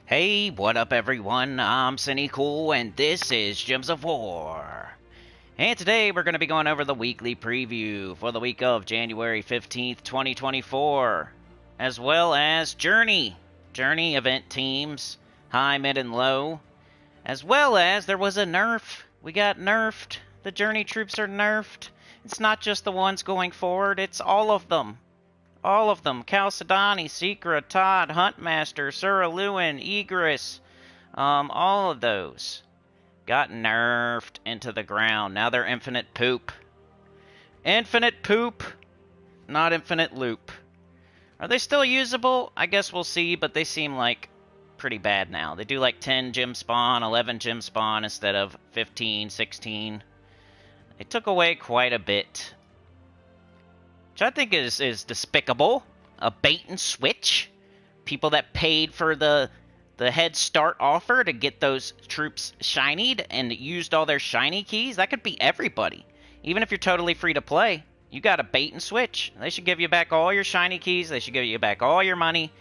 Hey, what up everyone? I'm Sinnycool and this is Gems of War. And today we're going to be going over the weekly preview for the week of January 15th, 2024. As well as Journey event teams, high, mid, and low. As well as there was a nerf. We got nerfed. The Journey troops are nerfed. It's not just the ones going forward, it's all of them. All of them. Chalcedony, Secra, Todd, Huntmaster, Suraluin, Egress. All of those got nerfed into the ground. Now they're infinite poop. Infinite poop, not infinite loop. Are they still usable? I guess we'll see, but they seem like pretty bad now. They do like 10 gem spawn, 11 gem spawn instead of 15, 16. They took away quite a bit, which I think is despicable. A bait and switch. People that paid for the head start offer to get those troops shinied and used all their shiny keys. That could be everybody. Even if you're totally free to play, you got a bait and switch. They should give you back all your shiny keys. They should give you back all your money.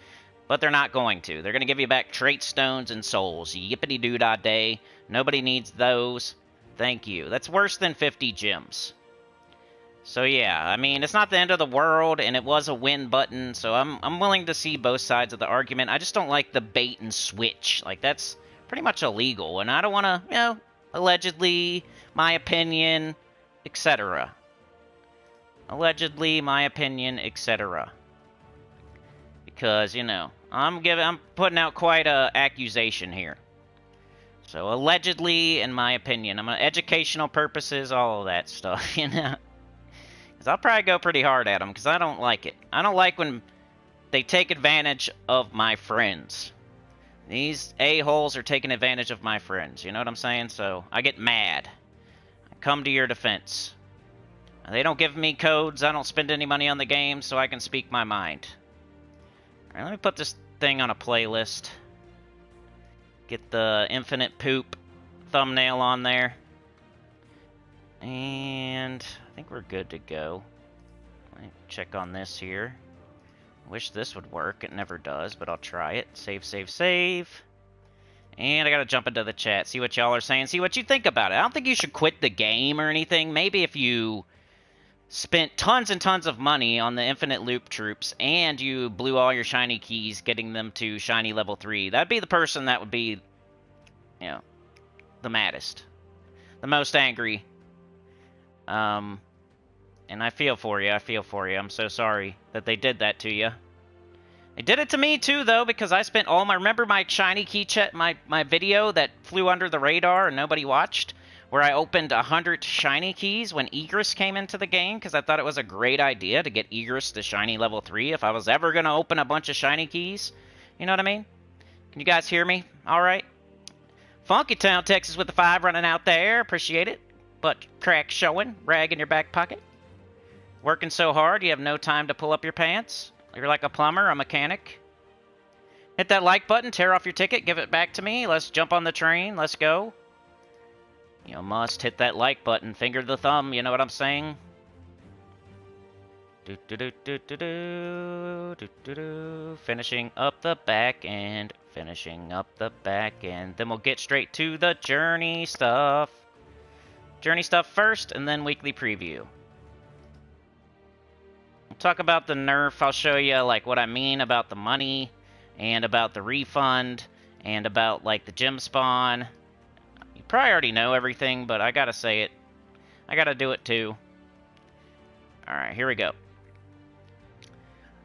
But they're not going to. They're going to give you back trait stones and souls. Yippity-doo-dah day. Nobody needs those. Thank you. That's worse than 50 gems. So yeah, I mean, it's not the end of the world, and it was a win button, so I'm willing to see both sides of the argument. I just don't like the bait and switch. Like, that's pretty much illegal, and I don't want to, you know, allegedly, my opinion, etc. Allegedly, my opinion, etc. Because, you know, I'm putting out quite a accusation here. So, allegedly, in my opinion, I'm educational purposes, all of that stuff, you know. I'll probably go pretty hard at them, because I don't like it. I don't like when they take advantage of my friends. These a-holes are taking advantage of my friends, you know what I'm saying? So, I get mad. I come to your defense. They don't give me codes, I don't spend any money on the game, so I can speak my mind. Alright, let me put this thing on a playlist. Get the infinite poop thumbnail on there. And I think we're good to go. Let me check on this here. Wish this would work. It never does, but I'll try it. Save, save, save. And I gotta jump into the chat, see what y'all are saying, see what you think about it. I don't think you should quit the game or anything. Maybe if you spent tons and tons of money on the infinite loop troops and you blew all your shiny keys getting them to shiny level 3, that'd be the person that would be, you know, the maddest. The most angry. And I feel for you, I'm so sorry that they did that to you. They did it to me too, though, because I spent all my, remember my shiny key check, my video that flew under the radar and nobody watched? Where I opened 100 shiny keys when Egress came into the game, because I thought it was a great idea to get Egress to shiny level 3 if I was ever going to open a bunch of shiny keys. You know what I mean? Can you guys hear me? Alright. Funky Town, Texas with the 5 running out there. Appreciate it. But crack showing, rag in your back pocket. Working so hard, you have no time to pull up your pants. You're like a plumber, a mechanic. Hit that like button, tear off your ticket, give it back to me. Let's jump on the train, let's go. You must hit that like button, finger the thumb, you know what I'm saying? Finishing up the back end, finishing up the back end. Then we'll get straight to the journey stuff. Journey stuff first, and then weekly preview. We'll talk about the nerf. I'll show you like what I mean about the money, and about the refund, and about like the gem spawn. You probably already know everything, but I gotta say it. I gotta do it too. Alright, here we go.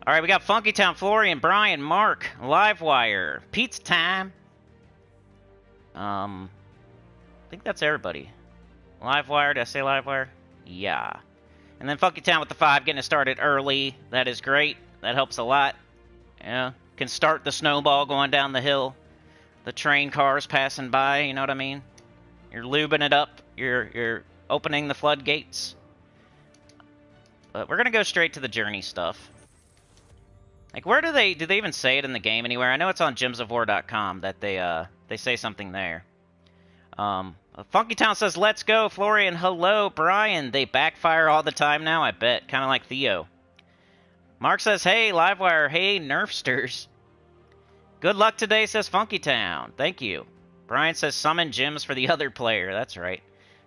Alright, we got Funky Town, Florian, Brian, Mark, Livewire, Pizza Time. I think that's everybody. Livewire, did I say Livewire? Yeah. And then Funky Town with the 5, getting it started early. That is great. That helps a lot. Yeah. Can start the snowball going down the hill. The train cars passing by, you know what I mean? You're lubing it up. You're opening the floodgates. But we're gonna go straight to the journey stuff. Like, where do they even say it in the game anywhere? I know it's on gemsofwar.com that they say something there. Funky Town says, let's go. Florian, hello. Brian, they backfire all the time now, I bet. Kind of like Theo. Mark says, hey, Livewire. Hey, Nerfsters. Good luck today, says Funky Town. Thank you. Brian says summon gems for the other player. That's right.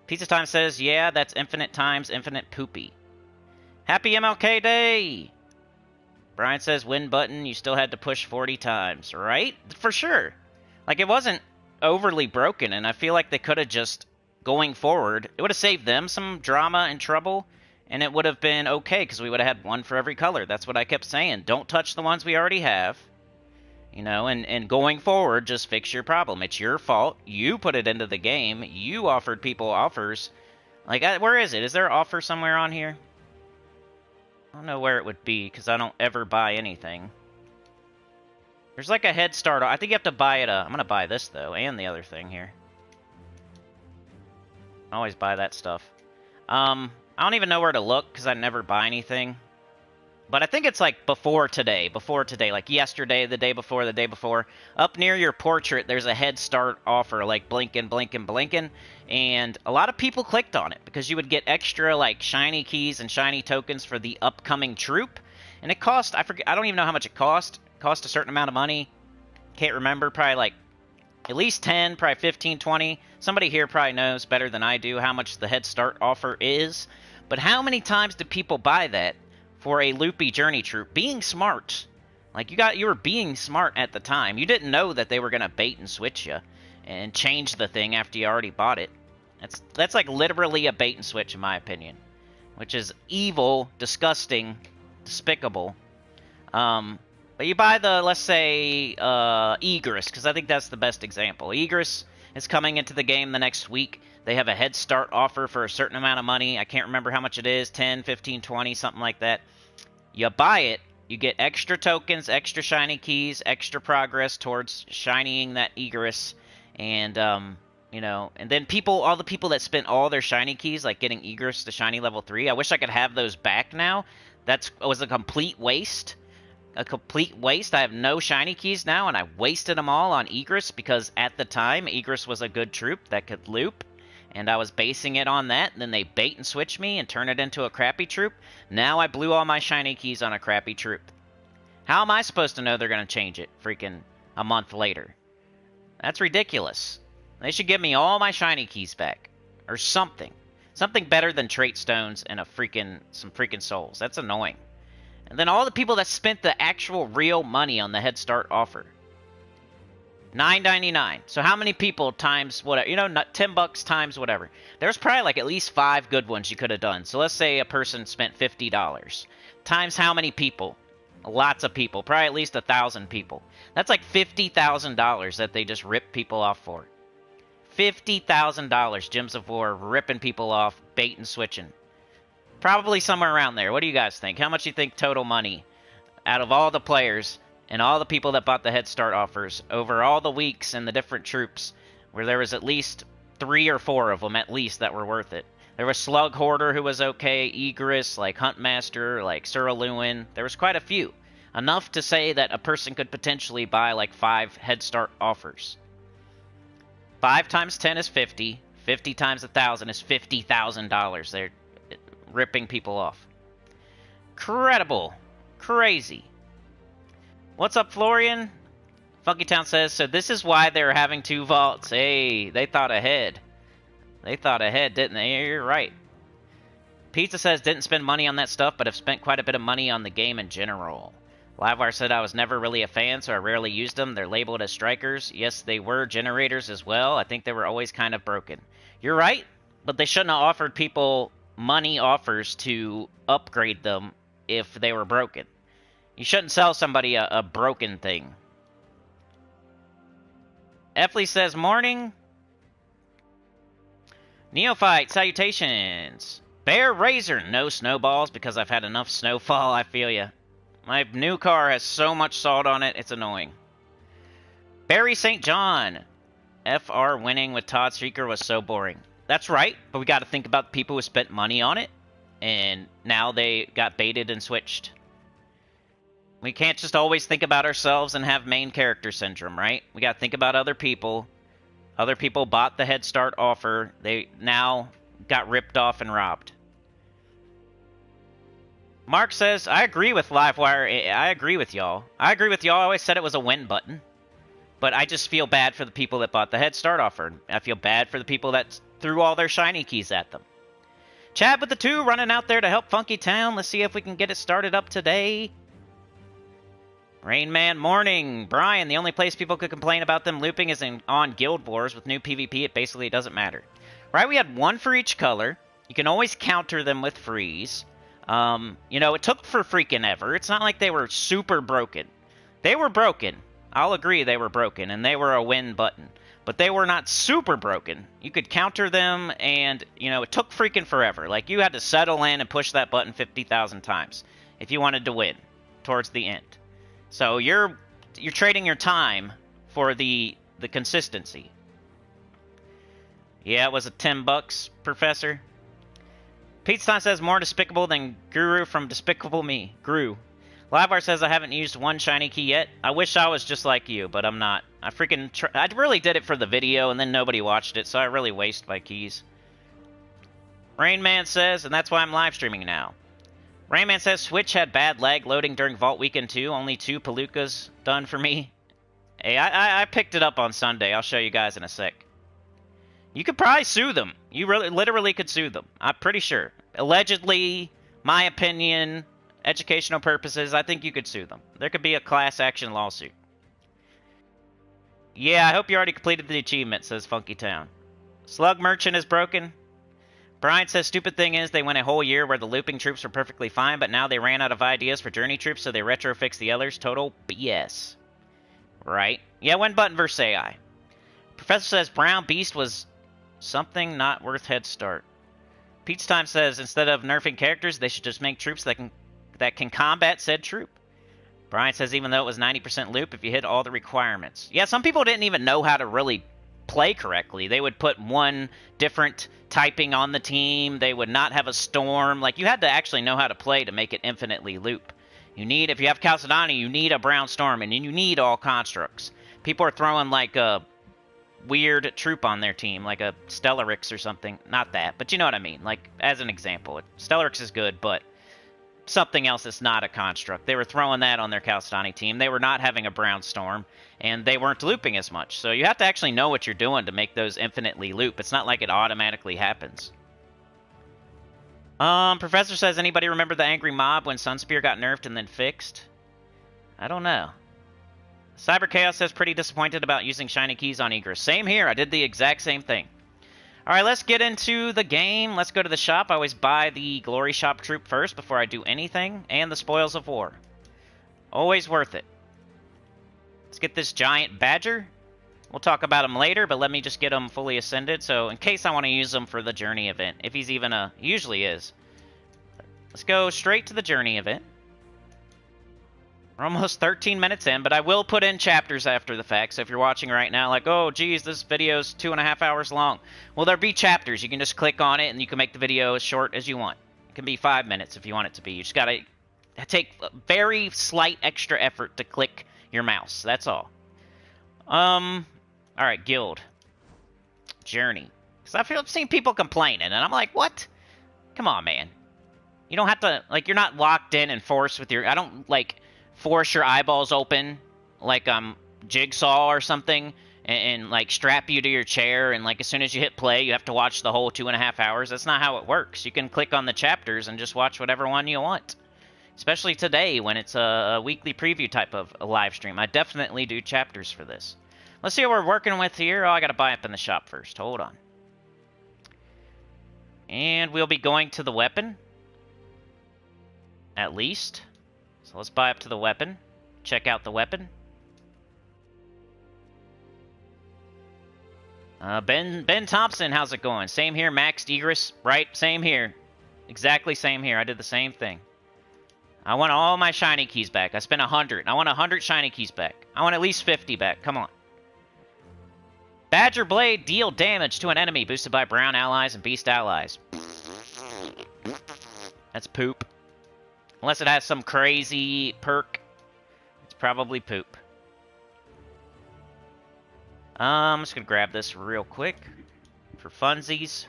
Pizza Time says, yeah, that's infinite times infinite poopy. Happy MLK Day! Brian says, win button, you still had to push 40 times, right? For sure. Like, it wasn't overly broken, and I feel like they could have just, going forward, it would have saved them some drama and trouble, and it would have been okay, because we would have had one for every color. That's what I kept saying. Don't touch the ones we already have. You know, and going forward, just fix your problem. It's your fault. You put it into the game. You offered people offers. Like, where is it? Is there an offer somewhere on here? I don't know where it would be, because I don't ever buy anything. There's like a head start. I think you have to buy it. I'm going to buy this, though, and the other thing here. I always buy that stuff. I don't even know where to look, because I never buy anything. But I think it's like before today, like yesterday, the day before. Up near your portrait, there's a head start offer, like blinking, blinking, blinking. And a lot of people clicked on it because you would get extra like shiny keys and shiny tokens for the upcoming troop. And it cost, I forget, I don't even know how much it cost. It cost a certain amount of money. Can't remember, probably like at least 10, probably 15, 20. Somebody here probably knows better than I do how much the head start offer is. But how many times do people buy that for a loopy journey troop? Being smart. Like, you were being smart at the time. You didn't know that they were going to bait and switch you and change the thing after you already bought it. That's like literally a bait and switch in my opinion, which is evil, disgusting, despicable. But you buy the, let's say, Egress, because I think that's the best example. Egress is coming into the game the next week. They have a head start offer for a certain amount of money. I can't remember how much it is, 10, 15, 20, something like that. You buy it, you get extra tokens, extra shiny keys, extra progress towards shinying that Egress, and, you know, and then all the people that spent all their shiny keys, like getting Egress to shiny level 3, I wish I could have those back now. That was a complete waste. A complete waste. I have no shiny keys now, and I wasted them all on Egress because at the time, Egress was a good troop that could loop. And I was basing it on that, and then they bait and switch me and turn it into a crappy troop. Now I blew all my shiny keys on a crappy troop. How am I supposed to know they're going to change it freaking a month later? That's ridiculous. They should give me all my shiny keys back. Or something. Something better than trait stones and some freaking souls. That's annoying. And then all the people that spent the actual real money on the Head Start offer. $9.99. So how many people times whatever, you know, $10 times whatever. There's probably like at least 5 good ones you could have done. So let's say a person spent $50. Times how many people? Lots of people. Probably at least 1,000 people. That's like $50,000 that they just ripped people off for. $50,000 Gems of War ripping people off, bait and switching. Probably somewhere around there. What do you guys think? How much do you think total money out of all the players and all the people that bought the Head Start offers over all the weeks and the different troops, where there was at least 3 or 4 of them at least that were worth it? There was Slug Hoarder who was okay, Egress, like Huntmaster, like Suraluin. There was quite a few. Enough to say that a person could potentially buy like 5 Head Start offers. 5 times 10 is 50. 50 times 1,000 is $50,000. They're ripping people off. Incredible. Crazy. What's up, Florian? Funky Town says, so this is why they're having 2 vaults. Hey, they thought ahead. They thought ahead, didn't they? You're right. Pizza says, didn't spend money on that stuff, but have spent quite a bit of money on the game in general. Livewire said, I was never really a fan, so I rarely used them. They're labeled as strikers. Yes, they were generators as well. I think they were always kind of broken. You're right, but they shouldn't have offered people money offers to upgrade them if they were broken. You shouldn't sell somebody a broken thing. Efley says, morning. Neophyte, salutations. Bear Razor, no snowballs because I've had enough snowfall, I feel ya. My new car has so much salt on it, it's annoying. Barry St. John. FR winning with Todd Streaker was so boring. That's right, but we got to think about the people who spent money on it, and now they got baited and switched. We can't just always think about ourselves and have main character syndrome, right? We got to think about other people. Other people bought the Head Start offer. They now got ripped off and robbed. Mark says, I agree with Livewire. I agree with y'all. I always said it was a win button. But I just feel bad for the people that bought the Head Start offer. I feel bad for the people that threw all their shiny keys at them. Chad with the 2 running out there to help Funky Town. Let's see if we can get it started up today. Rainman morning. Brian, the only place people could complain about them looping is on Guild Wars. With new PvP, it basically doesn't matter. Right, we had 1 for each color. You can always counter them with freeze. You know, it took for freaking ever. It's not like they were super broken. They were broken. I'll agree they were broken, and they were a win button. But they were not super broken. You could counter them, and, you know, it took freaking forever. Like, you had to settle in and push that button 50,000 times if you wanted to win towards the end. So you're trading your time for the consistency. Yeah, it was a $10, Professor. Pete-Stein says more despicable than Guru from Despicable Me. Gru. Livewire says I haven't used 1 shiny key yet. I wish I was just like you, but I'm not. I really did it for the video, and then nobody watched it, so I really waste my keys. Rainman says, and that's why I'm live streaming now. Rainman says Switch had bad lag loading during Vault Weekend 2. Only 2 Palookas done for me. Hey, I picked it up on Sunday. I'll show you guys in a sec. You could probably sue them. You literally could sue them. I'm pretty sure. Allegedly, my opinion, educational purposes, I think you could sue them. There could be a class action lawsuit. Yeah, I hope you already completed the achievement, says Funky Town. Slug Merchant is broken. Brian says stupid thing is they went a whole year where the looping troops were perfectly fine, but now they ran out of ideas for journey troops, so they retrofixed the others. Total BS. Right. Yeah, 1 button versus AI. Professor says Brown Beast was something not worth Head Start. Peach Time says instead of nerfing characters, they should just make troops that can combat said troop. Brian says even though it was 90% loop, if you hit all the requirements. Yeah, some people didn't even know how to really play correctly. They would put 1 different typing on the team. They would not have a storm. Like, you had to actually know how to play to make it infinitely loop. You need, if you have Chalcedony, you need a Brown Storm, and you need all constructs. People are throwing, like, a weird troop on their team, like a Stellarix or something. Not that, but you know what I mean. Like, as an example, Stellarix is good, but something else that's not a construct. They were throwing that on their Chalcedony team. They were not having a Brown Storm, and they weren't looping as much. So you have to actually know what you're doing to make those infinitely loop. It's not like it automatically happens. Professor says, anybody remember the angry mob when Sunspear got nerfed and then fixed? I don't know. Cyber Chaos says, pretty disappointed about using shiny keys on Egress. Same here. I did the exact same thing. Alright, let's get into the game. Let's go to the shop. I always buy the Glory Shop troop first before I do anything, and the Spoils of War. Always worth it. Let's get this giant badger. We'll talk about him later, but let me just get him fully ascended, so in case I want to use him for the journey event, if he's even a... he usually is. Let's go straight to the journey event. We're almost 13 minutes in, but I will put in chapters after the fact, so if you're watching right now, like, oh, geez, this video's 2.5 hours long. Well, there'll be chapters. You can just click on it, and you can make the video as short as you want. It can be 5 minutes if you want it to be. You just gotta take very slight extra effort to click your mouse. That's all. Alright, guild. Journey. Because I've seen people complaining, and I'm like, what? Come on, man. You don't have to, like, you're not locked in and forced with your... I don't, like... force your eyeballs open like Jigsaw or something and like strap you to your chair and like as soon as you hit play you have to watch the whole 2.5 hours. That's not how it works. You can click on the chapters and just watch whatever one you want, especially today when it's a weekly preview type of a live stream. I definitely do chapters for this. Let's see what we're working with here. Oh, I gotta buy up in the shop first. Hold on. And we'll be going to the weapon at least. So let's buy up to the weapon. Check out the weapon. Ben Thompson, how's it going? Same here, Max Egress, right? Same here. Exactly same here. I did the same thing. I want all my shiny keys back. I spent 100. I want 100 shiny keys back. I want at least 50 back. Come on. Badger Blade, deal damage to an enemy boosted by brown allies and beast allies. That's poop. Unless it has some crazy perk, it's probably poop. I'm just gonna grab this real quick for funsies.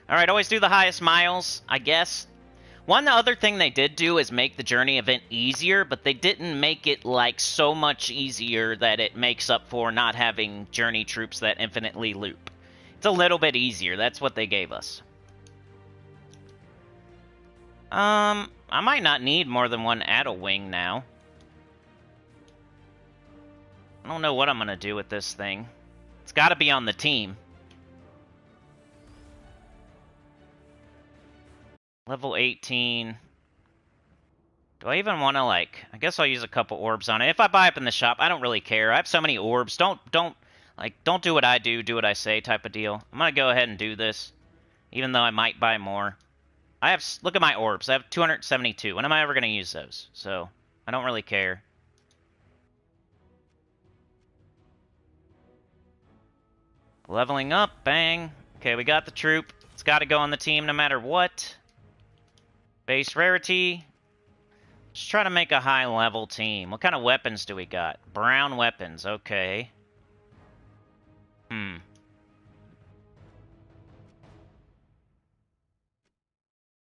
Alright, always do the highest miles, I guess. One other thing they did do is make the journey event easier, but they didn't make it, like, so much easier that it makes up for not having journey troops that infinitely loop. It's a little bit easier. That's what they gave us. I might not need more than one Addle Wing now. I don't know what I'm gonna do with this thing. It's gotta be on the team. Level 18. Do I even want to, like... I guess I'll use a couple orbs on it. If I buy up in the shop, I don't really care. I have so many orbs. Don't do what I do what I say type of deal. I'm gonna go ahead and do this. Even though I might buy more. I have... Look at my orbs. I have 272. When am I ever gonna use those? So, I don't really care. Leveling up. Bang. Okay, we got the troop. It's gotta go on the team no matter what. Base rarity. Just try to make a high-level team. What kind of weapons do we got? Brown weapons, okay.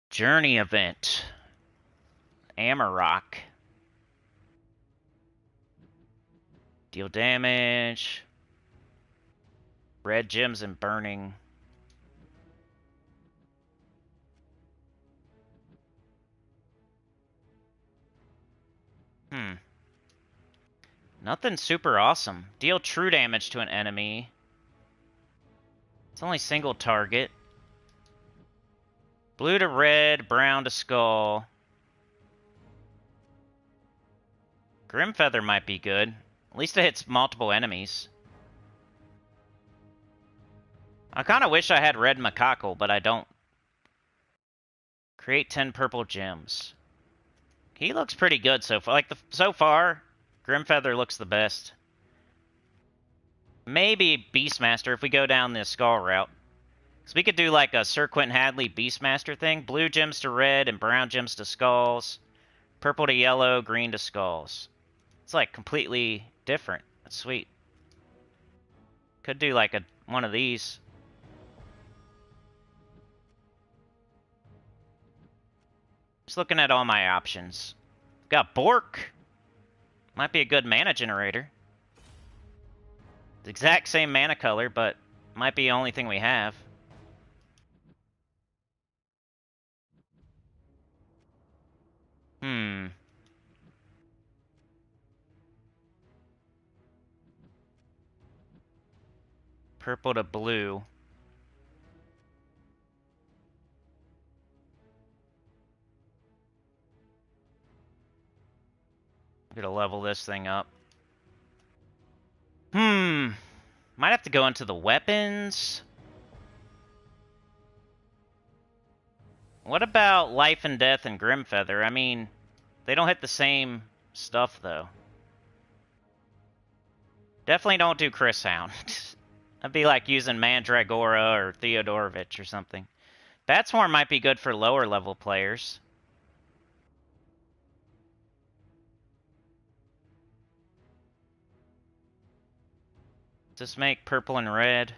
Journey event. Amarok. Deal damage. Red gems and burning. Nothing super awesome. Deal true damage to an enemy. It's only single target. Blue to red, brown to skull. Grimfeather might be good. At least it hits multiple enemies. I kind of wish I had red macaco, but I don't. Create 10 purple gems. He looks pretty good so far. Like, so far, Grimfeather looks the best. Maybe Beastmaster if we go down the skull route. So we could do like a Sir Quentin Hadley Beastmaster thing. Blue gems to red and brown gems to skulls. Purple to yellow, green to skulls. It's like completely different. That's sweet. Could do like one of these. Just looking at all my options. Got Bork. Might be a good mana generator. The exact same mana color, but might be the only thing we have. Purple to blue. I'm gonna level this thing up. Might have to go into the weapons. What about Life and Death and Grimfeather? I mean, they don't hit the same stuff, though. Definitely don't do Chris Hound. That'd be like using Mandragora or Theodorovich or something. Batswarm might be good for lower level players. Just make purple and red.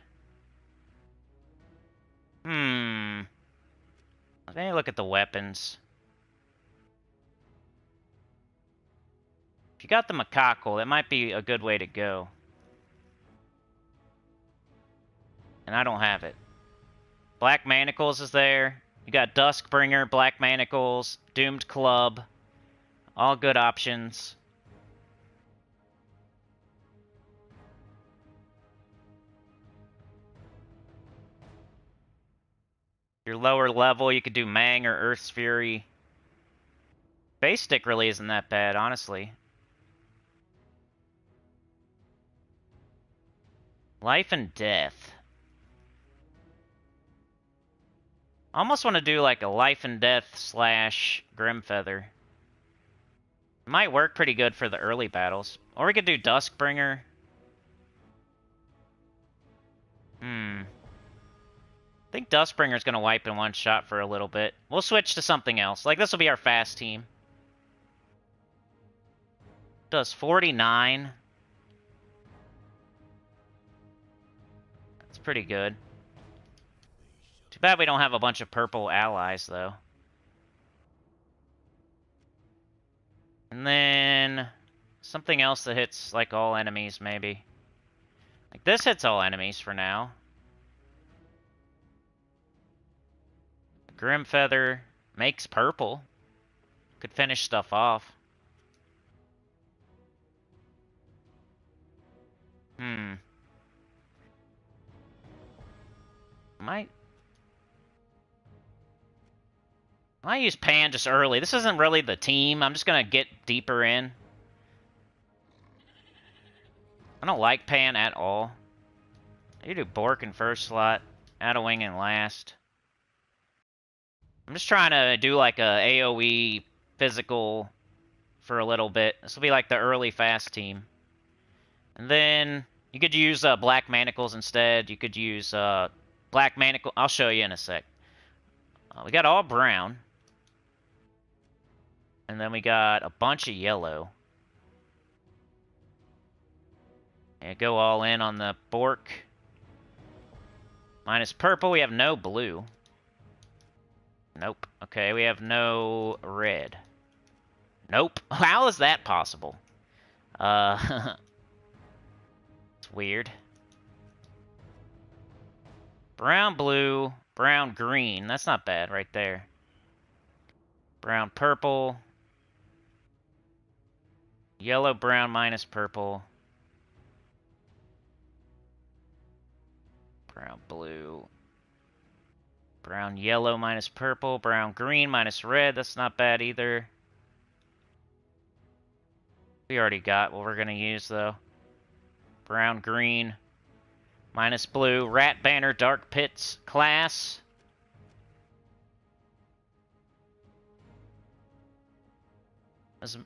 Let me look at the weapons. If you got the macaco, that might be a good way to go. And I don't have it. Black Manacles is there. You got Duskbringer, Black Manacles, Doomed Club. All good options. Your lower level, you could do Mang or Earth's Fury. Base stick really isn't that bad, honestly. Life and Death. I almost want to do like a Life and Death slash Grimfeather. Might work pretty good for the early battles. Or we could do Duskbringer. I think Duskbringer's going to wipe in one shot for a little bit. We'll switch to something else. Like, this will be our fast team. Does 49. That's pretty good. Too bad we don't have a bunch of purple allies, though. And then something else that hits, like, all enemies, maybe. Like, this hits all enemies for now. Grim Feather makes purple. Could finish stuff off. I use Pan just early. This isn't really the team. I'm just gonna get deeper in. I don't like Pan at all. You do Bork in first slot, add a wing in last. I'm just trying to do like a AoE physical for a little bit. This will be like the early fast team. And then you could use Black Manacles instead. You could use Black Manacle. I'll show you in a sec. We got all brown. And then we got a bunch of yellow. And go all in on the Bork. Minus purple, we have no blue. Nope. Okay, we have no red. Nope. How is that possible? It's weird. Brown, blue, brown, green. That's not bad right there. Brown, purple. Yellow, brown, minus purple. Brown, blue. Brown, yellow, minus purple. Brown, green, minus red. That's not bad either. We already got what we're going to use, though. Brown, green, minus blue. Rat Banner, Dark Pits, class.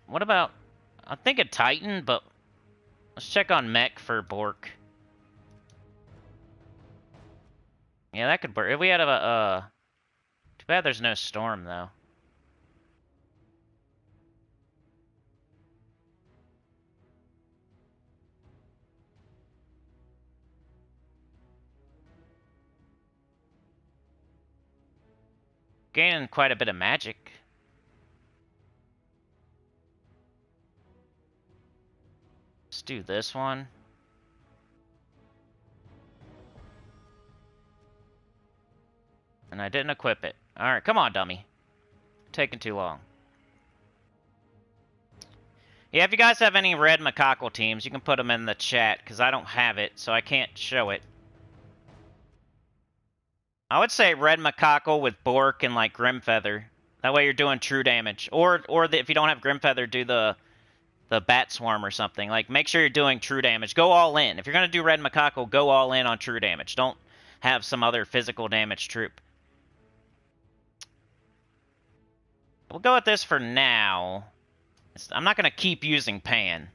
What about... I think a Titan, but let's check on Mech for Bork. Yeah, that could work. If we had a... Too bad there's no Storm, though. Gaining quite a bit of magic. Let's do this one. And I didn't equip it. Alright, come on, dummy. Taking too long. Yeah, if you guys have any red Macaco teams, you can put them in the chat, because I don't have it, so I can't show it. I would say red Macaco with Bork and, like, Grim Feather. That way you're doing true damage. Or if you don't have Grim Feather, do the Bat Swarm or something. Like, make sure you're doing true damage. Go all in. If you're going to do red Macaco, go all in on true damage. Don't have some other physical damage troop. We'll go with this for now. I'm not going to keep using Pan.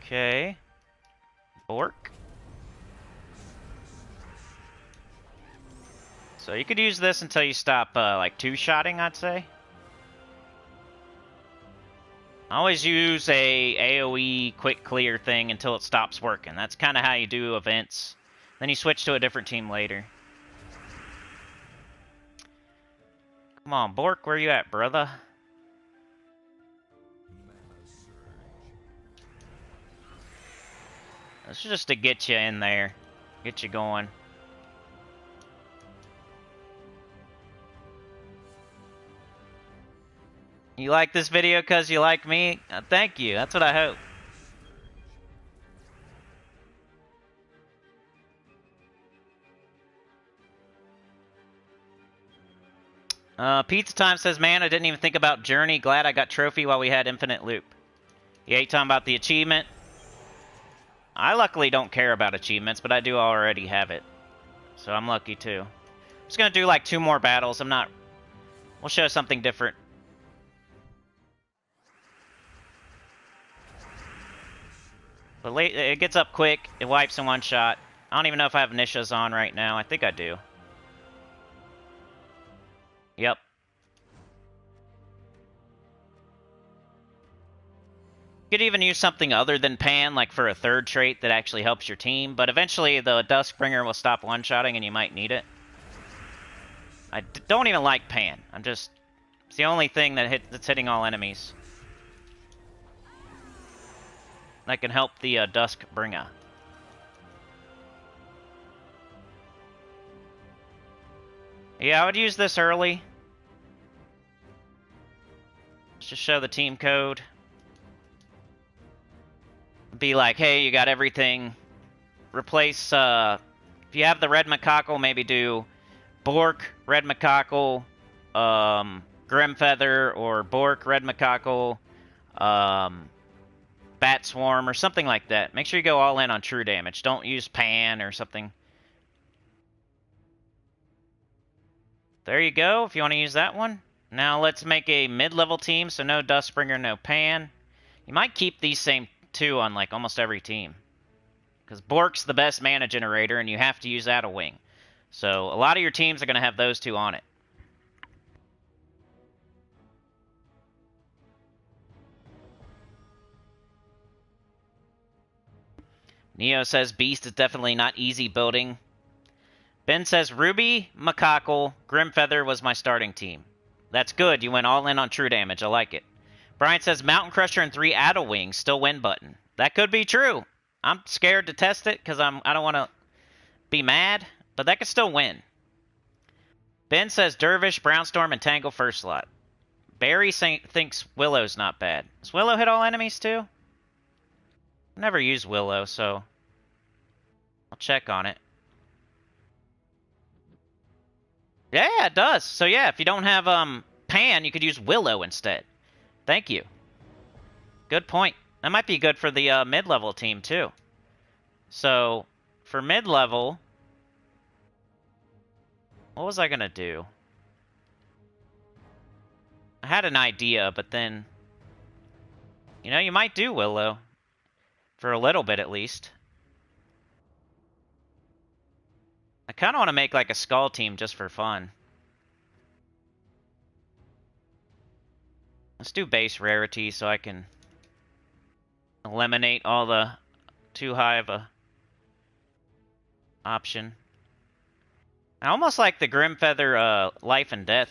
Okay. Bork. So you could use this until you stop, like, two-shotting, I'd say. I always use a AoE quick clear thing until it stops working. That's kind of how you do events. Then you switch to a different team later. Come on, Bork, where you at, brother? This is just to get you in there. Get you going. You like this video because you like me? Thank you. That's what I hope. Pizza Time says, man, I didn't even think about Journey. Glad I got trophy while we had Infinite Loop. You ain't talking about the achievement? I luckily don't care about achievements, but I do already have it. So I'm lucky too. I'm just going to do like 2 more battles. We'll show something different. But it gets up quick. It wipes in one shot. I don't even know if I have Nisha's on right now. I think I do. Yep. You could even use something other than Pan, like for a third trait that actually helps your team, but eventually the Duskbringer will stop one-shotting and you might need it. I don't even like Pan. It's the only thing that's hitting all enemies. That can help the Duskbringer. Yeah, I would use this early. Let's just show the team code. Be like, hey, you got everything. Replace, if you have the Red Macaco, maybe do Bork, Red Macaco, Grimfeather, or Bork, Red Macaco, Bat Swarm, or something like that. Make sure you go all in on true damage. Don't use Pan or something. There you go, if you want to use that one. Now let's make a mid-level team, so no Duskbringer, no Pan. You might keep these same two on like almost every team. Because Bork's the best mana generator, and you have to use that a wing. So a lot of your teams are going to have those two on it. Neo says Beast is definitely not easy building. Ben says Ruby, Macaco, Grimfeather was my starting team. That's good. You went all in on true damage. I like it. Brian says Mountain Crusher and 3 Addle Wings, still win button. That could be true. I'm scared to test it because I don't want to be mad, but that could still win. Ben says Dervish, Brownstorm, and Tangle first slot. Barry thinks Willow's not bad. Does Willow hit all enemies too? I've never used Willow, so I'll check on it. Yeah, it does. So yeah, if you don't have Pan, you could use Willow instead. Thank you. Good point. That might be good for the mid-level team too. So for mid-level, what was I gonna do? I had an idea, but then, you know, you might do Willow. For a little bit, at least. I kind of want to make, like, a Skull team just for fun. Let's do base rarity so I can eliminate all the too high of a option. I almost like the Grimfeather Life and Death.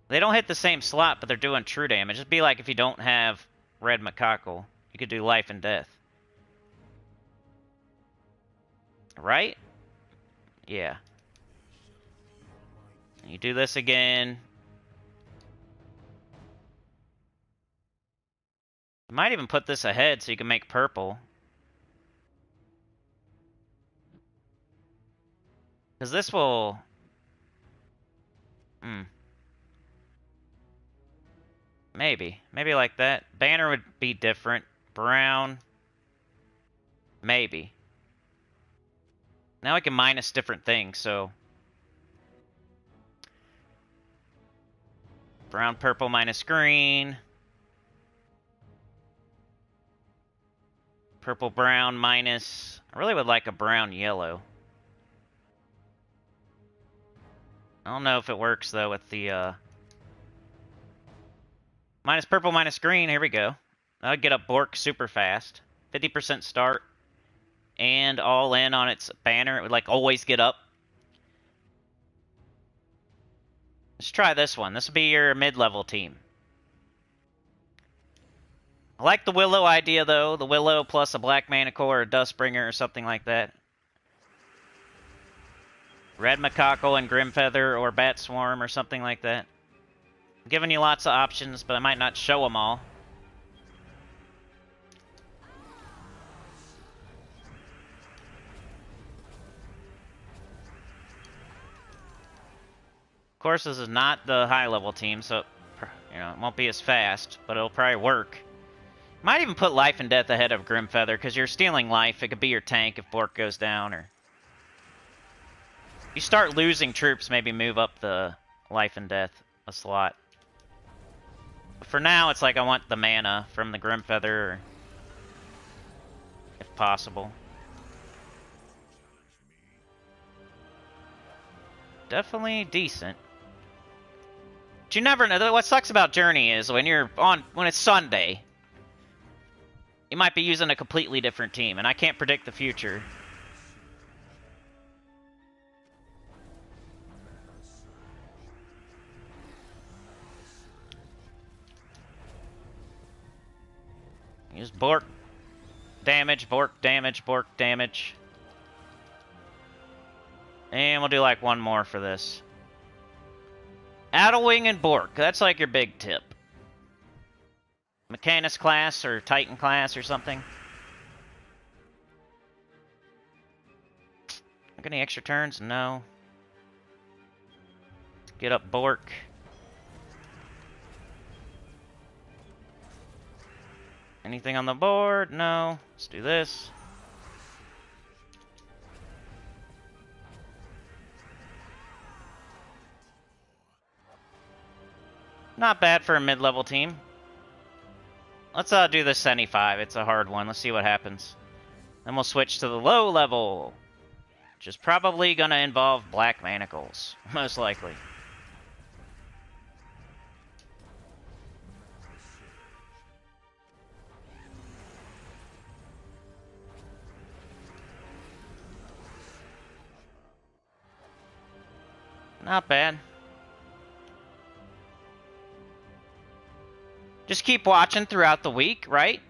They don't hit the same slot, but they're doing true damage. It'd be like if you don't have Red Macaco, you could do Life and Death. Right? Yeah. You do this again. You might even put this ahead so you can make purple. Because this will... Maybe. Maybe like that. Banner would be different. Brown. Maybe. Now I can minus different things, so... Brown, purple, minus green. Purple, brown, minus... I really would like a brown, yellow. I don't know if it works, though, with the, minus purple, minus green, here we go. That'll get up Bork super fast. 50% start. And all in on its banner. It would, like, always get up. Let's try this one. This will be your mid-level team. I like the Willow idea, though. The Willow plus a Black Manicore or a Dustbringer or something like that. Red Macaco and Grimfeather or Bat Swarm or something like that. I'm giving you lots of options, but I might not show them all. Of course, this is not the high-level team, so you know, it won't be as fast, but it'll probably work. Might even put Life and Death ahead of Grimfeather, because you're stealing life. It could be your tank if Bork goes down, or... You start losing troops, maybe move up the Life and Death a slot. But for now, it's like I want the mana from the Grimfeather, if possible. Definitely decent. But you never know. What sucks about Journey is when it's Sunday, you might be using a completely different team, and I can't predict the future. Use Bork damage, Bork damage, Bork damage. And we'll do like one more for this. Addlewing and Bork. That's like your big tip. Mechanist class or Titan class or something. Got any extra turns? No. Get up Bork. Anything on the board? No. Let's do this. Not bad for a mid-level team. Let's do the Senny 5. It's a hard one. Let's see what happens. Then we'll switch to the low level, which is probably going to involve Black Manacles, most likely. Not bad. Just keep watching throughout the week, right?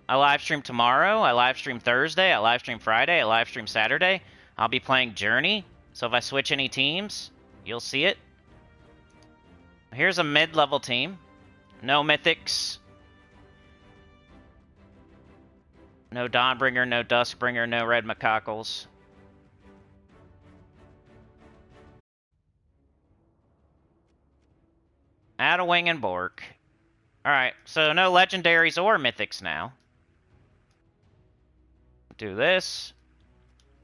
I live stream tomorrow, I live stream Thursday, I live stream Friday, I live stream Saturday. I'll be playing Journey, so if I switch any teams, you'll see it. Here's a mid-level team. No Mythics. No Dawnbringer, no Duskbringer, no Red Macaques. Addlewing and Bork. Alright, so no legendaries or mythics now. Do this.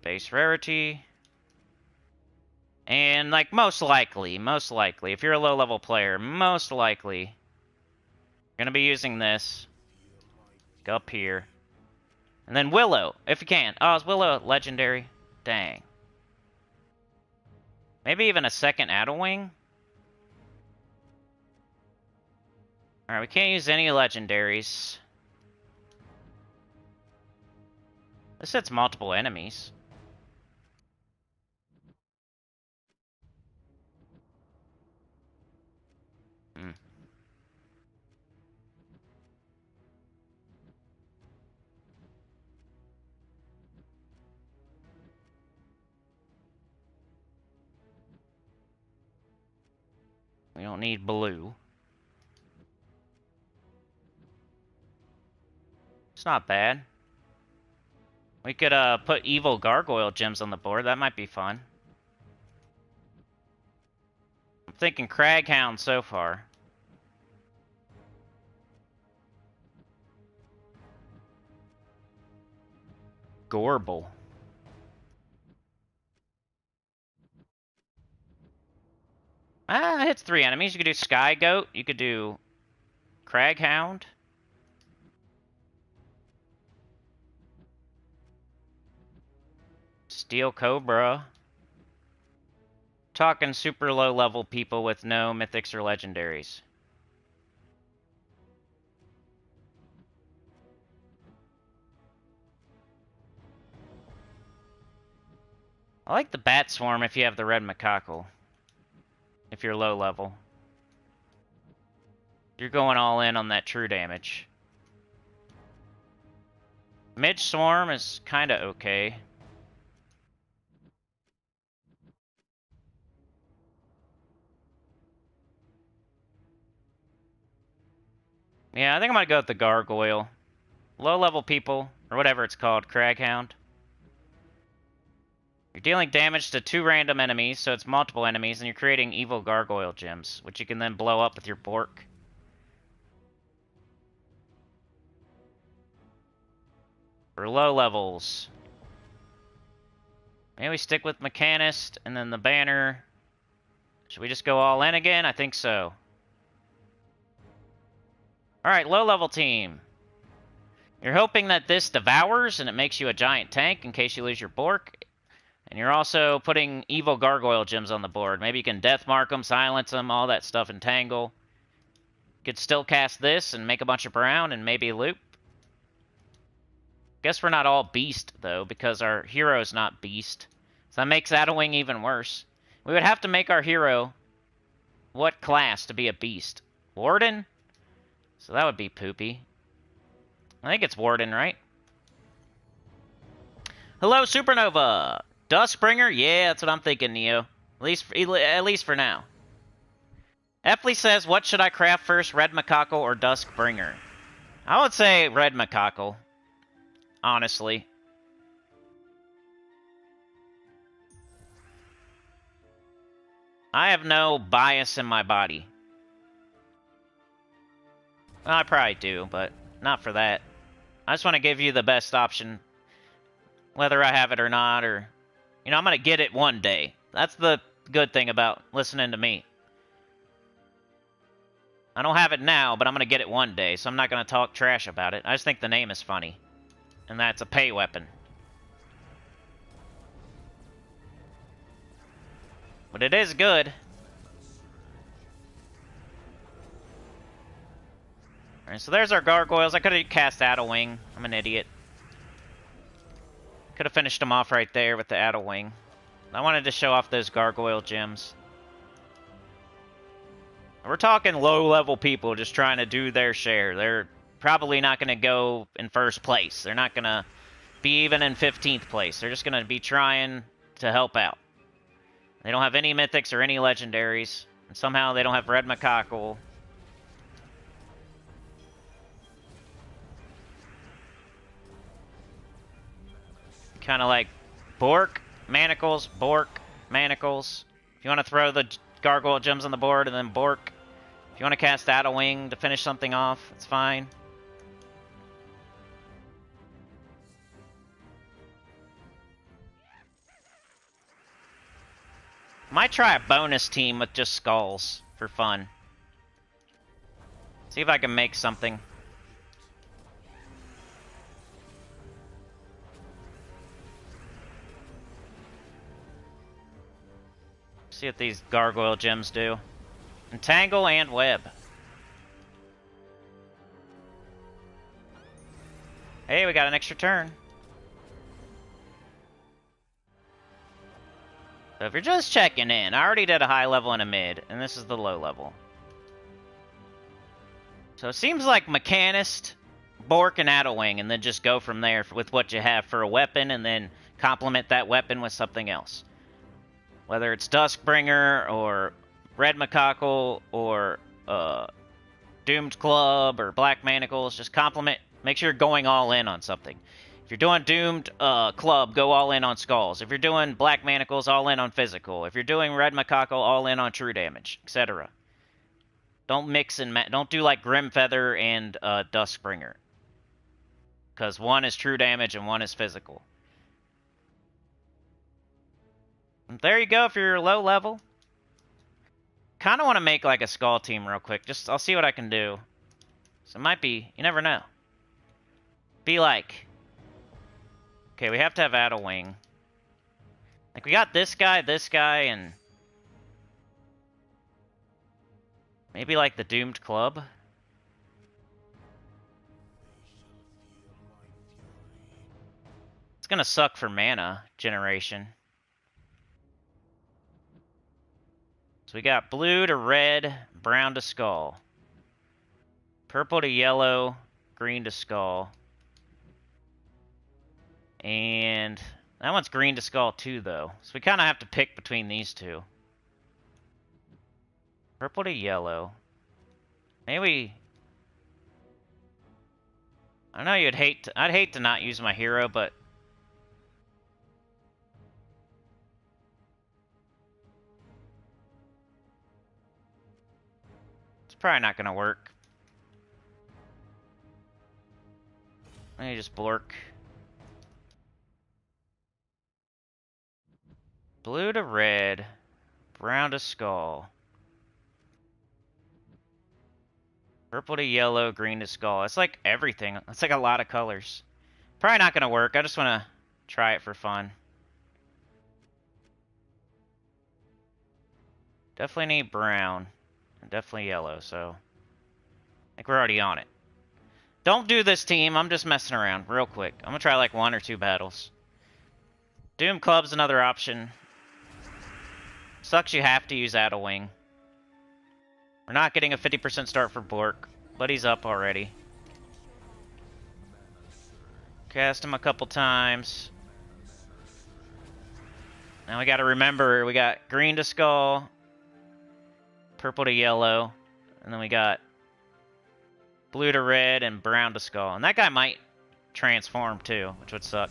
Base rarity. And, like, most likely, if you're a low-level player, most likely, you're gonna be using this. Go up here. And then Willow, if you can. Oh, is Willow legendary? Dang. Maybe even a second Addlewing? Alright, we can't use any legendaries. This hits multiple enemies. We don't need blue. It's not bad. We could put evil gargoyle gems on the board. That might be fun. I'm thinking Craghound so far. Gorble. Ah, it hits 3 enemies. You could do Sky Goat. You could do Craghound. Steel Cobra. Talking super low level people with no mythics or legendaries. I like the Bat Swarm if you have the Red Macaque. If you're low level. You're going all in on that true damage. Midge Swarm is kinda okay. Yeah, I think I'm gonna go with the Gargoyle. Low-level people, or whatever it's called, Craghound. You're dealing damage to 2 random enemies, so it's multiple enemies, and you're creating evil Gargoyle gems, which you can then blow up with your Bork. For low levels. Maybe we stick with Mechanist, and then the banner. Should we just go all in again? I think so. Alright, low-level team. You're hoping that this devours and it makes you a giant tank in case you lose your Bork. And you're also putting evil gargoyle gems on the board. Maybe you can death mark them, silence them, all that stuff, entangle. You could still cast this and make a bunch of brown and maybe loop. Guess we're not all beast, though, because our hero's not beast. So that makes Adawing even worse. We would have to make our hero what class to be a beast? Warden? So that would be poopy. I think it's Warden, right? Hello, Supernova! Duskbringer? Yeah, that's what I'm thinking, Neo. At least for now. Efley says, what should I craft first, Red Macaco or Duskbringer? I would say Red Macaco. Honestly. I have no bias in my body. Well, I probably do, but not for that. I just want to give you the best option, whether I have it or not, or... You know, I'm going to get it one day. That's the good thing about listening to me. I don't have it now, but I'm going to get it one day, so I'm not going to talk trash about it. I just think the name is funny. And that's a pay weapon. But it is good. Alright, so there's our gargoyles. I could have cast Adawing. I'm an idiot. Could have finished them off right there with the Adawing. I wanted to show off those gargoyle gems. We're talking low-level people just trying to do their share. They're probably not going to go in first place. They're not going to be even in 15th place. They're just going to be trying to help out. They don't have any mythics or any legendaries. And somehow they don't have Red Macaco. Kind of like Bork, Manacles, Bork, Manacles. If you want to throw the gargoyle gems on the board and then Bork. If you want to cast Adawing to finish something off, it's fine. Might try a bonus team with just skulls for fun. See if I can make something. See what these gargoyle gems do. Entangle and web. Hey, we got an extra turn. So if you're just checking in, I already did a high level and a mid, and this is the low level. So it seems like Mechanist, Bork, and Adawing, and then just go from there with what you have for a weapon, and then complement that weapon with something else. Whether it's Duskbringer, or Red Macaco, or Doomed Club, or Black Manacles, just complement. Make sure you're going all in on something. If you're doing Doomed Club, go all in on Skulls. If you're doing Black Manacles, all in on Physical. If you're doing Red Macaco, all in on True Damage, etc. Don't mix and don't do like Grim Feather and Duskbringer. Because one is True Damage and one is Physical. And there you go if you're low level. Kind of want to make like a Skull team real quick. I'll see what I can do. So it might be, you never know. Be like... Okay, we have to have Adawing. Like, we got this guy, and... Maybe, like, the Doomed Club? It's gonna suck for mana generation. So we got blue to red, brown to skull. Purple to yellow, green to skull. And that one's green to skull too, though. So we kind of have to pick between these two. Purple to yellow. Maybe... I know I'd hate to not use my hero, but... It's probably not going to work. Let me just blurk. Blue to red, brown to skull. Purple to yellow, green to skull. It's like everything. It's like a lot of colors. Probably not going to work. I just want to try it for fun. Definitely need brown. And definitely yellow, so... I think we're already on it. Don't do this, team. I'm just messing around real quick. I'm gonna try like 1 or 2 battles. Doom Club's another option. Sucks you have to use Addle Wing. We're not getting a 50% start for Bork, but he's up already. Cast him a couple times. Now we gotta remember, we got green to skull, purple to yellow, and then we got blue to red and brown to skull. And that guy might transform too, which would suck.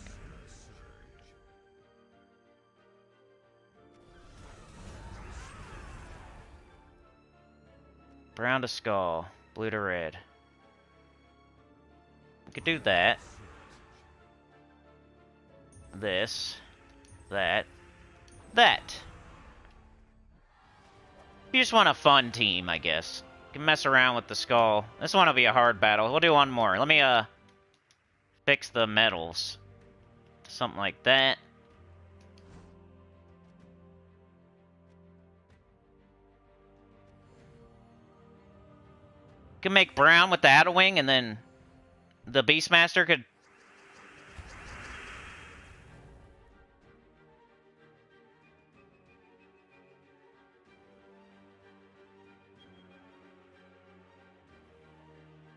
Brown to skull, blue to red. We could do that. This. That. That. You just want a fun team, I guess. You can mess around with the skull. This one will be a hard battle. We'll do one more. Let me, fix the metals. Something like that. Can make brown with the Addle Wing, and then the Beastmaster could...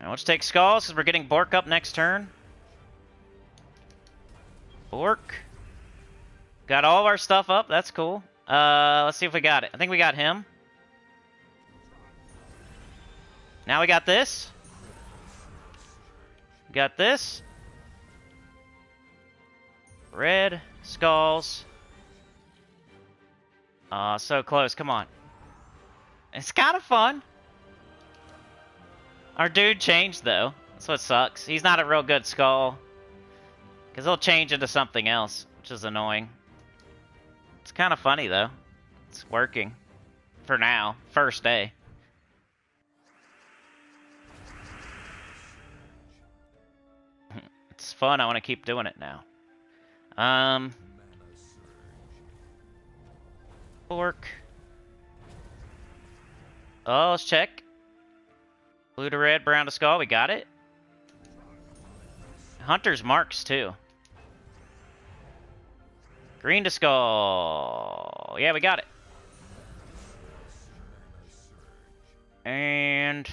Now let's take skulls, because we're getting Bork up next turn. Bork. Got all of our stuff up. That's cool. Let's see if we got it. I think we got him. Now we got this. Got this. Red. Skulls. So close. Come on. It's kind of fun. Our dude changed, though. That's what sucks. He's not a real good skull. Because he'll change into something else, which is annoying. It's kind of funny, though. It's working. For now. First day. It's fun. I want to keep doing it now. Bork. Oh, let's check. Blue to red, brown to skull. We got it. Hunter's marks, too. Green to skull. Yeah, we got it. And...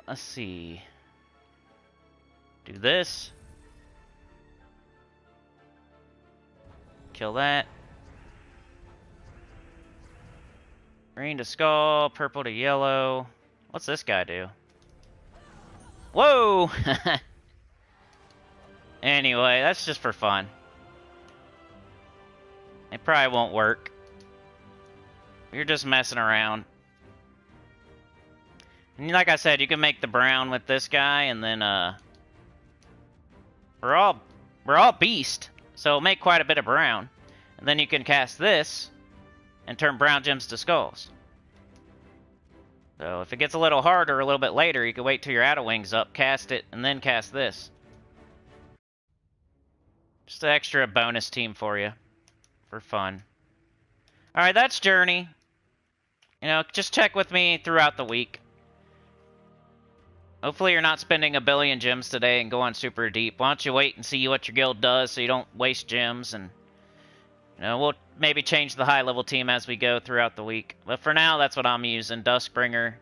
let's see. Do this. Kill that. Green to skull, purple to yellow. What's this guy do? Whoa! Anyway, that's just for fun. It probably won't work. You're just messing around. And like I said, you can make the brown with this guy, and then we're all beast, so it'll make quite a bit of brown. And then you can cast this and turn brown gems to skulls. So if it gets a little harder a little bit later, you can wait till your Addle Wing's up, cast it, and then cast this. Just an extra bonus team for you. For fun. Alright, that's Journey. You know, just check with me throughout the week. Hopefully you're not spending a billion gems today and going super deep. Why don't you wait and see what your guild does so you don't waste gems, and you know, we'll maybe change the high-level team as we go throughout the week. But for now, that's what I'm using, Duskbringer.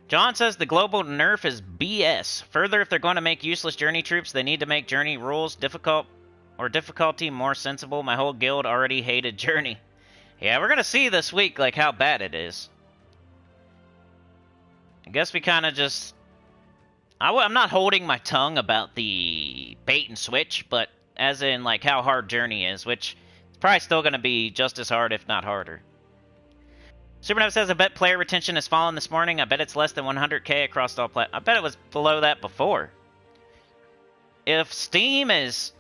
John says the global nerf is BS. Further, if they're going to make useless Journey troops, they need to make Journey rules difficulty more sensible. My whole guild already hated Journey. Yeah, we're going to see this week like how bad it is. I guess we kind of just... I'm not holding my tongue about the bait and switch, but as in like how hard Journey is, which is probably still going to be just as hard, if not harder. Supernow says, I bet player retention has fallen this morning. I bet it's less than 100k across all platforms. I bet it was below that before. If Steam is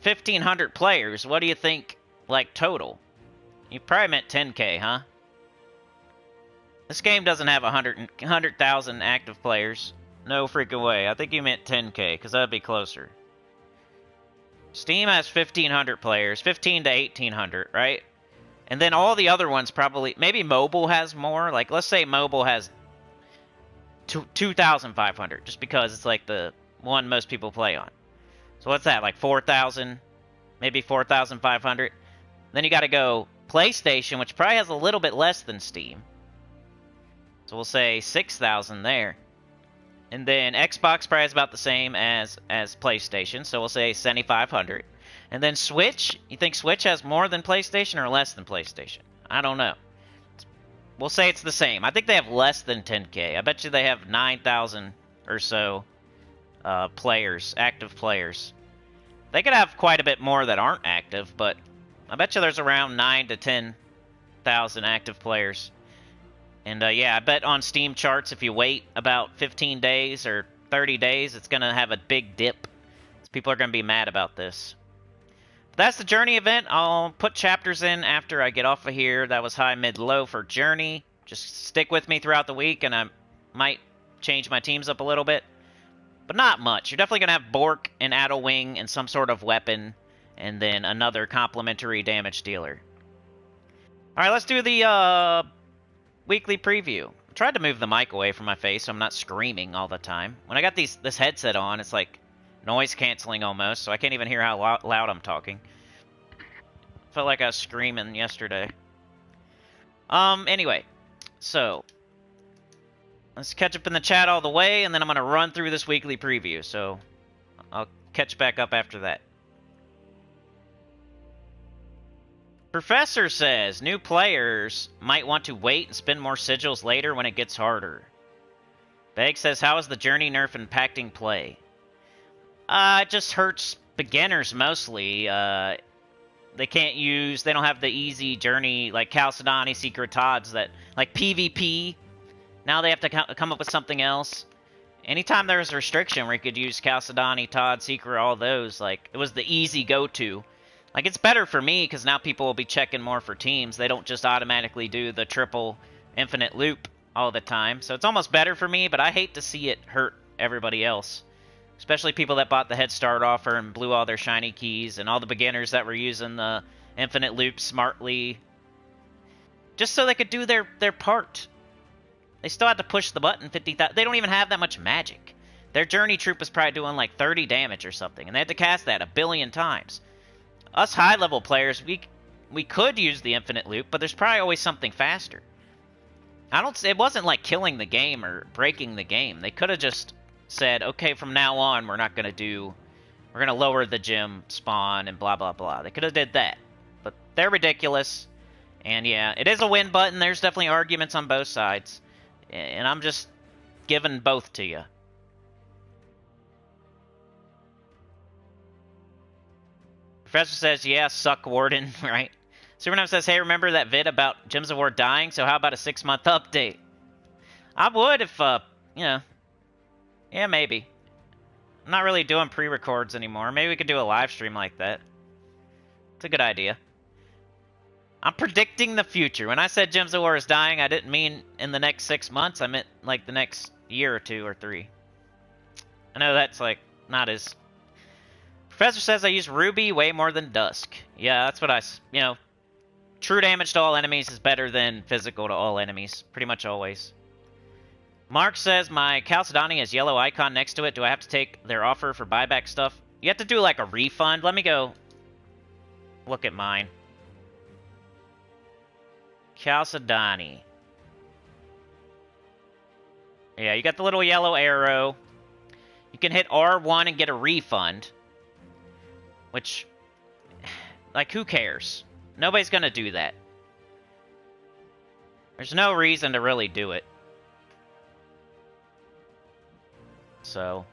1,500 players, what do you think, like, total? You probably meant 10k, huh? This game doesn't have 100,000 active players. No freaking way. I think you meant 10K, because that'd be closer. Steam has 1,500 players, 15 to 1,800, right? And then all the other ones probably, maybe mobile has more. Like, let's say mobile has 2,500, just because it's like the one most people play on. So what's that, like 4,000? Maybe 4,500? Then you got to go PlayStation, which probably has a little bit less than Steam. So we'll say 6,000 there. And then Xbox probably is about the same as PlayStation, so we'll say 7,500. And then Switch, you think Switch has more than PlayStation or less than PlayStation? I don't know. We'll say it's the same. I think they have less than 10K. I bet you they have 9,000 or so players, active players. They could have quite a bit more that aren't active, but I bet you there's around 9 to 10,000 active players. And yeah, I bet on Steam charts, if you wait about 15 days or 30 days, it's going to have a big dip. People are going to be mad about this. But that's the Journey event. I'll put chapters in after I get off of here. That was high, mid, low for Journey. Just stick with me throughout the week, and I might change my teams up a little bit. But not much. You're definitely going to have Bork and Addlewing and some sort of weapon, and then another complementary damage dealer. Alright, let's do the weekly preview. I tried to move the mic away from my face so I'm not screaming all the time. When I got this headset on, it's like noise canceling almost, so I can't even hear how loud I'm talking. Felt like I was screaming yesterday. Anyway, so let's catch up in the chat all the way, and then I'm going to run through this weekly preview, so I'll catch back up after that. Professor says, new players might want to wait and spend more sigils later when it gets harder. Beg says, how is the Journey nerf impacting play? It just hurts beginners mostly. They don't have the easy Journey, like Chalcedony, Secret Tods, that, like PvP. Now they have to come up with something else. Anytime there was a restriction where you could use Chalcedony, Todd, Secret, all those, like, it was the easy go-to. Like, it's better for me, because now people will be checking more for teams. They don't just automatically do the triple infinite loop all the time. So it's almost better for me, but I hate to see it hurt everybody else. Especially people that bought the Head Start offer and blew all their shiny keys, and all the beginners that were using the infinite loop smartly. Just so they could do their part. They still had to push the button 50,000. They don't even have that much magic. Their Journey troop was probably doing like 30 damage or something, and they had to cast that 1 billion times. Us high-level players, we could use the infinite loop, but there's probably always something faster. It wasn't like killing the game or breaking the game. They could have just said, okay, from now on, we're going to lower the gym spawn and blah, blah, blah. They could have did that. But they're ridiculous. And yeah, it is a win button. There's definitely arguments on both sides. And I'm just giving both to you. Professor says, yeah, suck Warden, right? Supernova says, hey, remember that vid about Gems of War dying? So how about a 6-month update? I would if, yeah, maybe. I'm not really doing pre-records anymore. Maybe we could do a live stream like that. It's a good idea. I'm predicting the future. When I said Gems of War is dying, I didn't mean in the next 6 months. I meant, like, the next year or 2 or 3. I know that's, like, not as... Professor says I use Ruby way more than Dusk. Yeah, that's what true damage to all enemies is better than physical to all enemies. Pretty much always. Mark says my Chalcedony has yellow icon next to it. Do I have to take their offer for buyback stuff? You have to do like a refund. Let me go look at mine. Chalcedony. Yeah, you got the little yellow arrow. You can hit R1 and get a refund. Which, like, who cares? Nobody's gonna do that. There's no reason to really do it. So,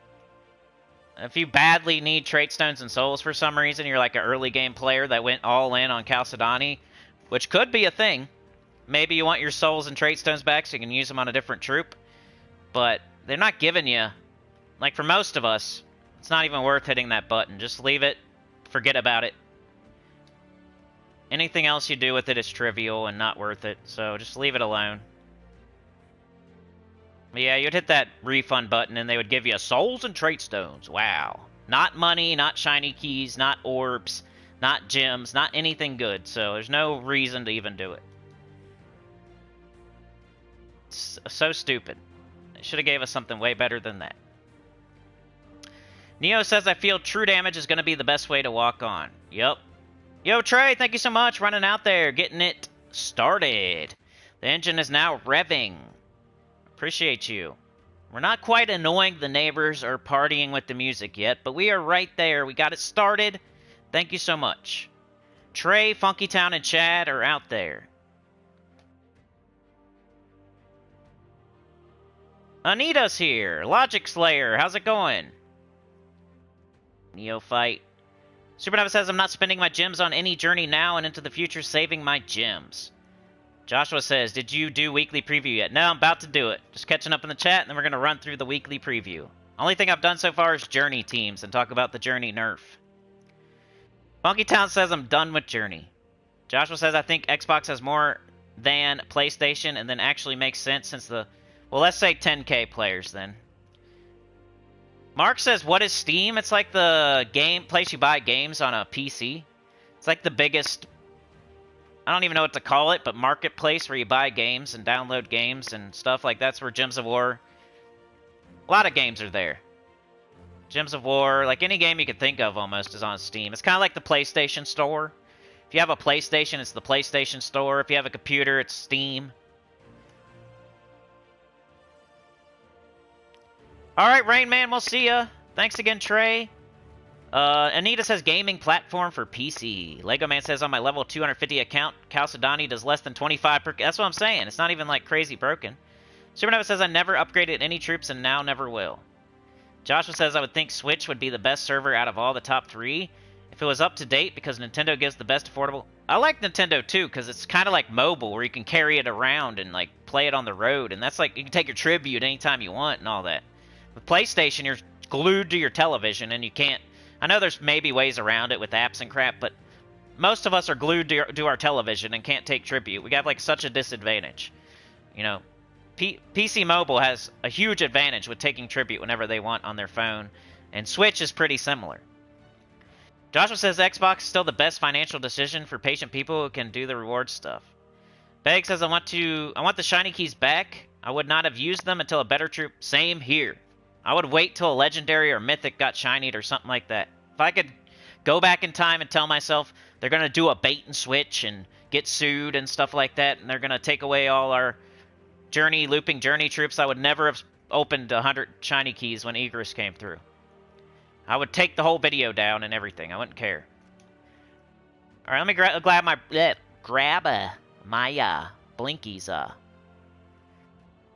if you badly need trait stones and souls for some reason, you're like an early game player that went all in on Chalcedony, which could be a thing. Maybe you want your souls and trait stones back so you can use them on a different troop. But they're not giving you, like for most of us, it's not even worth hitting that button. Just leave it. Forget about it. Anything else you do with it is trivial and not worth it, so just leave it alone. Yeah, you'd hit that refund button and they would give you souls and trait stones. Wow. Not money, not shiny keys, not orbs, not gems, not anything good. So there's no reason to even do it. It's so stupid. They should have gave us something way better than that. Neo says, I feel true damage is going to be the best way to walk on. Yep. Yo, Trey, thank you so much. Running out there, getting it started. The engine is now revving. Appreciate you. We're not quite annoying the neighbors or partying with the music yet, but we are right there. We got it started. Thank you so much. Trey, Funky Town, and Chad are out there. Anita's here. Logic Slayer, how's it going? Neophyte. Supernova says, I'm not spending my gems on any journey now and into the future, saving my gems. Joshua says, did you do weekly preview yet? No, I'm about to do it. Just catching up in the chat, and then we're going to run through the weekly preview. Only thing I've done so far is Journey teams and talk about the Journey nerf. Funky Town says, I'm done with Journey. Joshua says, I think Xbox has more than PlayStation, and then actually makes sense since the... Well, let's say 10K players, then. Mark says, what is Steam? It's like the place you buy games on a PC. It's like the biggest... I don't even know what to call it, but marketplace where you buy games and download games and stuff like that's where Gems of War... A lot of games are there. Gems of War, like any game you could think of almost is on Steam. It's kind of like the PlayStation Store. If you have a PlayStation, it's the PlayStation Store. If you have a computer, it's Steam. Alright, Rain Man, we'll see ya. Thanks again, Trey. Anita says gaming platform for PC. Lego Man says on my level 250 account, Chalcedony does less than 25 per... That's what I'm saying. It's not even like crazy broken. Supernova says I never upgraded any troops and now never will. Joshua says I would think Switch would be the best server out of all the top 3 if it was up to date because Nintendo gives the best affordable... I like Nintendo too because it's kind of like mobile where you can carry it around and like play it on the road, and that's like you can take your tribute anytime you want and all that. With PlayStation, you're glued to your television and you can't... I know there's maybe ways around it with apps and crap, but most of us are glued to our television and can't take tribute. We got like such a disadvantage. You know, PC Mobile has a huge advantage with taking tribute whenever they want on their phone, and Switch is pretty similar. Joshua says Xbox is still the best financial decision for patient people who can do the reward stuff. Beg says I want the shiny keys back. I would not have used them until a better troop. Same here. I would wait till a legendary or mythic got shinied or something like that. If I could go back in time and tell myself they're going to do a bait and switch and get sued and stuff like that, and they're going to take away all our looping journey troops, I would never have opened 100 shiny keys when Egress came through. I would take the whole video down and everything. I wouldn't care. All right, let me grab my blinkies.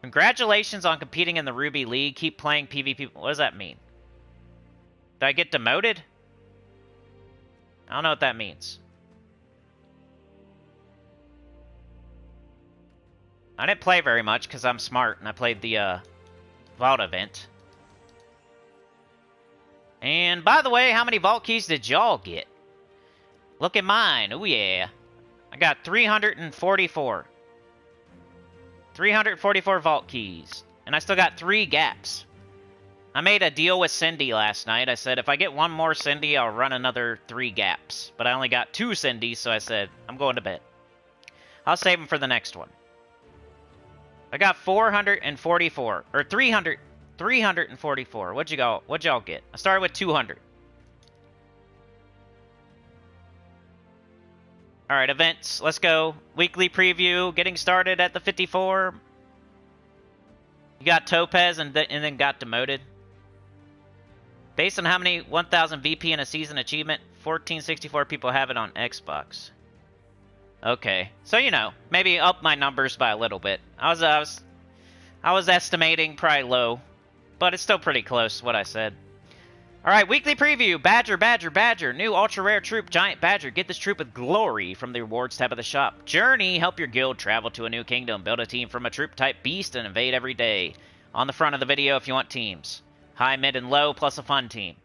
Congratulations on competing in the Ruby League. Keep playing PvP. What does that mean? Did I get demoted? I don't know what that means. I didn't play very much because I'm smart and I played the Vault event. And by the way, how many Vault keys did y'all get? Look at mine. Oh yeah. I got 344. 344 Vault keys. And I still got 3 gaps. I made a deal with Cindy last night. I said, if I get one more Cindy, I'll run another 3 gaps. But I only got 2 Cindys, so I said, I'm going to bed. I'll save them for the next one. I got 444. Or 344. What'd y'all get? I started with 200. Alright, events. Let's go. Weekly preview. Getting started at the 54. You got Topaz and then got demoted. Based on how many 1000 VP in a season achievement, 1464 people have it on Xbox. Okay. So, you know, maybe up my numbers by a little bit. I was estimating probably low, but it's still pretty close to what I said. Alright, weekly preview. Badger. New ultra rare troop, Giant Badger. Get this troop with glory from the rewards tab of the shop. Journey. Help your guild travel to a new kingdom. Build a team from a troop type beast and invade every day. On the front of the video if you want teams. High, mid, and low plus a fun team.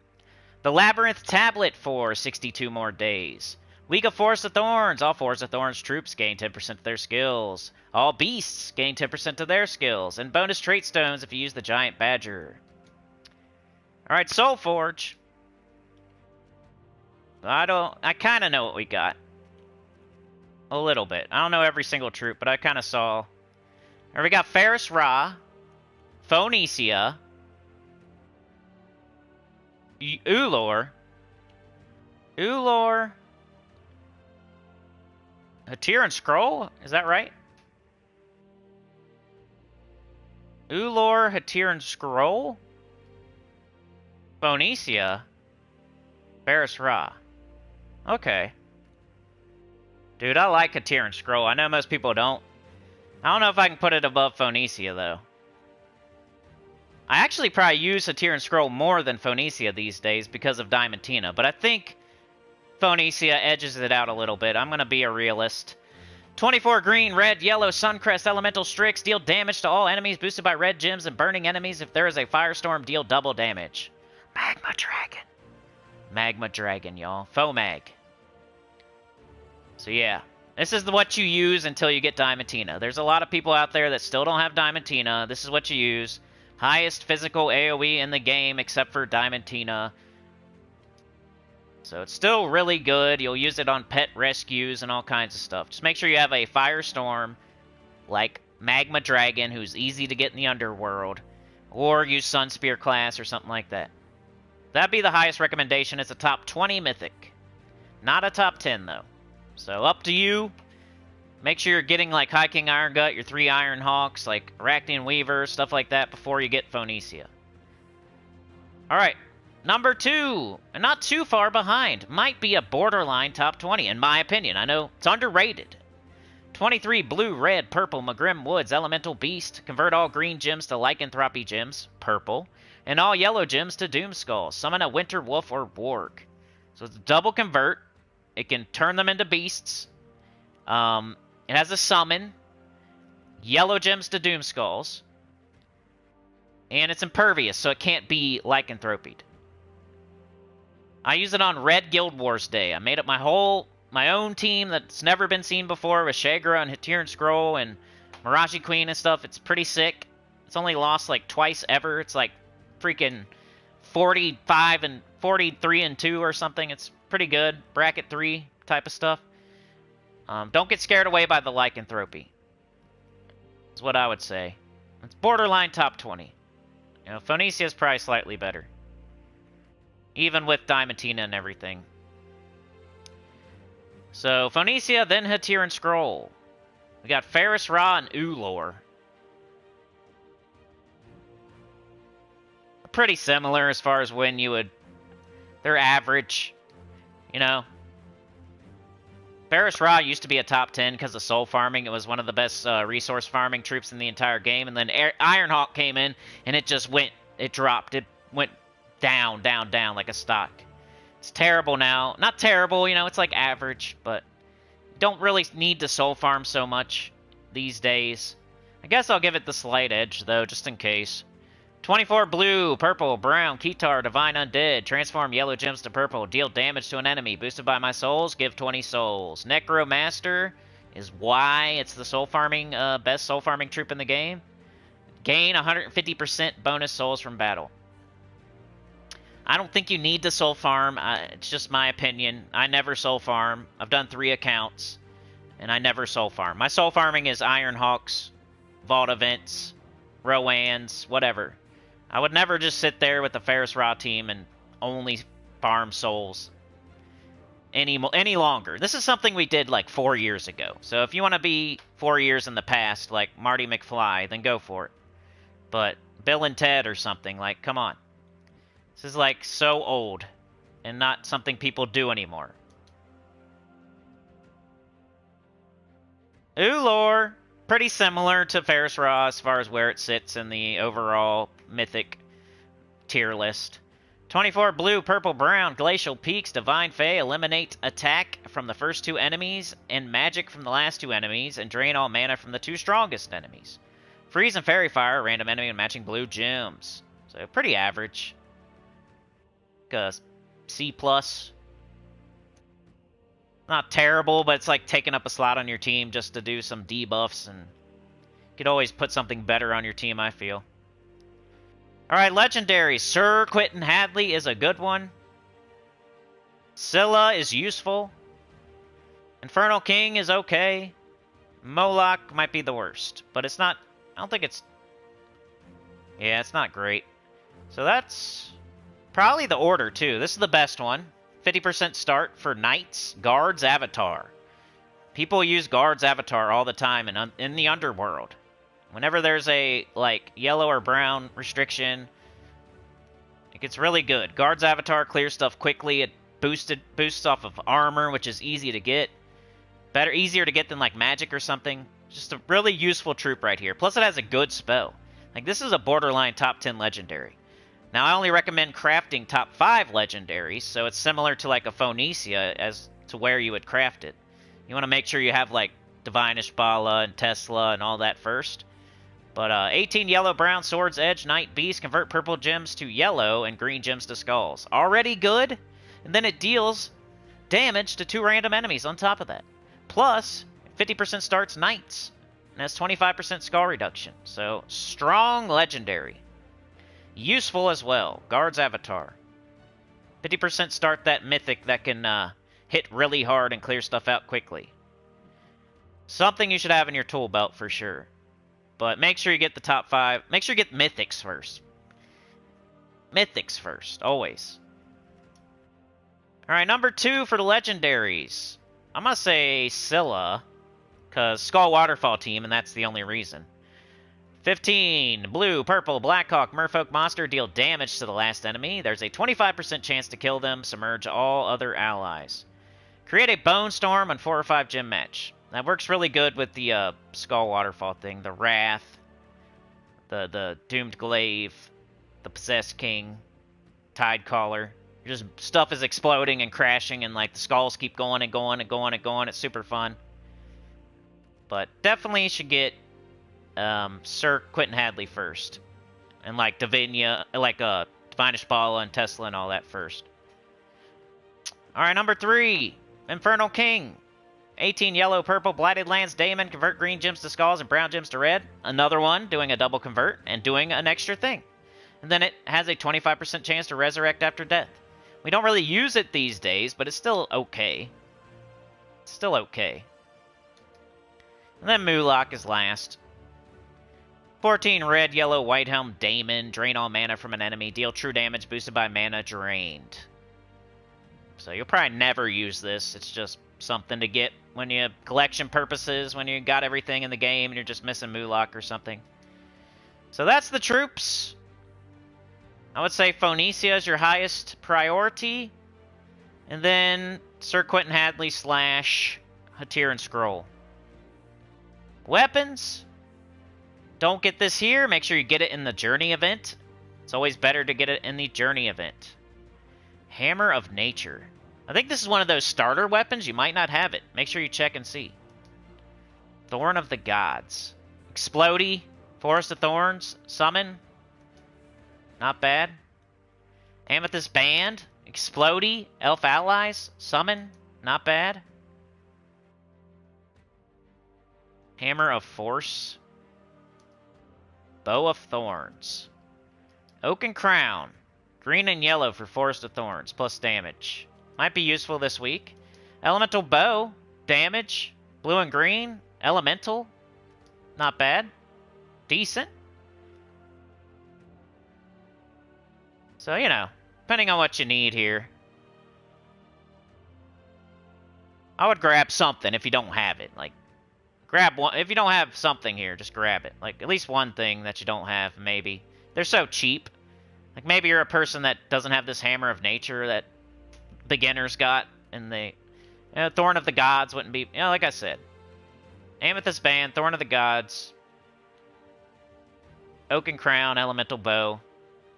The Labyrinth tablet for 62 more days. Week of Forest of Thorns. All Forest of Thorns troops gain 10% of their skills. All beasts gain 10% of their skills. And bonus trait stones if you use the Giant Badger. Alright, Soul Forge. I kind of know what we got. A little bit. I don't know every single troop, but I kind of saw. Or we got Ferris Ra, Phoenicia, Ulor, Hatir and Scroll? Is that right? Ulor, Hatir and Scroll? Phoenicia? Ferris Ra. Okay. Dude, I like Hatir and Scroll. I know most people don't. I don't know if I can put it above Phoenicia, though. I actually probably use Hatir and Scroll more than Phoenicia these days because of Diamantina, but I think Phoenicia edges it out a little bit. I'm going to be a realist. 24 green, red, yellow, Suncrest, Elemental Strix. Deal damage to all enemies boosted by red gems and burning enemies. If there is a firestorm, deal double damage. Magma Dragon. Magma Dragon, y'all. Fomag. So yeah, this is what you use until you get Diamantina. There's a lot of people out there that still don't have Diamantina. This is what you use. Highest physical AoE in the game except for Diamantina. So it's still really good. You'll use it on pet rescues and all kinds of stuff. Just make sure you have a Firestorm like Magma Dragon who's easy to get in the underworld. Or use Sunspear class or something like that. That'd be the highest recommendation. It's a top 20 mythic. Not a top 10 though. So up to you. Make sure you're getting like High King Iron Gut, your 3 Iron Hawks, like Arachnian Weaver, stuff like that before you get Phoenicia. Alright, number 2, and not too far behind. Might be a borderline top 20, in my opinion. I know it's underrated. 23 blue, red, purple, Magrim Woods, Elemental Beast. Convert all green gems to Lycanthropy gems, purple. And all yellow gems to Doomskull. Summon a Winter Wolf or Warg. So it's a double convert. It can turn them into beasts. It has a summon. Yellow gems to Doomskulls. And it's impervious, so it can't be lycanthropied. I use it on Red Guild Wars Day. I made up my own team that's never been seen before with Shagra and Hatir and Scroll and Miraji Queen and stuff. It's pretty sick. It's only lost like twice ever. It's like freaking 45 and 43 and 2 or something. It's pretty good. Bracket 3 type of stuff. Don't get scared away by the lycanthropy. That's what I would say. It's borderline top 20. You know, Phoenicia is probably slightly better. Even with Diamantina and everything. So, Phoenicia, then Hatir and Scroll. We got Ferris Ra and Ulor. Pretty similar as far as when you would... They're average. You know. Ferris Ra used to be a top 10 because of soul farming. It was one of the best resource farming troops in the entire game. And then Ironhawk came in, and it just went... It dropped. It went down, down, down like a stock. It's terrible now. Not terrible, you know, it's like average, but don't really need to soul farm so much these days. I guess I'll give it the slight edge, though, just in case. 24 blue, purple, brown, Kitar, Divine Undead. Transform yellow gems to purple. Deal damage to an enemy. Boosted by my souls, give 20 souls. Necromaster is why it's the soul farming, best soul farming troop in the game. Gain 150% bonus souls from battle. I don't think you need to soul farm. It's just my opinion. I never soul farm. I've done 3 accounts, and I never soul farm. My soul farming is Ironhawks, Vault Events, Roans, whatever. I would never just sit there with the Ferris Ra team and only farm souls any longer. This is something we did like 4 years ago. So if you want to be 4 years in the past, like Marty McFly, then go for it. But Bill and Ted or something, like, come on. This is like so old and not something people do anymore. Ulor, pretty similar to Ferris Ra as far as where it sits in the overall mythic tier list. 24 blue, purple, brown, Glacial Peaks, Divine Fae, eliminate attack from the first 2 enemies and magic from the last 2 enemies and drain all mana from the 2 strongest enemies. Freeze and Fairy Fire, random enemy and matching blue gems. So pretty average. C+. Not terrible, but it's like taking up a slot on your team just to do some debuffs, and you could always put something better on your team, I feel. Alright, Legendary. Sir Quentin Hadley is a good one. Scylla is useful. Infernal King is okay. Moloch might be the worst, but it's not... I don't think it's... Yeah, it's not great. So that's probably the order, too. This is the best one. 50% start for Knights, Guards, Avatar. People use Guards, Avatar all the time in the Underworld. Whenever there's a, like, yellow or brown restriction, it gets really good. Guards, Avatar clears stuff quickly. It boosts off of armor, which is easy to get. Easier to get than, like, magic or something. Just a really useful troop right here. Plus, it has a good spell. Like, this is a borderline top 10 legendary. Now, I only recommend crafting top 5 legendaries, so it's similar to, like, a Phoenicia as to where you would craft it. You want to make sure you have, like, Divine Ishbala and Tesla and all that first. But 18 yellow, brown, swords, edge, knight, beast, convert purple gems to yellow and green gems to skulls. Already good, and then it deals damage to 2 random enemies on top of that. Plus, 50% starts knights, and has 25% skull reduction. So, strong legendary. Useful as well. Guards Avatar. 50% start that mythic that can hit really hard and clear stuff out quickly. Something you should have in your tool belt for sure. But make sure you get the top 5. Make sure you get mythics first. Mythics first, always. Alright, number 2 for the legendaries. I'm going to say Scylla, because Skull Waterfall team, and that's the only reason. 15, blue, purple, Blackhawk, Merfolk monster, deal damage to the last enemy. There's a 25% chance to kill them, submerge all other allies. Create a Bone Storm on 4 or 5 gym match. That works really good with the Skull Waterfall thing. The Wrath, the Doomed Glaive, the Possessed King, Tidecaller. Just stuff is exploding and crashing, and like the skulls keep going and going and going and going. It's super fun. But definitely should get Sir Quentin Hadley first, and like Divine Ishbala and Tesla and all that first. All right, number 3, Infernal King. 18 yellow, purple, Blighted Lands, Daemon, convert green gems to skulls and brown gems to red. Another one, doing a double convert and doing an extra thing. And then it has a 25% chance to resurrect after death. We don't really use it these days, but it's still okay. It's still okay. And then Moloch is last. 14 red, yellow, white helm, Daemon. Drain all mana from an enemy. Deal true damage boosted by mana drained. So you'll probably never use this. It's just something to get when you have collection purposes, when you got everything in the game and you're just missing Moloch or something. So that's the troops. I would say Phoenicia is your highest priority. And then Sir Quentin Hadley / Hatir and Scroll. Weapons. Don't get this here. Make sure you get it in the Journey event. It's always better to get it in the Journey event. Hammer of Nature. I think this is one of those starter weapons. You might not have it. Make sure you check and see. Thorn of the Gods. Explodey. Forest of Thorns. Summon. Not bad. Amethyst Band. Explodey. Elf Allies. Summon. Not bad. Hammer of Force. Bow of Thorns. Oaken Crown. Green and yellow for Forest of Thorns, plus damage. Might be useful this week. Elemental Bow. Damage. Blue and green. Elemental. Not bad. Decent. So, you know, depending on what you need here. I would grab something if you don't have it. Like, grab one. If you don't have something here, just grab it. Like, at least one thing that you don't have, maybe. They're so cheap. Like, maybe you're a person that doesn't have this Hammer of Nature that beginners got, and they... You know, Thorn of the Gods wouldn't be... You know, like I said. Amethyst Band, Thorn of the Gods, Oaken Crown, Elemental Bow.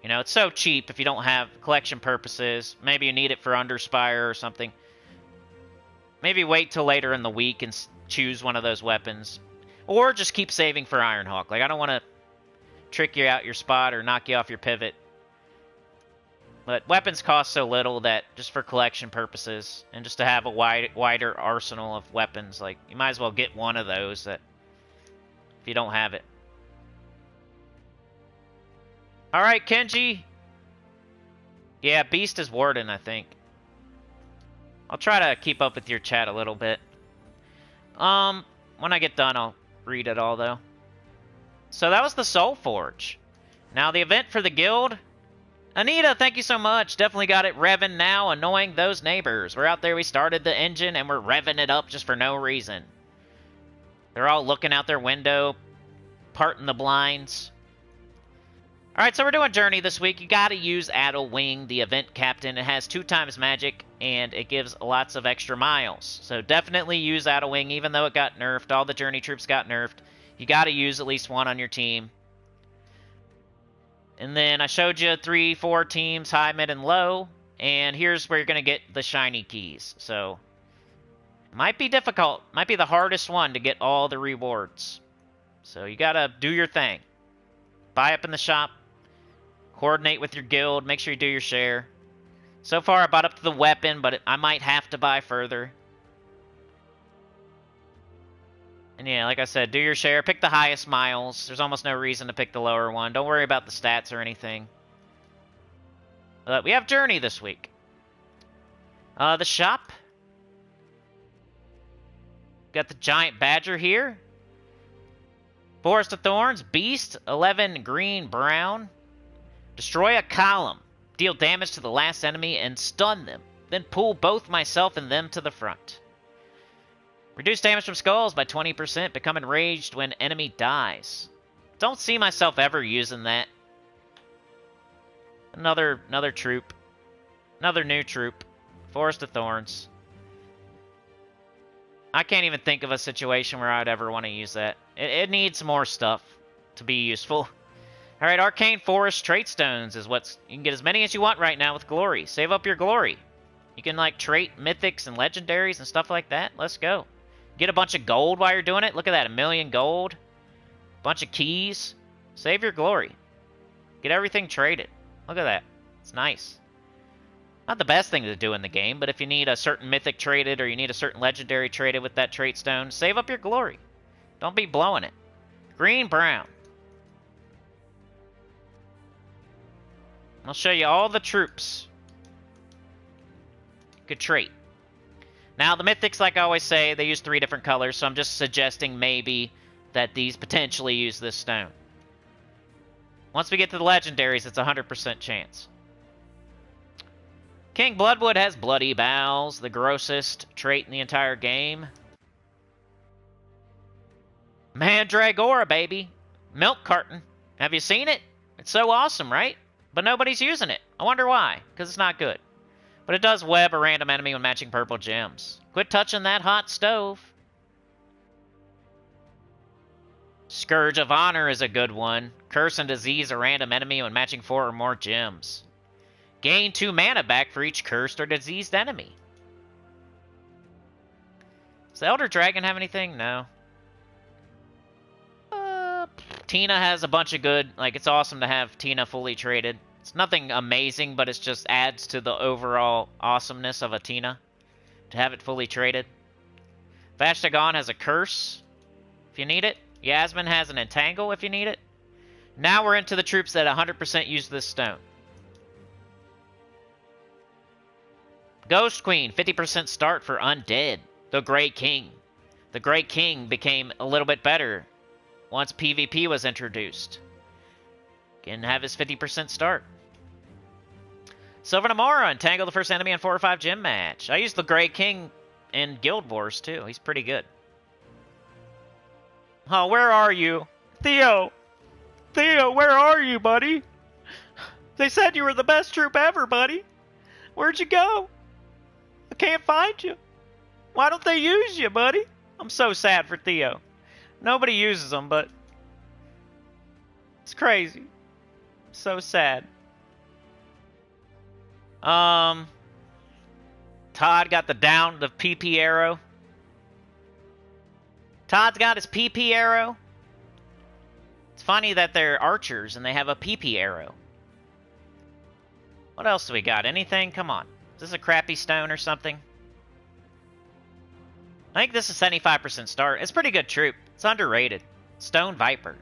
You know, it's so cheap if you don't have collection purposes. Maybe you need it for Underspire or something. Maybe wait till later in the week and choose one of those weapons. Or just keep saving for Ironhawk. Like, I don't want to trick you out your spot or knock you off your pivot. But weapons cost so little that just for collection purposes and just to have a wider arsenal of weapons, like you might as well get one of those that if you don't have it. All right, Kenji. Yeah, Beast is Warden, I think. I'll try to keep up with your chat a little bit. When I get done, I'll read it all, though. So that was the Soul Forge. Now the event for the guild. Anita, thank you so much. Definitely got it revving now, annoying those neighbors. We're out there, we started the engine, and we're revving it up just for no reason. They're all looking out their window, parting the blinds. Alright, so we're doing Journey this week. You gotta use Addlewing, the event captain. It has 2 times magic, and it gives lots of extra miles. So definitely use Addlewing, even though it got nerfed. All the Journey troops got nerfed. You gotta use at least one on your team. And then I showed you 3, 4 teams, high, mid, and low. And here's where you're gonna get the shiny keys. So, might be difficult. Might be the hardest one to get all the rewards. So you gotta do your thing. Buy up in the shop. Coordinate with your guild. Make sure you do your share. So far, I bought up to the weapon, but I might have to buy further. And yeah, like I said, do your share. Pick the highest miles. There's almost no reason to pick the lower one. Don't worry about the stats or anything. But we have Journey this week. The shop. Got the Giant Badger here. Forest of Thorns. Beast. 11 green, brown. Destroy a column. Deal damage to the last enemy and stun them. Then pull both myself and them to the front. Reduce damage from skulls by 20%. Become enraged when enemy dies. Don't see myself ever using that. Another troop. Another new troop. Forest of Thorns. I can't even think of a situation where I'd ever want to use that. It needs more stuff to be useful. Alright, Arcane Forest Trait Stones is what's... You can get as many as you want right now with Glory. Save up your Glory. You can, like, trait Mythics and Legendaries and stuff like that. Let's go. Get a bunch of gold while you're doing it. Look at that, 1 million gold. Bunch of keys. Save your Glory. Get everything traded. Look at that. It's nice. Not the best thing to do in the game, but if you need a certain Mythic traded or you need a certain Legendary traded with that Trait Stone, save up your Glory. Don't be blowing it. Green, brown. I'll show you all the troops. Good trait. Now, the Mythics, like I always say, they use 3 different colors, so I'm just suggesting maybe that these potentially use this stone. Once we get to the Legendaries, it's a 100% chance. King Bloodwood has Bloody Bowels, the grossest trait in the entire game. Mandragora, baby. Milk carton. Have you seen it? It's so awesome, right? But nobody's using it. I wonder why. Because it's not good. But it does web a random enemy when matching purple gems. Quit touching that hot stove. Scourge of Honor is a good one. Curse and disease a random enemy when matching 4 or more gems. Gain 2 mana back for each cursed or diseased enemy. Does the Elder Dragon have anything? No. Tina has a bunch of good... Like, it's awesome to have Tina fully traded. It's nothing amazing, but it just adds to the overall awesomeness of a Tina to have it fully traded. Vashtagon has a Curse, if you need it. Yasmin has an Entangle, if you need it. Now we're into the troops that 100% use this stone. Ghost Queen, 50% start for Undead. The Grey King. The Grey King became a little bit better once PvP was introduced. Can have his 50% start. Sylvan Amora, entangle the first enemy on 4 or 5 gem match. I used the Grey King in Guild Wars too. He's pretty good. Oh, where are you? Theo! Theo, where are you, buddy? They said you were the best troop ever, buddy. Where'd you go? I can't find you. Why don't they use you, buddy? I'm so sad for Theo. Nobody uses them, but it's crazy. So sad. Todd got the PP arrow. Todd's got his PP arrow. It's funny that they're archers and they have a PP arrow. What else do we got? Anything? Come on. Is this a crappy stone or something? I think this is 75% start. It's a pretty good troop. It's underrated. Stone Viper.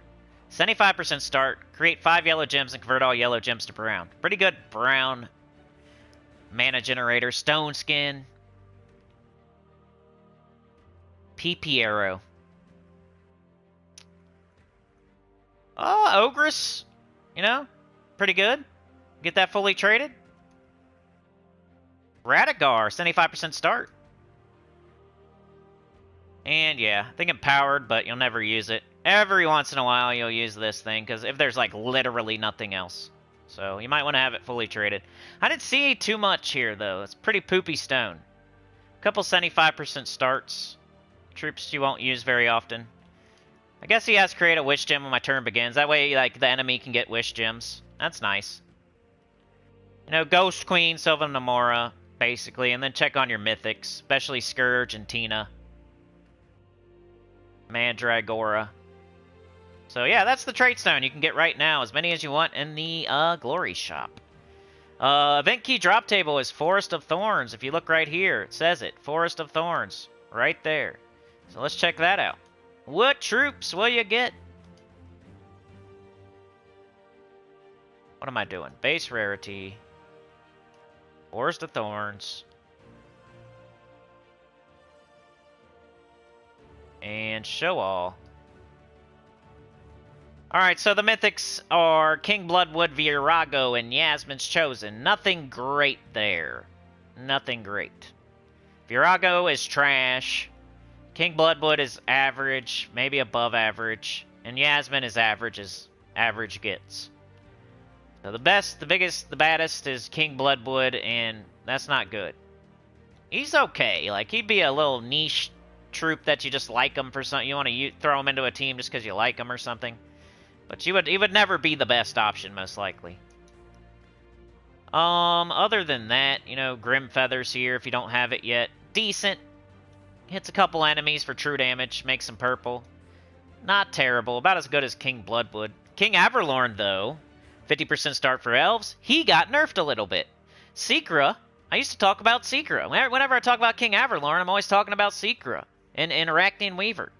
75% start. Create 5 yellow gems and convert all yellow gems to brown. Pretty good brown mana generator. Stone skin. PP arrow. Oh, Ogress. You know, pretty good. Get that fully traded. Radigar, 75% start. And yeah, I think empowered, but you'll never use it. Every once in a while you'll use this thing, because if there's like literally nothing else. So you might want to have it fully traded. I didn't see too much here though. It's pretty poopy stone. A couple 75% starts. Troops you won't use very often. I guess he has to create a wish gem when my turn begins. That way like the enemy can get wish gems. That's nice. You know, Ghost Queen, Sylvan Namora, basically, and then check on your mythics, especially Scourge and Tina. Mandragora. So yeah, that's the trait stone you can get right now, as many as you want in the Glory Shop. Event key drop table is Forest of Thorns. If you look right here, it says it. Forest of Thorns. Right there. So let's check that out. What troops will you get? What am I doing? Base rarity. Forest of Thorns. And show all. Alright, so the mythics are King Bloodwood, Virago, and Yasmin's Chosen. Nothing great there. Nothing great. Virago is trash. King Bloodwood is average, maybe above average. And Yasmin is average as average gets. So the best, the biggest, the baddest is King Bloodwood, and that's not good. He's okay. Like, he'd be a little niche troop that you just like him for something. You want to throw him into a team just because you like him or something. But he would never be the best option, most likely. Other than that, you know, Grim Feathers here, if you don't have it yet. Decent. Hits a couple enemies for true damage, makes them purple. Not terrible, about as good as King Bloodwood. King Averlorn, though, 50% start for elves, he got nerfed a little bit. Secra, I used to talk about Secra. Whenever I talk about King Averlorn, I'm always talking about Secra and Arachnean Weaver.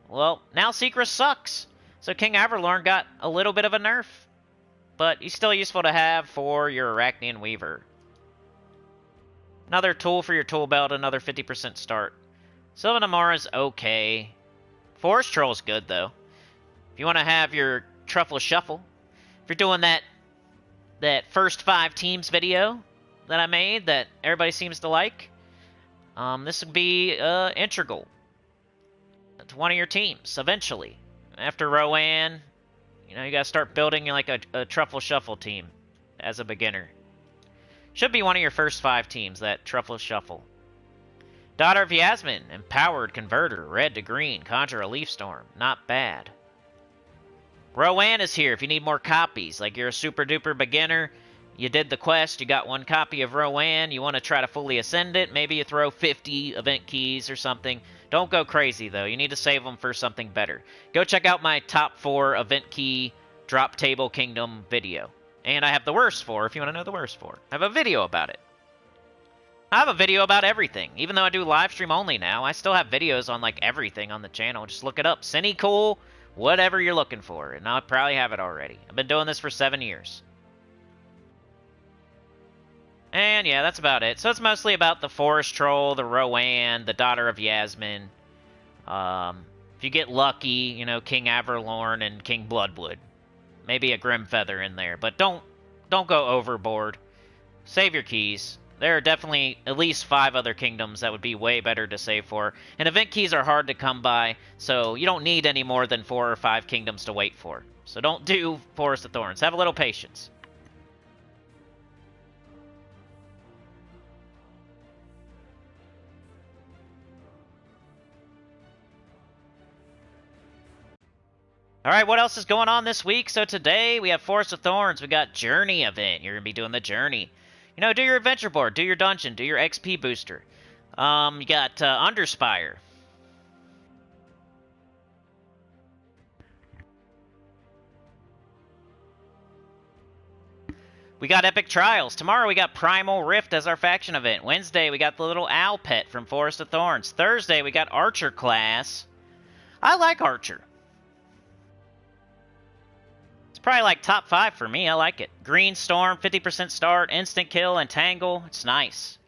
Well, now Secra sucks. So King Averlorn got a little bit of a nerf. But he's still useful to have for your Arachnean Weaver. Another tool for your tool belt, another 50% start. Sylvan Amora's okay. Forest Troll's good, though. If you want to have your Truffle Shuffle. If you're doing that first 5 teams video that I made that everybody seems to like, this would be integral to one of your teams, eventually. After Rowan, you know, you gotta start building like a Truffle Shuffle team as a beginner. Should be one of your first 5 teams, that Truffle Shuffle. Daughter of Yasmin, Empowered Converter, red to green, conjure a Leaf Storm. Not bad. Rowan is here if you need more copies. Like you're a super duper beginner, you did the quest, you got 1 copy of Rowan, you want to try to fully ascend it, maybe you throw 50 event keys or something. Don't go crazy though, you need to save them for something better. Go check out my top 4 event key drop table kingdom video. And I have the worst 4 if you want to know the worst 4. I have a video about it. I have a video about everything. Even though I do live stream only now, I still have videos on like everything on the channel. Just look it up. Sinnycool, whatever you're looking for. And I'll probably have it already. I've been doing this for 7 years. And yeah, that's about it. So it's mostly about the Forest Troll, the Rowan, the Daughter of Yasmin. If you get lucky, you know, King Averlorn and King Bloodwood. Maybe a Grim Feather in there. But don't go overboard. Save your keys. There are definitely at least 5 other kingdoms that would be way better to save for. And event keys are hard to come by, so you don't need any more than 4 or 5 kingdoms to wait for. So don't do Forest of Thorns. Have a little patience. Alright, what else is going on this week? So today we have Forest of Thorns. We got Journey event. You're going to be doing the Journey. You know, do your adventure board, do your dungeon, do your XP booster. You got Underspire. We got Epic Trials. Tomorrow we got Primal Rift as our faction event. Wednesday we got the little owl pet from Forest of Thorns. Thursday we got Archer class. I like Archer. It's probably like top 5 for me. I like it. Green Storm, 50% start, instant kill, and tangle. It's nice.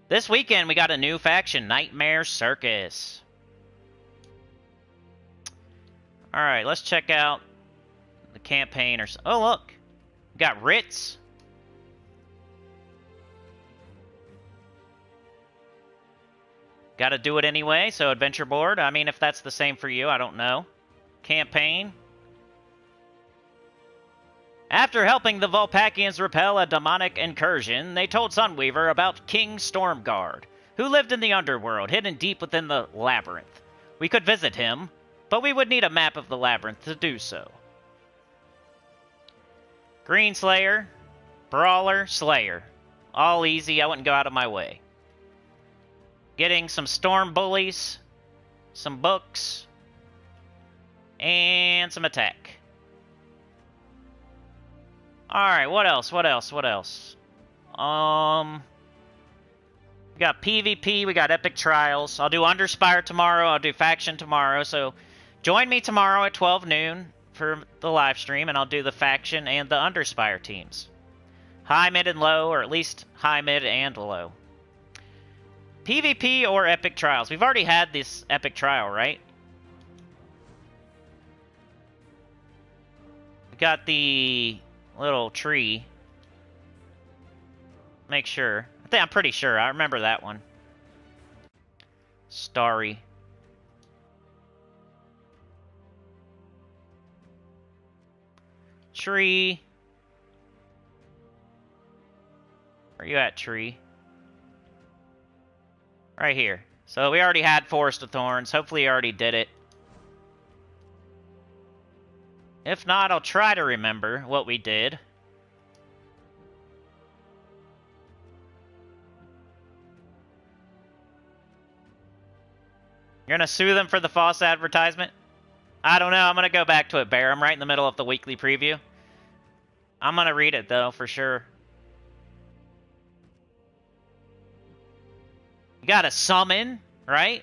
This weekend we got a new faction, Nightmare Circus. Alright, let's check out the campaign. Oh, look. We got Ritz. Gotta do it anyway, so adventure board. I mean, if that's the same for you, I don't know. Campaign. After helping the Volpakians repel a demonic incursion, they told Sunweaver about King Stormguard, who lived in the underworld, hidden deep within the labyrinth. We could visit him, but we would need a map of the labyrinth to do so. Green Slayer, Brawler, Slayer. All easy, I wouldn't go out of my way. Getting some Storm Bullies, some books, and some attack. Alright, what else? We got PvP, we got Epic Trials. I'll do Underspire tomorrow, I'll do Faction tomorrow, so join me tomorrow at 12 noon for the live stream, and I'll do the Faction and the Underspire teams. High, mid, and low, or at least high, mid, and low. PvP or Epic Trials? We've already had this Epic Trial, right? We got the little tree. Make sure. I'm pretty sure. I remember that one. Starry. Tree. Where you at, tree? Right here. So we already had Forest of Thorns. Hopefully you already did it. If not, I'll try to remember what we did. You're gonna sue them for the false advertisement? I don't know. I'm gonna go back to it, Bear. I'm right in the middle of the weekly preview. I'm gonna read it, though, for sure. You got a summon, right?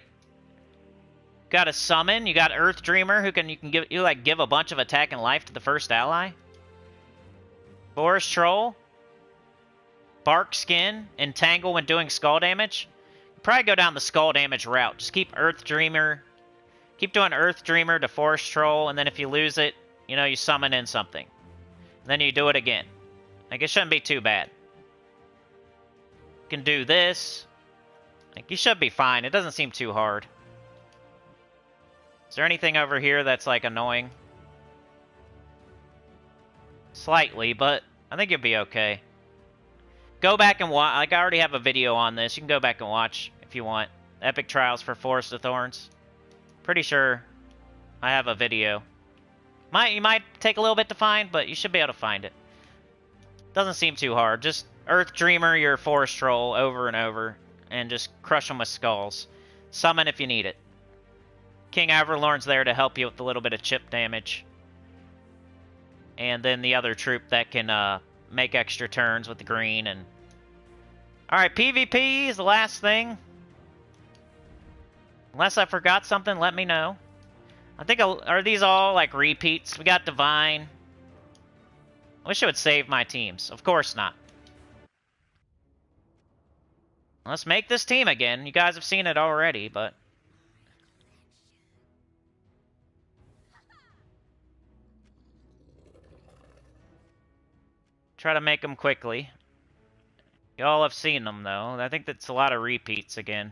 Got a summon. You got Earth Dreamer, who can give a bunch of attack and life to the first ally. Forest Troll, Bark Skin, Entangle when doing skull damage. Probably go down the skull damage route. Just keep Earth Dreamer. Keep doing Earth Dreamer to Forest Troll, and then if you lose it, you summon in something. And then you do it again. Like, it shouldn't be too bad. You can do this. Like, you should be fine. It doesn't seem too hard. Is there anything over here that's, like, annoying? Slightly, but I think you'll be okay. Go back and watch. Like, I already have a video on this. You can go back and watch if you want. Epic Trials for Forest of Thorns. Pretty sure I have a video. You might take a little bit to find, but you should be able to find it. Doesn't seem too hard. Just Earth Dreamer your Forest Troll over and over, and just crush them with skulls. Summon if you need it. King Everlorn's there to help you with a little bit of chip damage. And then the other troop that can make extra turns with the green. And alright, PvP is the last thing. Unless I forgot something, let me know. I think, are these all like repeats? We got Divine. I wish it would save my teams. Of course not. Let's make this team again. You guys have seen it already, but... Try to make them quickly. Y'all have seen them, though. I think that's a lot of repeats again.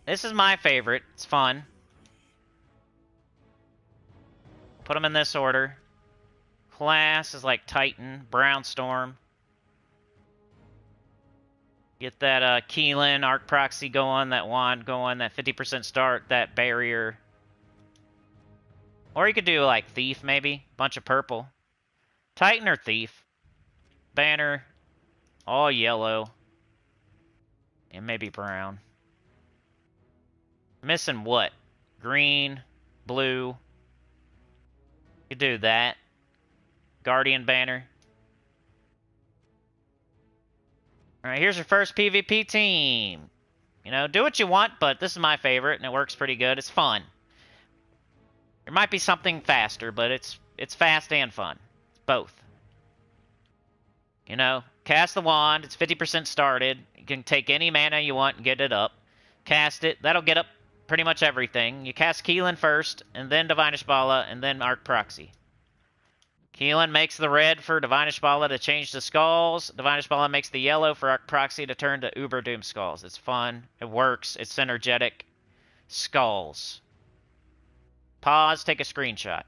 This is my favorite. It's fun. Put them in this order. Class is like Titan, Brownstorm. Get that Keelan, Arc Proxy going, that Wand going, that 50% start, that Barrier. Or you could do like Thief, maybe. Bunch of purple. Titan or Thief. Banner. All yellow. And maybe brown. Missing what? Green. Blue. You could do that. Guardian banner. Alright, here's your first PvP team. You know, do what you want, but this is my favorite, and it works pretty good. It's fun. There might be something faster, but it's fast and fun. It's both. You know, cast the wand. It's 50% started. You can take any mana you want and get it up. Cast it. That'll get up pretty much everything. You cast Keelan first, and then Divine Ishbala, and then Arc Proxy. Keelan makes the red for Divine Ishbala to change to Skulls. Divine Ishbala makes the yellow for Arc Proxy to turn to Uber Doom Skulls. It's fun. It works. It's synergetic. Skulls. Pause. Take a screenshot.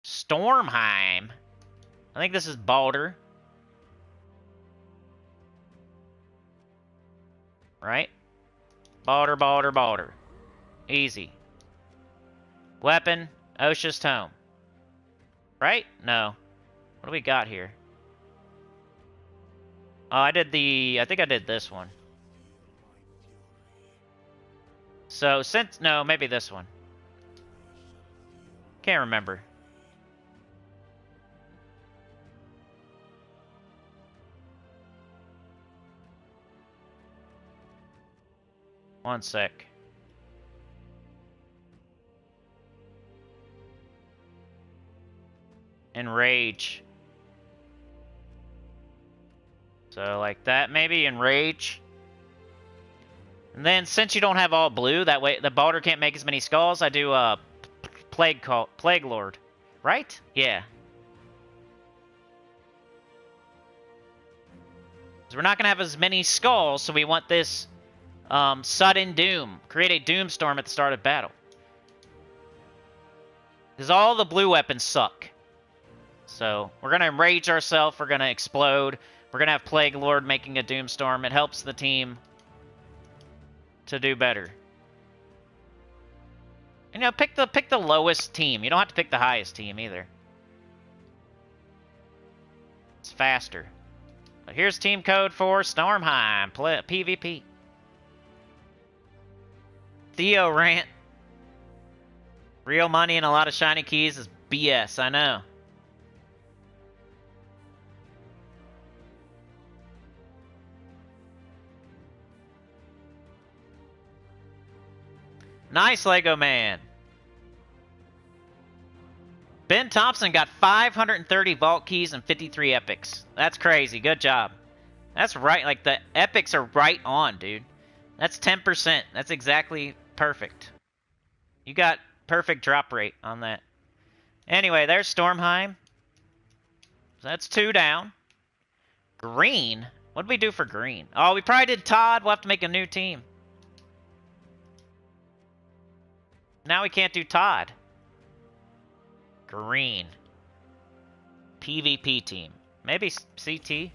Stormheim. I think this is Balder. Right? Balder, Balder, Balder. Easy. Weapon, Osha's Tome. Right? No. What do we got here? Oh, I think I did this one. So, no, maybe this one. Can't remember. One sec. Enrage. So like that, maybe Enrage. And then since you don't have all blue, that way the Balder can't make as many skulls. I do Plague Lord, right? Yeah. So we're not gonna have as many skulls, so we want this sudden doom. Create a doomstorm at the start of battle. Because all the blue weapons suck. So we're going to enrage ourselves. We're going to explode. We're going to have Plague Lord making a doomstorm. It helps the team to do better. You know, pick the lowest team. You don't have to pick the highest team either. It's faster. But here's team code for Stormheim PvP. Theo rant. Real money and a lot of shiny keys is BS, I know. Nice, Lego Man. Ben Thompson got 530 vault keys and 53 epics. That's crazy. Good job. That's right. Like, the epics are right on, dude. That's 10%. That's exactly perfect. You got perfect drop rate on that. Anyway, there's Stormheim. So that's 2 down. Green? What did we do for green? Oh, we probably did Todd. We'll have to make a new team. Now we can't do Todd. Green. PvP team. Maybe CT?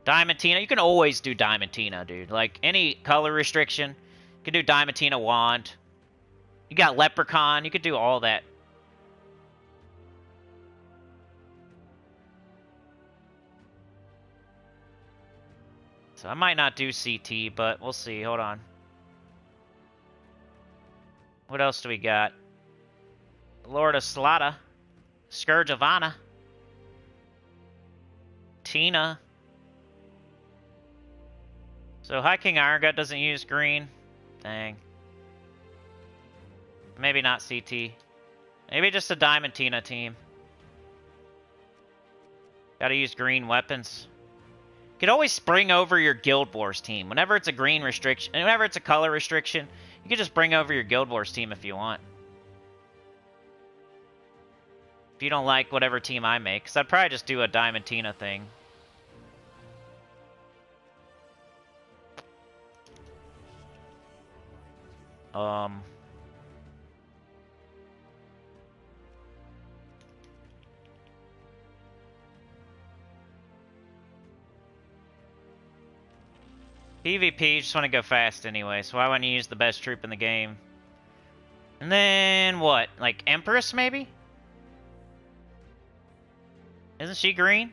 Diamantina. You can always do Diamantina, dude. Like, any color restriction. You can do Diamantina Wand. You got Leprechaun. You could do all that. So I might not do CT, but we'll see. Hold on. What else do we got? Lord of Slaughter. Scourge of Anna. Tina. So High King Irongut doesn't use green. Dang. Maybe not CT. Maybe just a Diamantina team. Gotta use green weapons. You could always spring over your Guild Wars team. Whenever it's a green restriction, whenever it's a color restriction, you can just bring over your Guild Wars team if you want. If you don't like whatever team I make. Because I'd probably just do a Diamantina thing. PvP, just want to go fast anyway, so I want to use the best troop in the game. And then, what? Like, Empress, maybe? Isn't she green?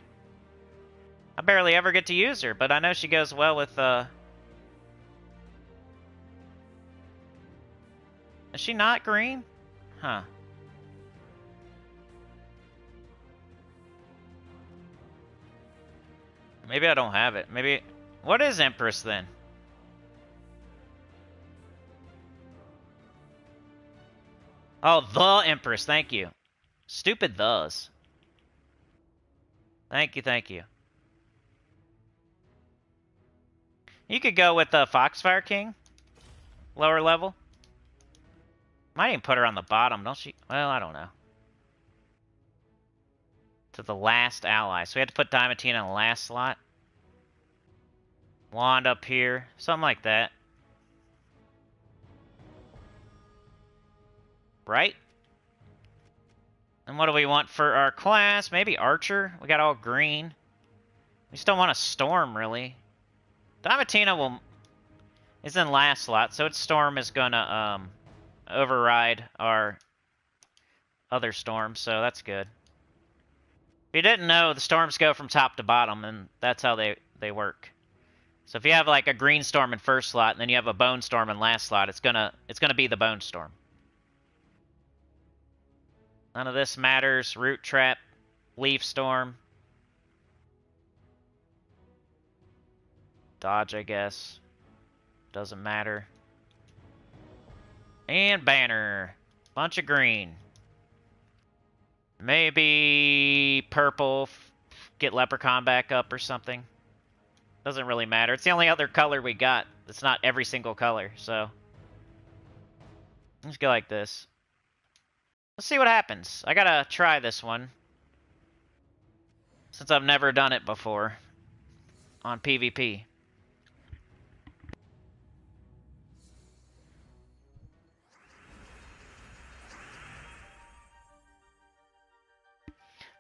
I barely ever get to use her, but I know she goes well with, Is she not green? Huh. Maybe I don't have it. Maybe... What is Empress, then? Oh, the Empress. Thank you. Stupid thes. Thank you, thank you. You could go with the Foxfire King. Lower level. Might even put her on the bottom, don't she? Well, I don't know. To the last ally. So we had to put Diamantina in the last slot. Wand up here. Something like that. Right? And what do we want for our class? Maybe Archer? We got all green. We still want a Storm, really. Diamantina is in last slot, so its Storm is gonna override our other Storm, so that's good. If you didn't know, the Storms go from top to bottom, and that's how they work. So if you have like a green Storm in first slot, and then you have a Bone Storm in last slot, it's gonna be the Bone Storm. None of this matters. Root Trap, Leaf Storm. Dodge, I guess. Doesn't matter. And Banner. Bunch of green. Maybe purple. Get Leprechaun back up or something. Doesn't really matter. It's the only other color we got. It's not every single color, so. Let's go like this. Let's see what happens. I gotta try this one. Since I've never done it before. On PvP.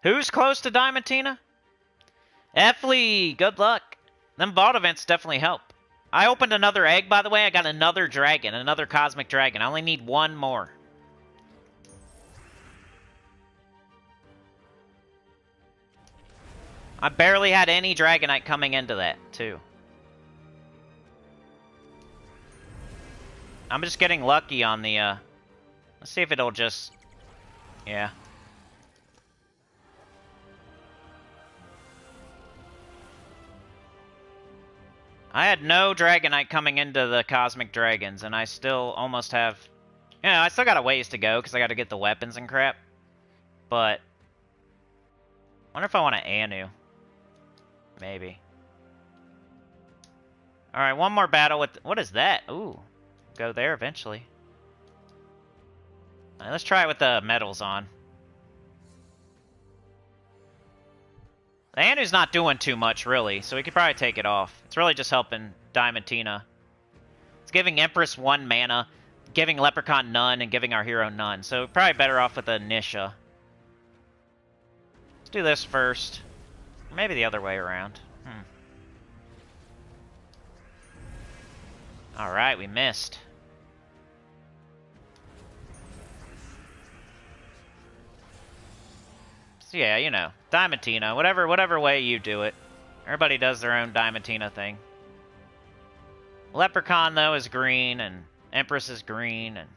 Who's close to Diamantina? Efley, good luck. Them vault events definitely help. I opened another egg, by the way. I got another dragon, another cosmic dragon. I only need one more. I barely had any Dragonite coming into that, too. I'm just getting lucky on the, let's see if it'll just... Yeah. I had no Dragonite coming into the Cosmic Dragons, and I still almost have... You know, I still got a ways to go, because I got to get the weapons and crap. But... I wonder if I want to Anu. Maybe. Alright, one more battle with... What is that? Ooh. Go there eventually. Right, let's try it with the metals on. The Anu's not doing too much, really, so we could probably take it off. It's really just helping Diamantina. It's giving Empress 1 mana, giving Leprechaun none, and giving our hero none. So probably better off with a Nisha. Let's do this first. Maybe the other way around. Alright, we missed. So yeah, you know, Diamantina, whatever way you do it. Everybody does their own Diamantina thing. Leprechaun, though, is green, and Empress is green, and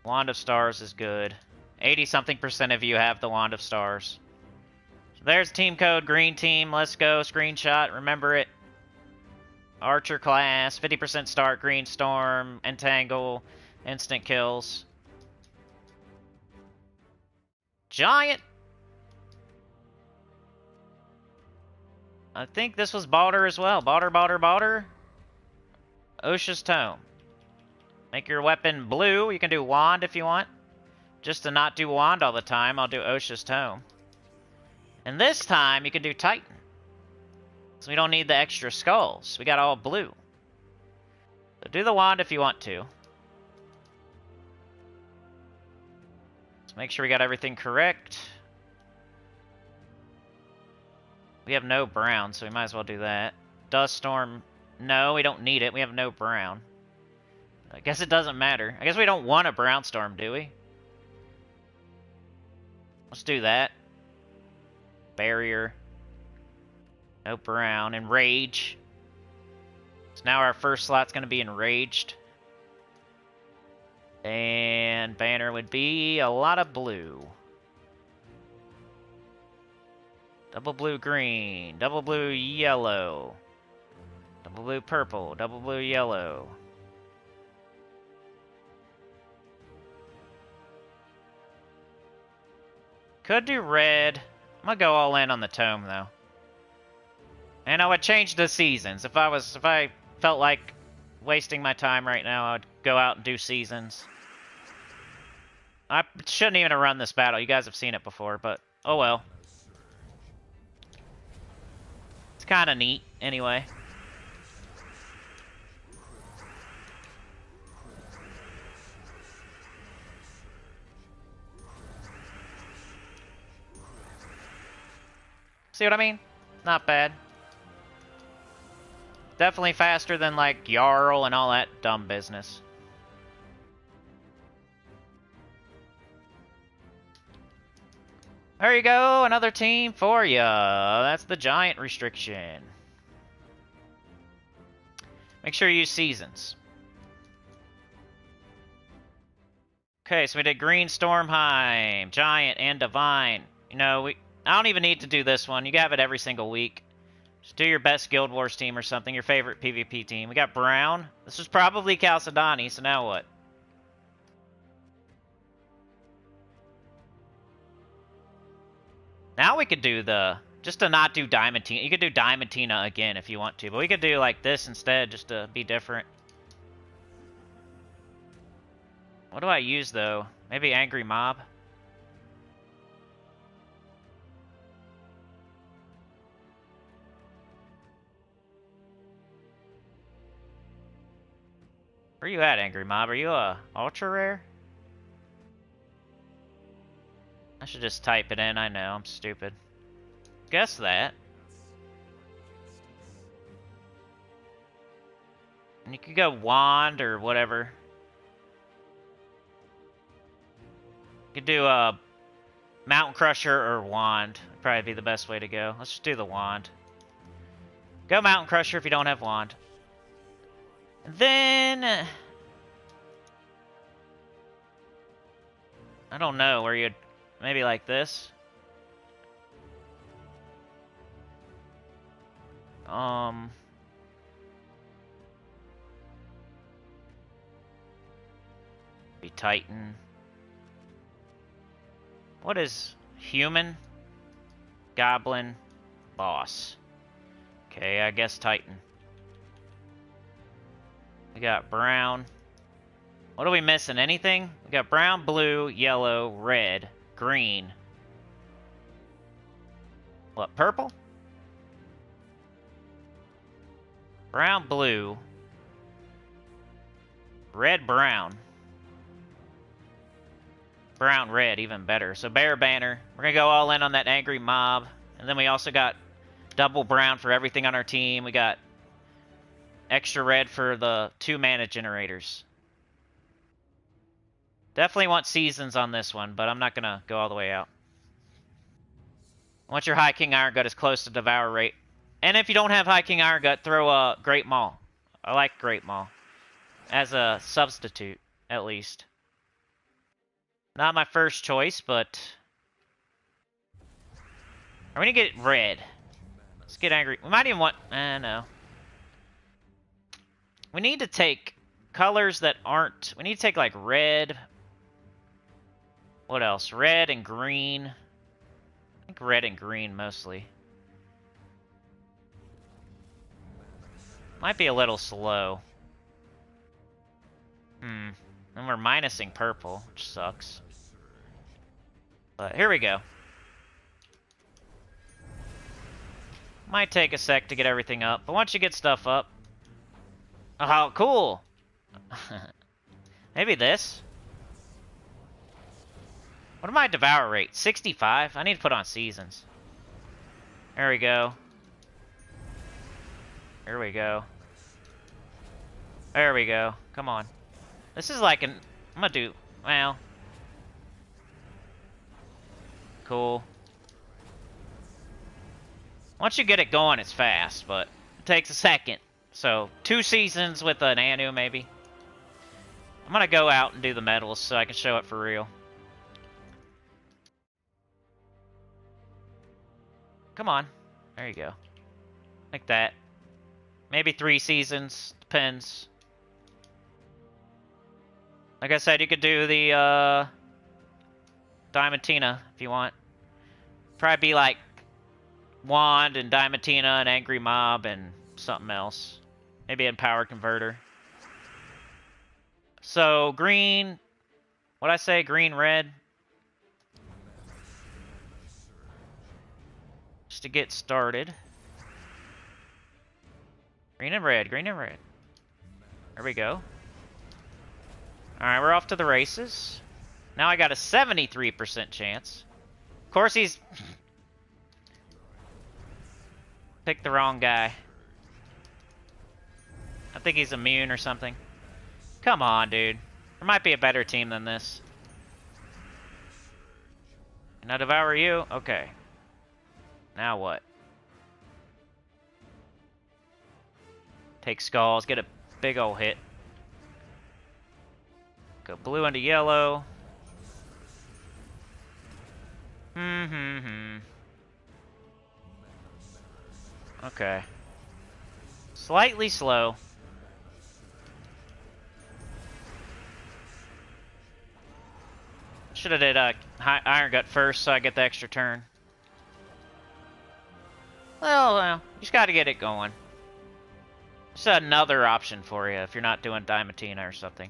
Wand of Stars is good. 80-something% of you have the Wand of Stars. So there's team code, green team, let's go, screenshot, remember it. Archer class, 50% start, green storm, entangle, instant kills. Giant! I think this was Balder as well. Balder. Osha's Tome. Make your weapon blue. You can do Wand if you want. Just to not do Wand all the time, I'll do Osha's Tome. And this time, you can do Titan. So we don't need the extra skulls. We got all blue. So do the Wand if you want to. Let's make sure we got everything correct. We have no brown, so we might as well do that. Dust Storm, no, we don't need it. We have no brown. I guess it doesn't matter. I guess we don't want a brown storm, do we? Let's do that. Barrier. No brown. Enrage. So now our first slot's going to be Enraged. And banner would be a lot of blue. Double blue green. Double blue yellow. Double blue purple. Double blue yellow. Could do red. I'm gonna go all in on the tome though. And I would change the seasons. If I felt like wasting my time right now, I would go out and do seasons. I shouldn't even have run this battle. You guys have seen it before, but oh well. It's kind of neat, anyway. See what I mean? Not bad. Definitely faster than, like, Jarl and all that dumb business. There you go, another team for ya. That's the giant restriction. Make sure you use seasons. Okay, so we did Green Stormheim, Giant, and Divine. You know, I don't even need to do this one. You can have it every single week. Just do your best Guild Wars team or something, your favorite PvP team. We got Brown. This was probably Chalcedony, so now what? Now we could do the... Just to not do Diamantina. You could do Diamantina again if you want to, but we could do like this instead just to be different. What do I use, though? Maybe Angry Mob? Where you at, Angry Mob? Are you a ultra rare? I should just type it in. I know, I'm stupid. Guess that. And you could go Wand or whatever. You could do a Mountain Crusher or Wand. Would probably be the best way to go. Let's just do the Wand. Go Mountain Crusher if you don't have Wand. Then... I don't know where you'd... Maybe like this. Be Titan. What is human? Goblin. Boss. Okay, I guess Titan. We got brown. What are we missing? Anything? We got brown, blue, yellow, red, green. What, purple? Brown, blue. Red, brown. Brown, red, even better. So Bear Banner. We're going to go all in on that Angry Mob. And then we also got double brown for everything on our team. We got extra red for the 2 mana generators. Definitely want seasons on this one, but I'm not going to go all the way out. I want your High King Iron Gut as close to Devour rate. And if you don't have High King Iron Gut, throw a Great Maul. I like Great Maul. As a substitute, at least. Not my first choice, but... Are we going to get red? Let's get angry. We might even want... no. We need to take colors that aren't... We need to take, like, red... What else? Red and green. I think red and green, mostly. Might be a little slow. And we're minusing purple, which sucks. But here we go. Might take a sec to get everything up, but once you get stuff up... Oh, cool! Maybe this? What am I Devour rate? 65? I need to put on seasons. There we go. There we go. There we go. Come on. This is like an... I'm gonna do... Well... Cool. Once you get it going, it's fast, but it takes a second. So, 2 seasons with an Anu, maybe. I'm gonna go out and do the medals so I can show it for real. Come on. There you go. Like that. Maybe 3 seasons. Depends. Like I said, you could do the Diamantina if you want. Probably be like Wand and Diamantina and Angry Mob and something else. Maybe Empower Converter. So green, what'd I say? Green, red. Just to get started. Green and red, green and red. There we go. Alright, we're off to the races. Now I got a 73% chance. Of course he's... picked the wrong guy. I think he's immune or something. Come on, dude. There might be a better team than this. Can I devour you? Okay. Now what? Take skulls, get a big ol' hit. Go blue into yellow. Okay. Slightly slow. Should have did Iron Gut first so I get the extra turn. Well, you just got to get it going. Just another option for you if you're not doing Diamantina or something.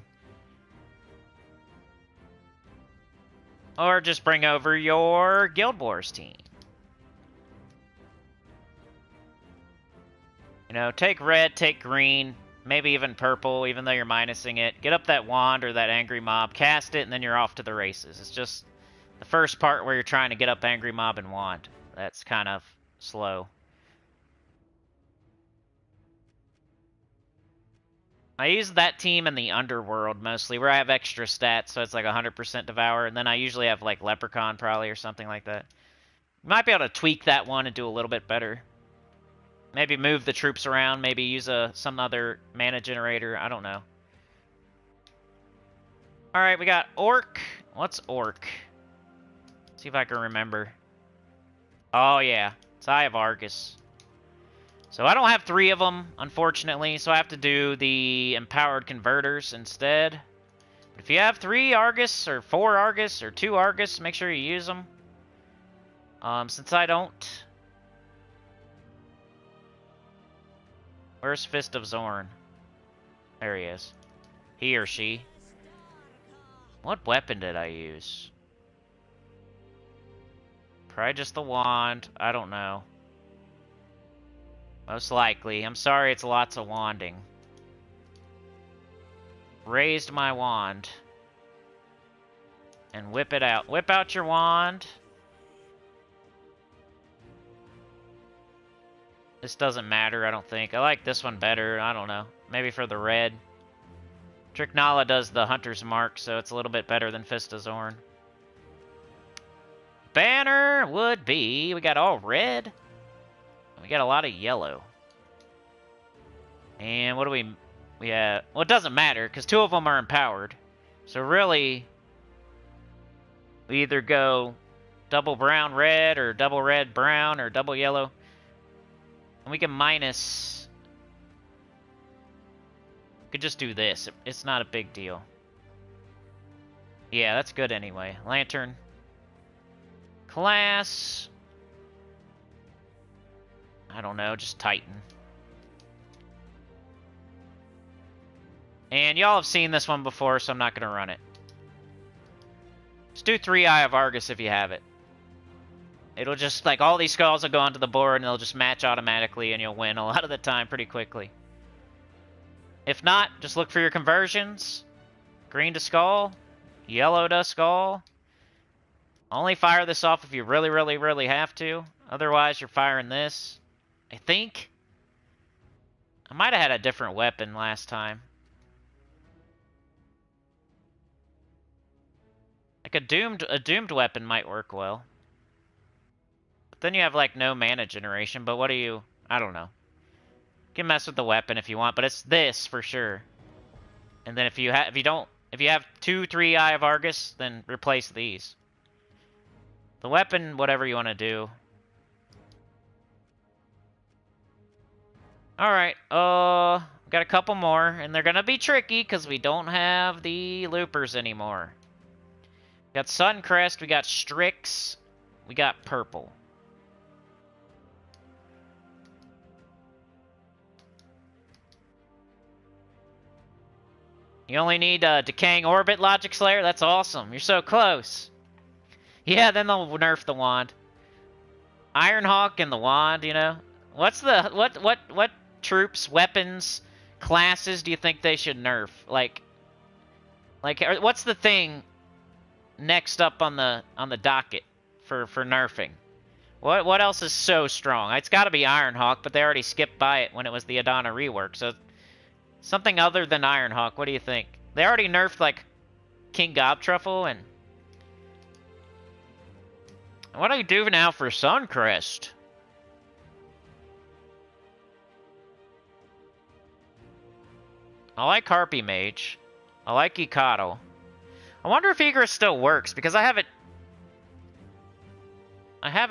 Or just bring over your Guild Wars team. You know, take red, take green, maybe even purple, even though you're minusing it. Get up that wand or that angry mob, cast it, and then you're off to the races. It's just the first part where you're trying to get up angry mob and wand. That's kind of slow. I use that team in the Underworld mostly, where I have extra stats, so it's like 100% Devour, and then I usually have like Leprechaun probably or something like that. You might be able to tweak that one and do a little bit better. Maybe move the troops around, maybe use some other mana generator, I don't know. Alright, we got Orc. What's Orc? See if I can remember. Oh yeah, it's Eye of Argus. So I don't have 3 of them, unfortunately, so I have to do the Empowered Converters instead. But if you have 3 Argus, or 4 Argus, or 2 Argus, make sure you use them. Since I don't... Where's Fist of Zorn? There he is. He or she. What weapon did I use? Probably just the wand. I don't know. Most likely. I'm sorry, it's lots of wanding. Raised my wand. And whip it out. Whip out your wand. This doesn't matter, I don't think. I like this one better. I don't know. Maybe for the red. Tricknala does the Hunter's Mark, so it's a little bit better than Fist of Zorn. Banner would be... We got all red. We got a lot of yellow. And what do we have? Well, it doesn't matter, because 2 of them are empowered. So really, we either go double brown red, or double red brown, or double yellow. And we can minus... We could just do this. It's not a big deal. Yeah, that's good anyway. Lantern. Class... I don't know, just Titan. And y'all have seen this one before, so I'm not going to run it. Just do 3 Eye of Argus if you have it. It'll just, like, all these skulls will go onto the board and they'll just match automatically and you'll win a lot of the time pretty quickly. If not, just look for your conversions. Green to skull. Yellow to skull. Only fire this off if you really, really, really have to. Otherwise, you're firing this. I think. I might have had a different weapon last time. Like a doomed weapon might work well. But then you have like no mana generation, but what do you... I don't know. You can mess with the weapon if you want, but it's this for sure. And then if you have 2, 3 Eye of Argus, then replace these. The weapon, whatever you want to do. Alright, got a couple more, and they're gonna be tricky because we don't have the loopers anymore. We got Suncrest, we got Strix, we got Purple. You only need Decaying Orbit, Logic Slayer? That's awesome. You're so close. Yeah, then they'll nerf the wand. Ironhawk and the wand, you know? What's the... What troops, weapons, classes do you think they should nerf? Like, what's the thing next up on the docket for nerfing? What else is so strong? It's got to be Ironhawk, but they already skipped by it when it was the Adana rework. So something other than Ironhawk. What do you think? They already nerfed like King Gobtruffle and what do you do now for Suncrest? I like Harpy Mage. I like Ikado. I wonder if Egress still works because I have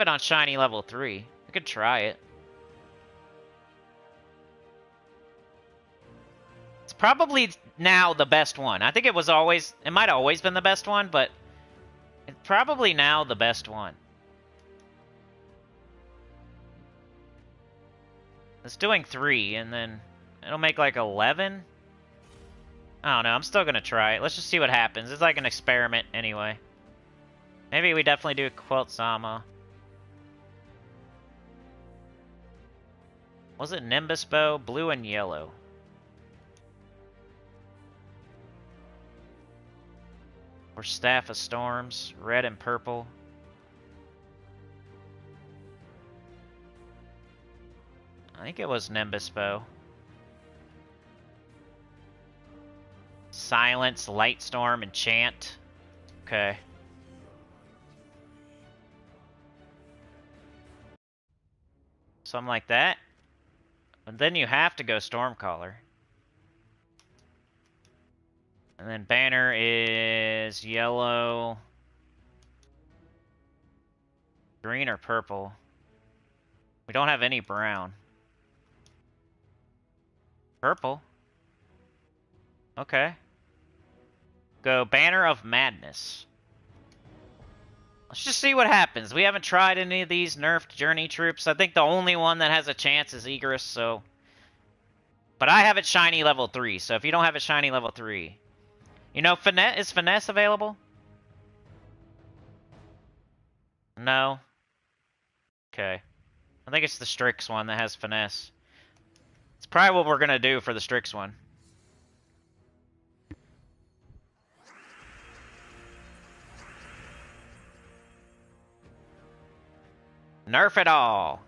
it on shiny level 3. I could try it. It's probably now the best one. I think it might have always been the best one, but it's probably now the best one. It's doing 3, and then it'll make like 11. I don't know. I'm still going to try it. Let's just see what happens. It's like an experiment anyway. Maybe we definitely do Quilt Sama. Was it Nimbus Bow? Blue and yellow. Or Staff of Storms. Red and purple. I think it was Nimbus Bow. Silence, Lightstorm, Enchant. Okay. Something like that. And then you have to go Stormcaller. And then banner is yellow, green, or purple. We don't have any brown. Purple. Okay. Go Banner of Madness. Let's just see what happens. We haven't tried any of these nerfed Journey troops. I think the only one that has a chance is Egress, so... But I have it shiny level 3, so if you don't have it shiny level 3... You know, is Finesse available? No? Okay. I think it's the Strix one that has Finesse. It's probably what we're gonna do for the Strix one. Nerf it all.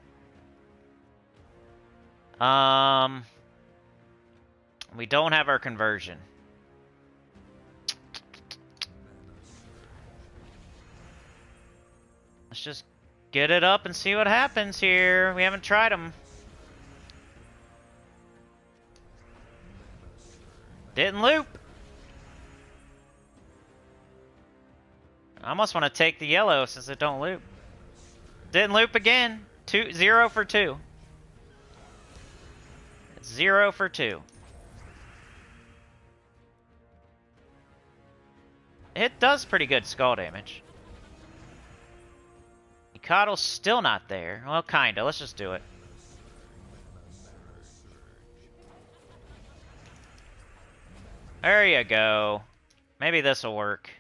We don't have our conversion. Let's just get it up and see what happens here. We haven't tried them. Didn't loop. I almost want to take the yellow since it don't loop. Didn't loop again. 0 for 2. 0 for 2. It does pretty good skull damage. Mikado's still not there. Well, kinda. Let's just do it. There you go. Maybe this'll work.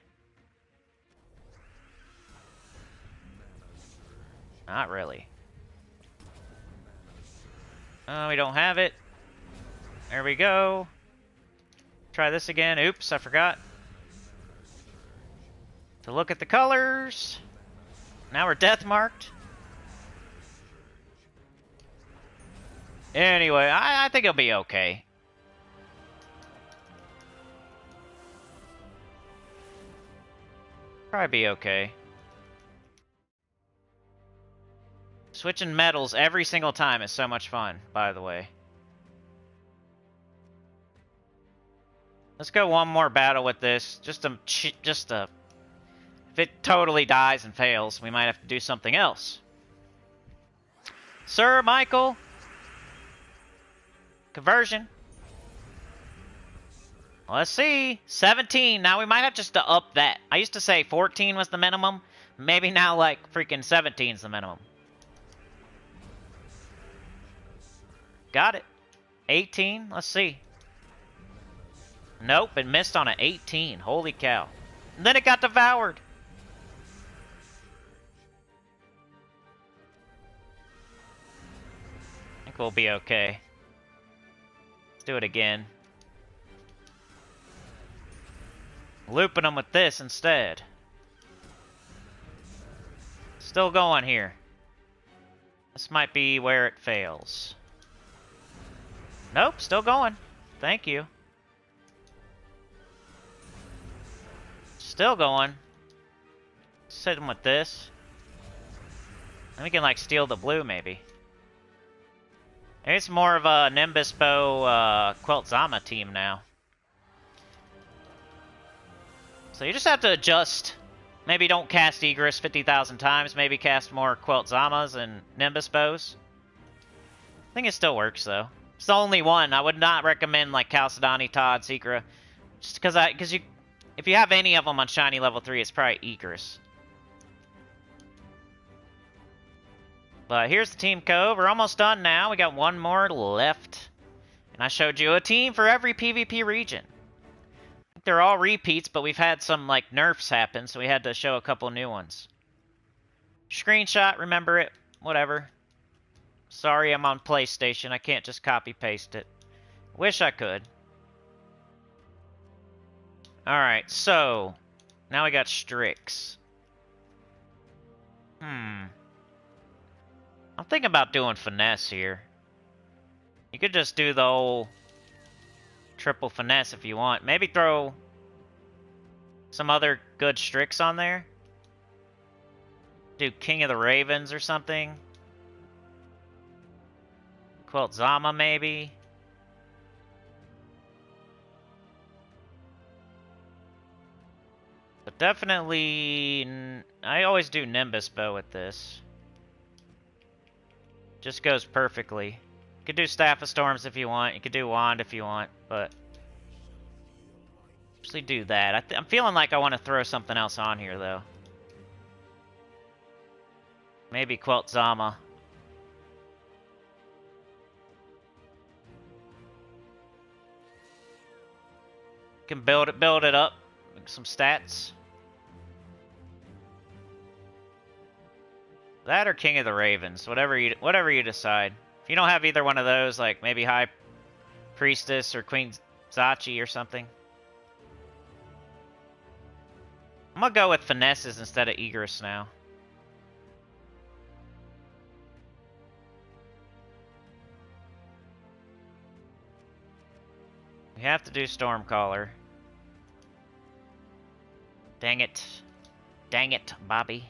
Not really. Oh, we don't have it. There we go. Try this again. Oops, I forgot to look at the colors. Now we're death marked. Anyway, I think it'll be okay. Probably be okay. Switching metals every single time is so much fun, by the way. Let's go one more battle with this. Just a. If it totally dies and fails, we might have to do something else. Sir Michael, Conversion. Let's see. 17. Now we might have just to up that. I used to say 14 was the minimum. Maybe now, like, freaking 17 is the minimum. Got it. 18. Let's see. Nope, it missed on an 18. Holy cow. And then it got devoured. I think we'll be okay. Let's do it again. Looping them with this instead. Still going here. This might be where it fails. Nope, still going. Thank you. Still going. Sit him with this. Then we can, like, steal the blue, maybe. Maybe it's more of a Nimbus Bow Quilt Zama team now. So you just have to adjust. Maybe don't cast Egress 50,000 times. Maybe cast more Quilt Zamas and Nimbus Bows. I think it still works, though. It's the only one. I would not recommend, like, Chalcedony, Todd, Secra. Just because if you have any of them on Shiny Level 3, it's probably Egress. But here's the team code. We're almost done now. We got one more left. And I showed you a team for every PvP region. They're all repeats, but we've had some, like, nerfs happen, so we had to show a couple new ones. Screenshot, remember it, whatever. Sorry, I'm on PlayStation. I can't just copy-paste it. Wish I could. Alright, so, now we got Strix. I'm thinking about doing Finesse here. You could just do the whole triple Finesse if you want. Maybe throw some other good Strix on there. Do King of the Ravens or something. Quilt Zama, maybe. But definitely, I always do Nimbus Bow with this. Just goes perfectly. You could do Staff of Storms if you want. You could do Wand if you want, but usually do that. I'm feeling like I want to throw something else on here, though. Maybe Quilt Zama. You can build it up. Some stats. That or King of the Ravens, whatever you decide. If you don't have either one of those, like maybe High Priestess or Queen Zachi or something. I'm gonna go with Finesses instead of Egress now. We have to do Stormcaller. Dang it. Dang it, Bobby.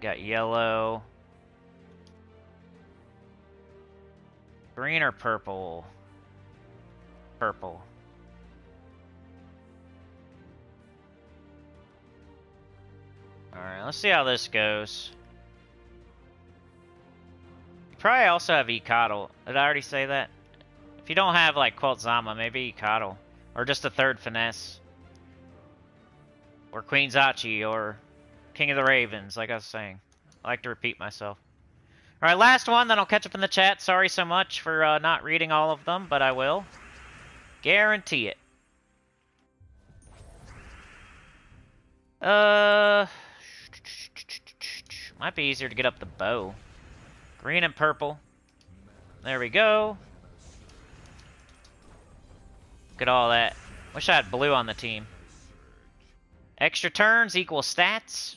Got yellow. Green or purple? Purple. Alright, let's see how this goes. You probably also have E-Coddle. Did I already say that? If you don't have, like, Quilt Zama, maybe E-Coddle. Or just a third Finesse. Or Queen Zachi, or King of the Ravens, like I was saying. I like to repeat myself. Alright, last one, then I'll catch up in the chat. Sorry so much for not reading all of them, but I will. Guarantee it. Might be easier to get up the bow. Green and purple. There we go. Look at all that. Wish I had blue on the team. Extra turns equal stats.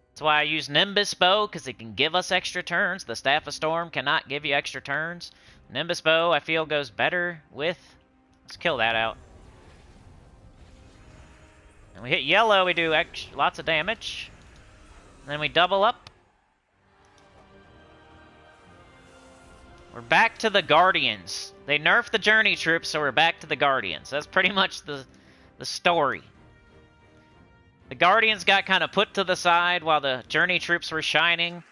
That's why I use Nimbus Bow, because it can give us extra turns. The Staff of Storm cannot give you extra turns. Nimbus Bow, I feel, goes better with... Let's kill that out. And we hit yellow, we do lots of damage. And then we double up. We're back to the Guardians. They nerfed the Journey Troops, so we're back to the Guardians. That's pretty much the story. The Guardians got kind of put to the side while the Journey Troops were shining.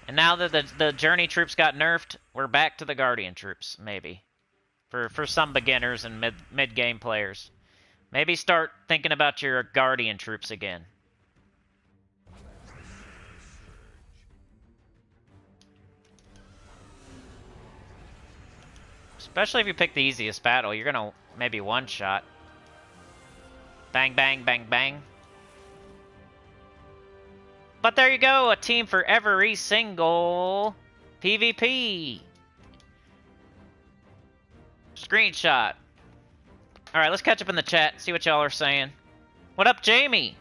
And now that the Journey troops got nerfed, we're back to the Guardian troops, maybe. For some beginners and mid-game players. Maybe start thinking about your Guardian troops again. Especially if you pick the easiest battle, you're gonna maybe one-shot. Bang, bang, bang, bang. But there you go, a team for every single PvP. Screenshot. Alright, let's catch up in the chat, see what y'all are saying. What up, Jamie?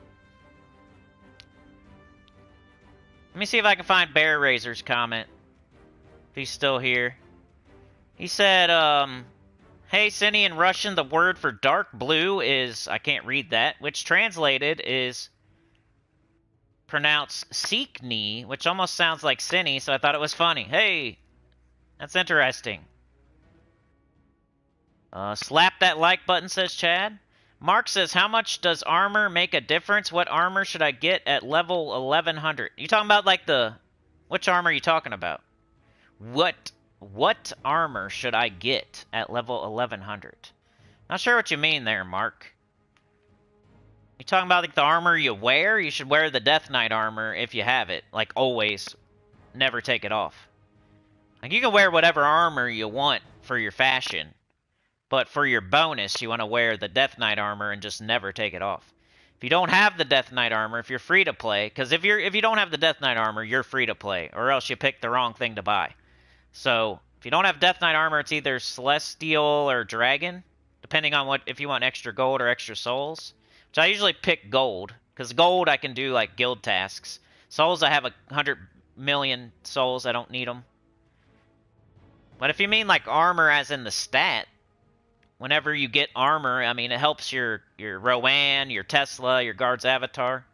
Let me see if I can find Bear Razor's comment. If he's still here. He said, hey, Cinny, in Russian, the word for dark blue is, I can't read that, which translated is pronounced Sikni, which almost sounds like Cinny, so I thought it was funny. Hey, that's interesting. Slap that like button, says Chad. Mark says, how much does armor make a difference? What armor should I get at level 1100? You talking about like which armor are you talking about? What armor should I get at level 1100? Not sure what you mean there, Mark. You talking about like the armor you wear? You should wear the Death Knight armor if you have it. Like always, never take it off. Like you can wear whatever armor you want for your fashion. But for your bonus, you want to wear the Death Knight armor and just never take it off. If you don't have the Death Knight armor, if you're free to play, because if you don't have the Death Knight armor, you're free to play, or else you pick the wrong thing to buy. So if you don't have Death Knight armor, it's either Celestial or Dragon, depending on if you want extra gold or extra souls. Which I usually pick gold, because gold I can do like guild tasks. Souls I have 100 million souls, I don't need them. But if you mean like armor as in the stat, whenever you get armor, I mean, it helps your Rowan, your Tesla, your guard's avatar.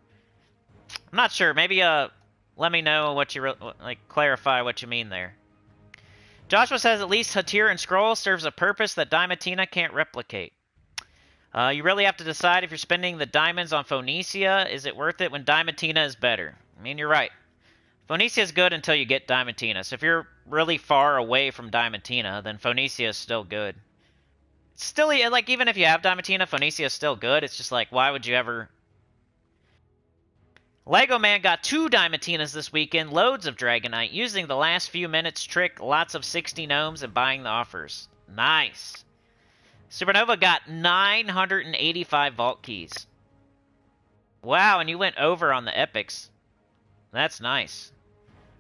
I'm not sure. Maybe let me know what you clarify what you mean there. Joshua says at least Hatir and Scroll serves a purpose that Diamantina can't replicate. You really have to decide if you're spending the diamonds on Phoenicia. Is it worth it when Diamantina is better? I mean, you're right. Phoenicia is good until you get Diamantina. So if you're really far away from Diamantina, then Phoenicia is still good. Still, like, even if you have Diamantina, Phoenicia is still good. It's just like, why would you ever... Lego Man got 2 Diamantinas this weekend, loads of Dragonite, using the last few minutes trick, lots of 60 gnomes, and buying the offers. Nice. Supernova got 985 vault keys. Wow, and you went over on the epics. That's nice.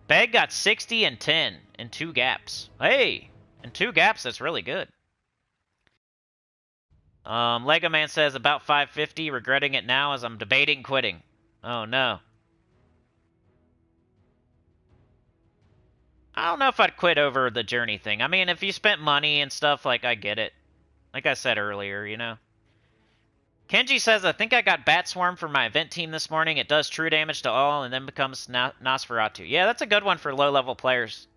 Beg got 60 and 10 in 2 gaps. Hey, in 2 gaps, that's really good. Lego Man says about 550, regretting it now as I'm debating quitting. Oh no. I don't know if I'd quit over the journey thing. I mean, if you spent money and stuff, like, I get it. Like I said earlier, you know. Kenji says, I think I got Bat Swarm for my event team this morning. It does true damage to all and then becomes Nosferatu. Yeah, that's a good one for low-level players.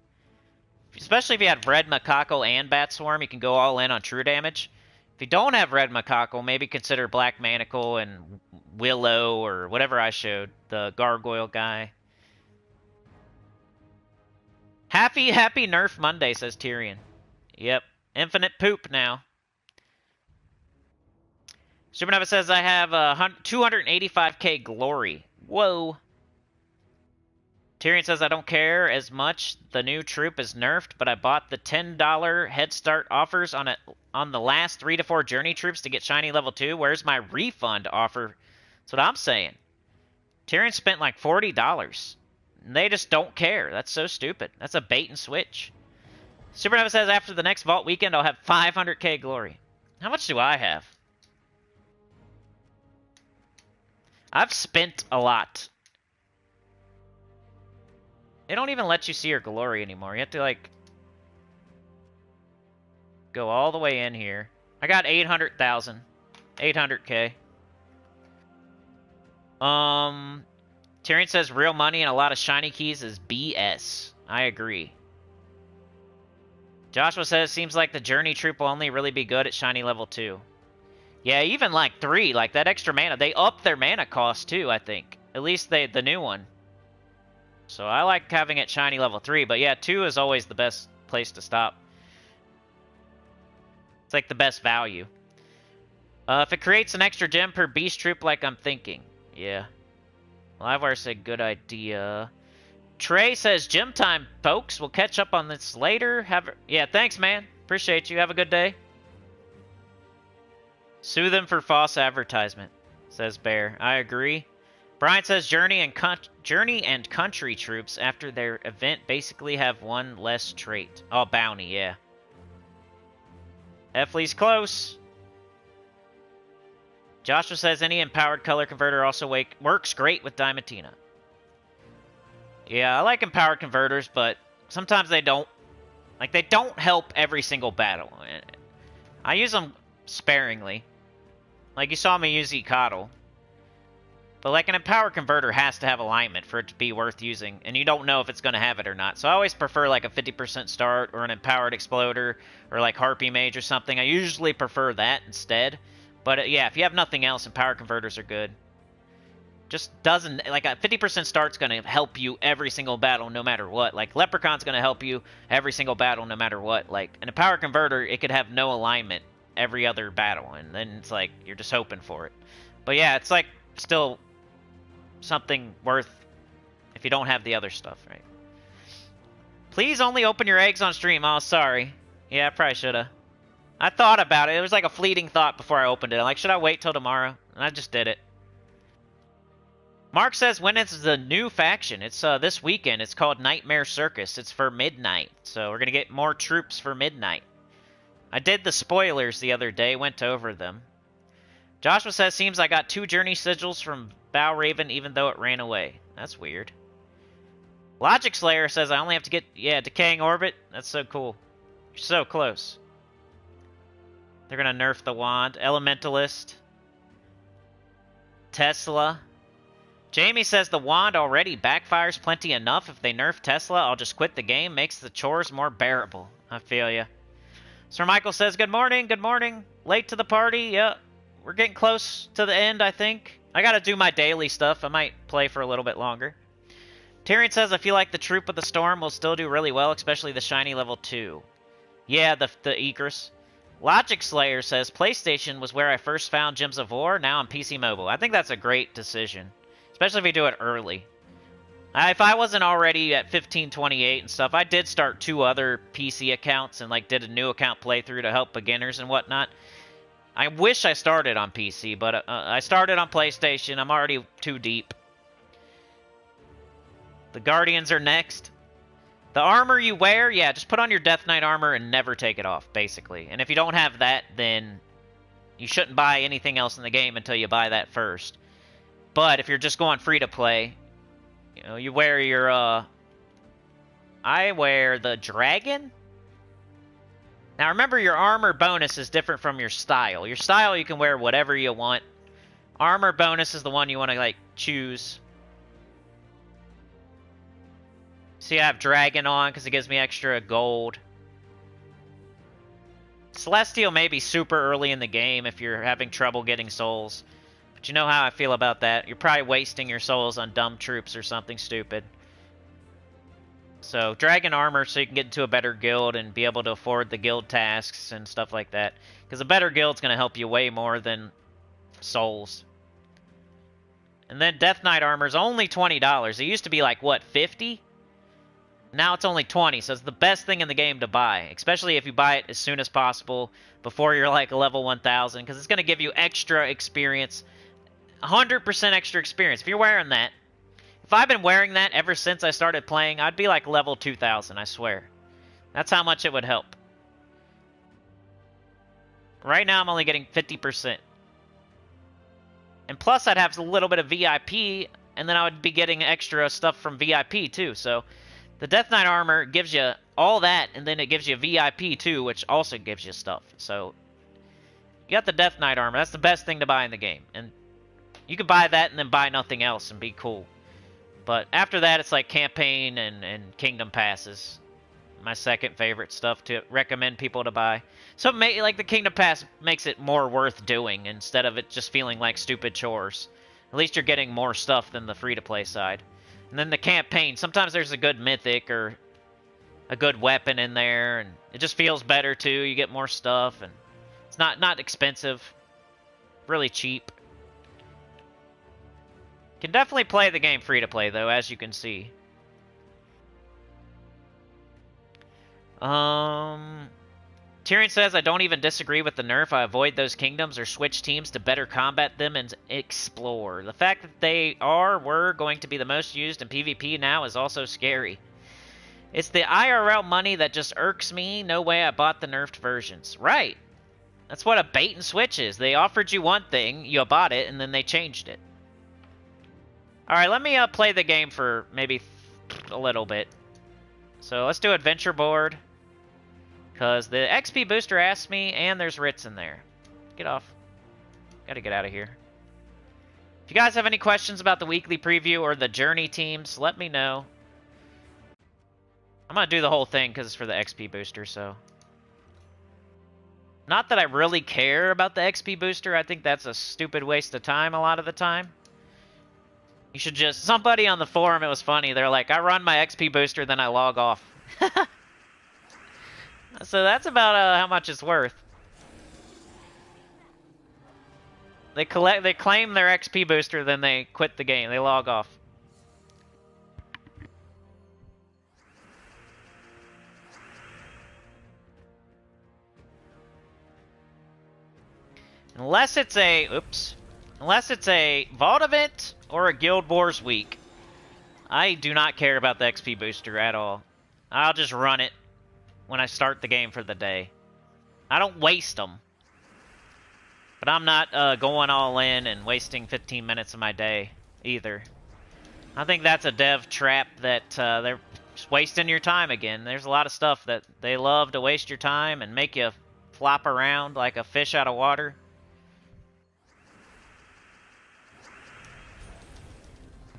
Especially if you had Red Macaco and Bat Swarm, you can go all in on true damage. If you don't have Red Macaco, maybe consider Black Manacle and Willow or whatever I showed, the Gargoyle guy. Happy Nerf Monday, says Tyrion. Yep, infinite poop now. Supernova says I have 285k glory. Whoa. Tyrion says I don't care as much. The new troop is nerfed, but I bought the $10 head start offers on the last 3 to 4 journey troops to get shiny level 2. Where's my refund offer? That's what I'm saying. Tyrion spent like $40. And they just don't care. That's so stupid. That's a bait and switch. Supernova says after the next vault weekend I'll have 500k glory. How much do I have? I've spent a lot. They don't even let you see your glory anymore. You have to, like, go all the way in here. I got 800,000. 800k. Tyrion says real money and a lot of shiny keys is BS. I agree. Joshua says seems like the journey troop will only really be good at shiny level 2. Yeah, even like 3, like that extra mana. They upped their mana cost too, I think. At least the new one. So I like having it shiny level 3, but yeah, 2 is always the best place to stop. It's like the best value. If it creates an extra gem per beast troop like I'm thinking. Yeah. Livewire said good idea. Trey says gym time, folks. We'll catch up on this later. Yeah, thanks, man. Appreciate you. Have a good day. Sue them for false advertisement, says Bear. I agree. Brian says Journey and Country troops after their event basically have one less trait. Oh, bounty, yeah. Efley's close. Joshua says any empowered color converter also works great with Diamantina. Yeah, I like empowered converters, but sometimes they don't. Like, they don't help every single battle. I use them sparingly. Like, you saw me use Ecotl. But, like, an empowered converter has to have alignment for it to be worth using, and you don't know if it's going to have it or not. So I always prefer, like, a 50% start or an empowered exploder or, like, Harpy Mage or something. I usually prefer that instead. But, yeah, if you have nothing else, empowered converters are good. Just doesn't, like, a 50% start's going to help you every single battle no matter what. Like, Leprechaun's going to help you every single battle no matter what. Like, an empowered converter, it could have no alignment every other battle, and then it's like, you're just hoping for it. But yeah, it's like, still something worth if you don't have the other stuff, right? Please only open your eggs on stream. Oh, sorry. Yeah, I probably should have. I thought about it. It was like a fleeting thought before I opened it. I'm like, should I wait till tomorrow? And I just did it. Mark says, when is the new faction? It's this weekend. It's called Nightmare Circus. It's for midnight. So we're going to get more troops for midnight. I did the spoilers the other day. Went over them. Joshua says, seems I got 2 journey sigils from Bow Raven even though it ran away. That's weird. Logic Slayer says I only have to get, yeah, Decaying Orbit. That's so cool. You're so close. They're going to nerf the wand. Elementalist. Tesla. Jamie says the wand already backfires plenty enough. If they nerf Tesla, I'll just quit the game. Makes the chores more bearable. I feel ya. Sir Michael says, good morning, good morning. Late to the party, yeah. We're getting close to the end, I think. I gotta do my daily stuff. I might play for a little bit longer. Tyrion says, I feel like the Troop of the Storm will still do really well, especially the shiny level 2. Yeah, the Egress. Logic Slayer says, PlayStation was where I first found Gems of War. Now I'm PC Mobile. I think that's a great decision. Especially if you do it early. If I wasn't already at 1528 and stuff, I did start 2 other PC accounts and like did a new account playthrough to help beginners and whatnot. I wish I started on PC, but I started on PlayStation. I'm already too deep. The Guardians are next. The armor you wear, yeah, just put on your Death Knight armor and never take it off, basically. And if you don't have that, then you shouldn't buy anything else in the game until you buy that first. But if you're just going free to play, you know, you wear your, I wear the Dragon. Now remember, your armor bonus is different from your style. Your style, you can wear whatever you want. Armor bonus is the one you want to, like, choose. See, I have Dragon on because it gives me extra gold. Celestial may be super early in the game if you're having trouble getting souls. But you know how I feel about that. You're probably wasting your souls on dumb troops or something stupid. So, Dragon armor so you can get into a better guild and be able to afford the guild tasks and stuff like that. Because a better guild's going to help you way more than souls. And then Death Knight armor is only $20. It used to be like, what, 50? Now it's only 20, so it's the best thing in the game to buy. Especially if you buy it as soon as possible before you're like a level 1000. Because it's going to give you extra experience. 100% extra experience. If you're wearing that. If I've been wearing that ever since I started playing, I'd be like level 2000, I swear. That's how much it would help. Right now I'm only getting 50%. And plus I'd have a little bit of VIP, and then I would be getting extra stuff from VIP too. So the Death Knight armor gives you all that, and then it gives you VIP too, which also gives you stuff. So you got the Death Knight armor. That's the best thing to buy in the game. And you can buy that and then buy nothing else and be cool. But after that, it's like campaign and kingdom passes. My second favorite stuff to recommend people to buy. So like the kingdom pass makes it more worth doing instead of it just feeling like stupid chores. At least you're getting more stuff than the free-to-play side. And then the campaign, sometimes there's a good mythic or a good weapon in there, and it just feels better too. You get more stuff, and it's not expensive, really cheap. Can definitely play the game free to play though, as you can see. Tyrion says, I don't even disagree with the nerf. I avoid those kingdoms or switch teams to better combat them and explore. The fact that they were going to be the most used in PvP now is also scary. It's the IRL money that just irks me. No way I bought the nerfed versions. Right. That's what a bait and switch is. They offered you one thing, you bought it, and then they changed it. Alright, let me play the game for maybe a little bit. So let's do adventure board. Because the XP booster asked me, and there's writs in there. Get off. Gotta get out of here. If you guys have any questions about the weekly preview or the journey teams, let me know. I'm gonna do the whole thing because it's for the XP booster, so. Not that I really care about the XP booster. I think that's a stupid waste of time a lot of the time. You should just... Somebody on the forum, it was funny. They're like, I run my XP booster, then I log off. So that's about how much it's worth. They claim their XP booster, then they quit the game. They log off. Unless it's a Vault event or a Guild Wars week, I do not care about the XP booster at all. I'll just run it when I start the game for the day. I don't waste them. But I'm not going all in and wasting 15 minutes of my day either. I think that's a dev trap that they're just wasting your time again. There's a lot of stuff that they love to waste your time and make you flop around like a fish out of water.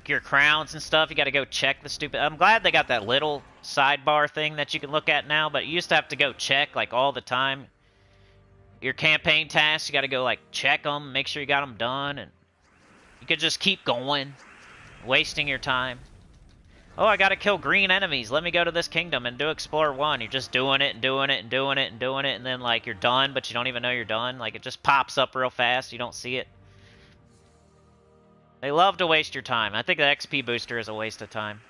Your crowns and stuff, you gotta go check the stupid... I'm glad they got that little sidebar thing that you can look at now, but you used to have to go check, like, all the time. Your campaign tasks, you gotta go, like, check them, make sure you got them done, and you could just keep going, wasting your time. Oh, I gotta kill green enemies. Let me go to this kingdom and do Explore 1. You're just doing it and doing it and doing it and doing it, and then, like, you're done, but you don't even know you're done. Like, it just pops up real fast. You don't see it. They love to waste your time. I think the XP booster is a waste of time.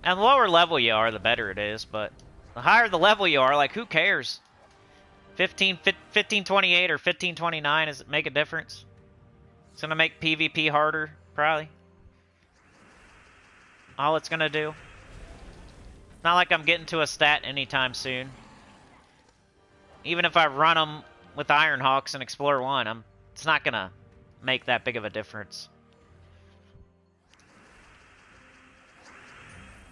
And the lower level you are, the better it is, but the higher the level you are, like, who cares? 1528 or 1529, does it make a difference? It's going to make PvP harder, probably. All it's going to do. Not like I'm getting to a stat anytime soon. Even if I run them with Ironhawks and Explore 1, it's not going to make that big of a difference.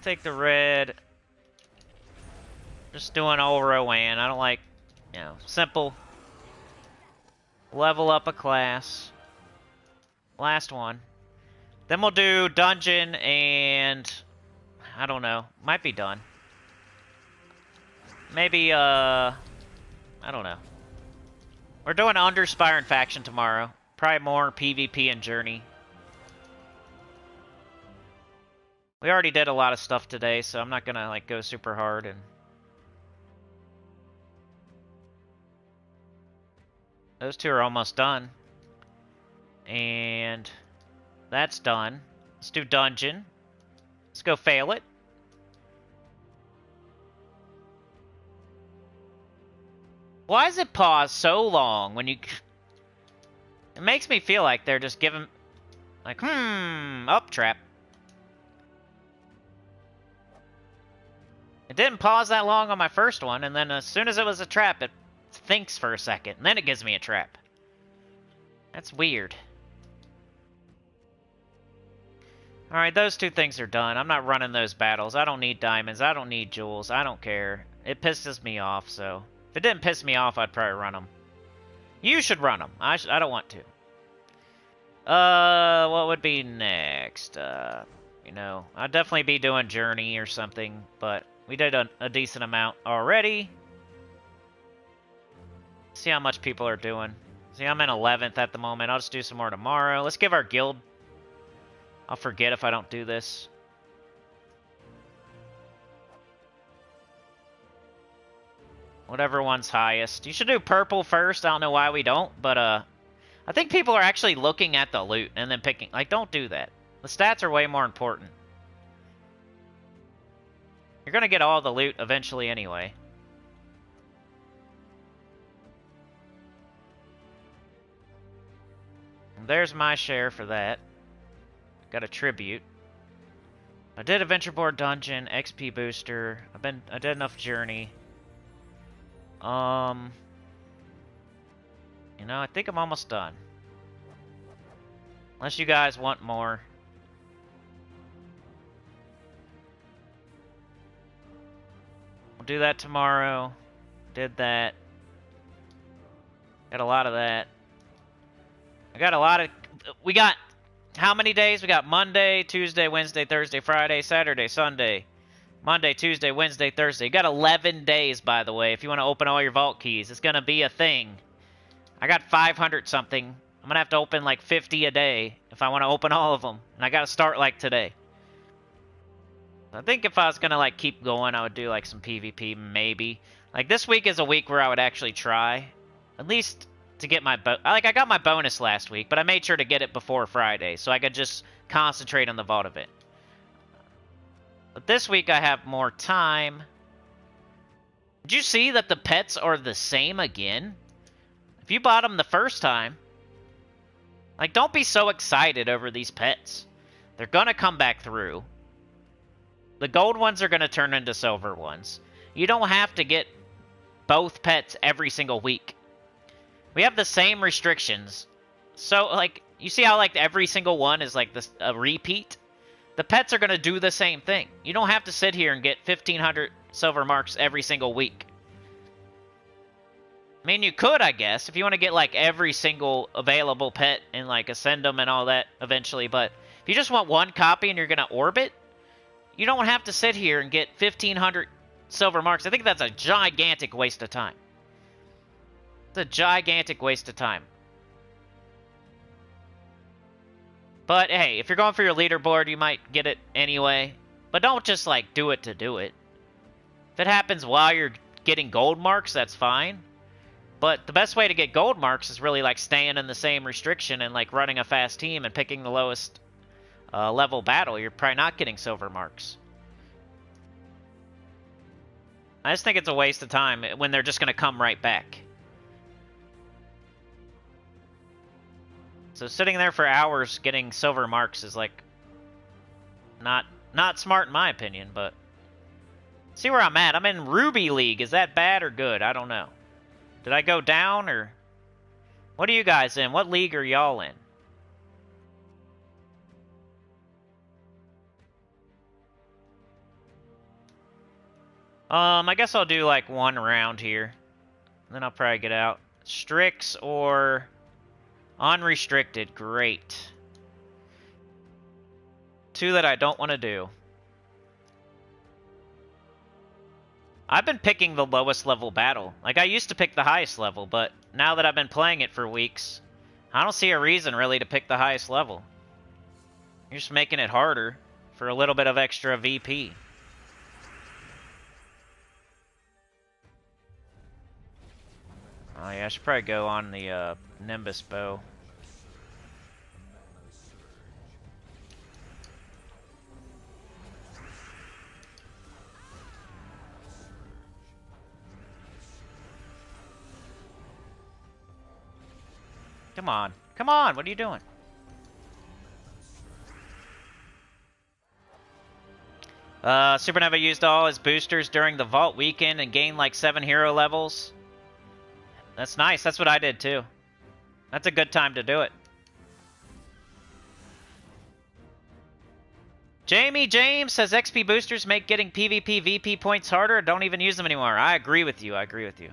Take the red. Just doing old Rowan. I don't like, you know, simple. Level up a class. Last one. Then we'll do dungeon and... I don't know. Might be done. Maybe, I don't know. We're doing Underspire and Faction tomorrow. Probably more PvP and Journey. We already did a lot of stuff today, so I'm not gonna like go super hard and... Those two are almost done. And that's done. Let's do dungeon. Let's go fail it. Why does it pause so long when you... It makes me feel like they're just giving... Like, up trap. It didn't pause that long on my first one, and then as soon as it was a trap, it thinks for a second, and then it gives me a trap. That's weird. Alright, those two things are done. I'm not running those battles. I don't need diamonds. I don't need jewels. I don't care. It pisses me off, so... If it didn't piss me off, I'd probably run them. You should run them. I don't want to. What would be next? You know, I'd definitely be doing Journey or something, but we did a decent amount already. See how much people are doing. See, I'm in 11th at the moment. I'll just do some more tomorrow. Let's give our guild I'll forget if I don't do this. Whatever one's highest. You should do purple first. I don't know why we don't, but I think people are actually looking at the loot and then picking. Like, don't do that. The stats are way more important. You're gonna get all the loot eventually anyway. And there's my share for that. Got a tribute. I did Adventure Board Dungeon, XP booster. I did enough journey. You know, I think I'm almost done. Unless you guys want more. We'll do that tomorrow. Did that. Got a lot of that. I got a lot of... We got... How many days? We got Monday, Tuesday, Wednesday, Thursday, Friday, Saturday, Sunday. Monday, Tuesday, Wednesday, Thursday. You got 11 days, by the way, if you want to open all your vault keys. It's going to be a thing. I got 500 something. I'm going to have to open like 50 a day if I want to open all of them. And I got to start like today. I think if I was going to like keep going, I would do like some PvP, maybe. Like this week is a week where I would actually try. At least to get my... I got my bonus last week, but I made sure to get it before Friday. So I could just concentrate on the vault event. But this week I have more time. Did you see that the pets are the same again? If you bought them the first time, like, don't be so excited over these pets. They're gonna come back through. The gold ones are gonna turn into silver ones. You don't have to get both pets every single week. We have the same restrictions. So, like, you see how, like, every single one is, like, this a repeat? The pets are going to do the same thing. You don't have to sit here and get 1,500 silver marks every single week. I mean, you could, I guess, if you want to get, like, every single available pet and, like, ascend them and all that eventually. But if you just want one copy and you're going to orbit, you don't have to sit here and get 1,500 silver marks. I think that's a gigantic waste of time. It's a gigantic waste of time. But, hey, if you're going for your leaderboard, you might get it anyway. But don't just, like, do it to do it. If it happens while you're getting gold marks, that's fine. But the best way to get gold marks is really, like, staying in the same restriction and, like, running a fast team and picking the lowest level battle. You're probably not getting silver marks. I just think it's a waste of time when they're just going to come right back. So sitting there for hours getting silver marks is, like, not smart in my opinion, but... See where I'm at. I'm in Ruby League. Is that bad or good? I don't know. Did I go down, or... What are you guys in? What league are y'all in? I guess I'll do, like, one round here. Then I'll probably get out. Strix or... Unrestricted, great. Two that I don't want to do. I've been picking the lowest level battle. Like, I used to pick the highest level, but now that I've been playing it for weeks, I don't see a reason really to pick the highest level. You're just making it harder for a little bit of extra VP. Oh yeah, I should probably go on the Nimbus bow. Come on. Come on, what are you doing? Supernova used all his boosters during the Vault weekend and gained like 7 hero levels. That's nice. That's what I did too. That's a good time to do it. Jamie James says XP boosters make getting PvP VP points harder. Don't even use them anymore. I agree with you. I agree with you.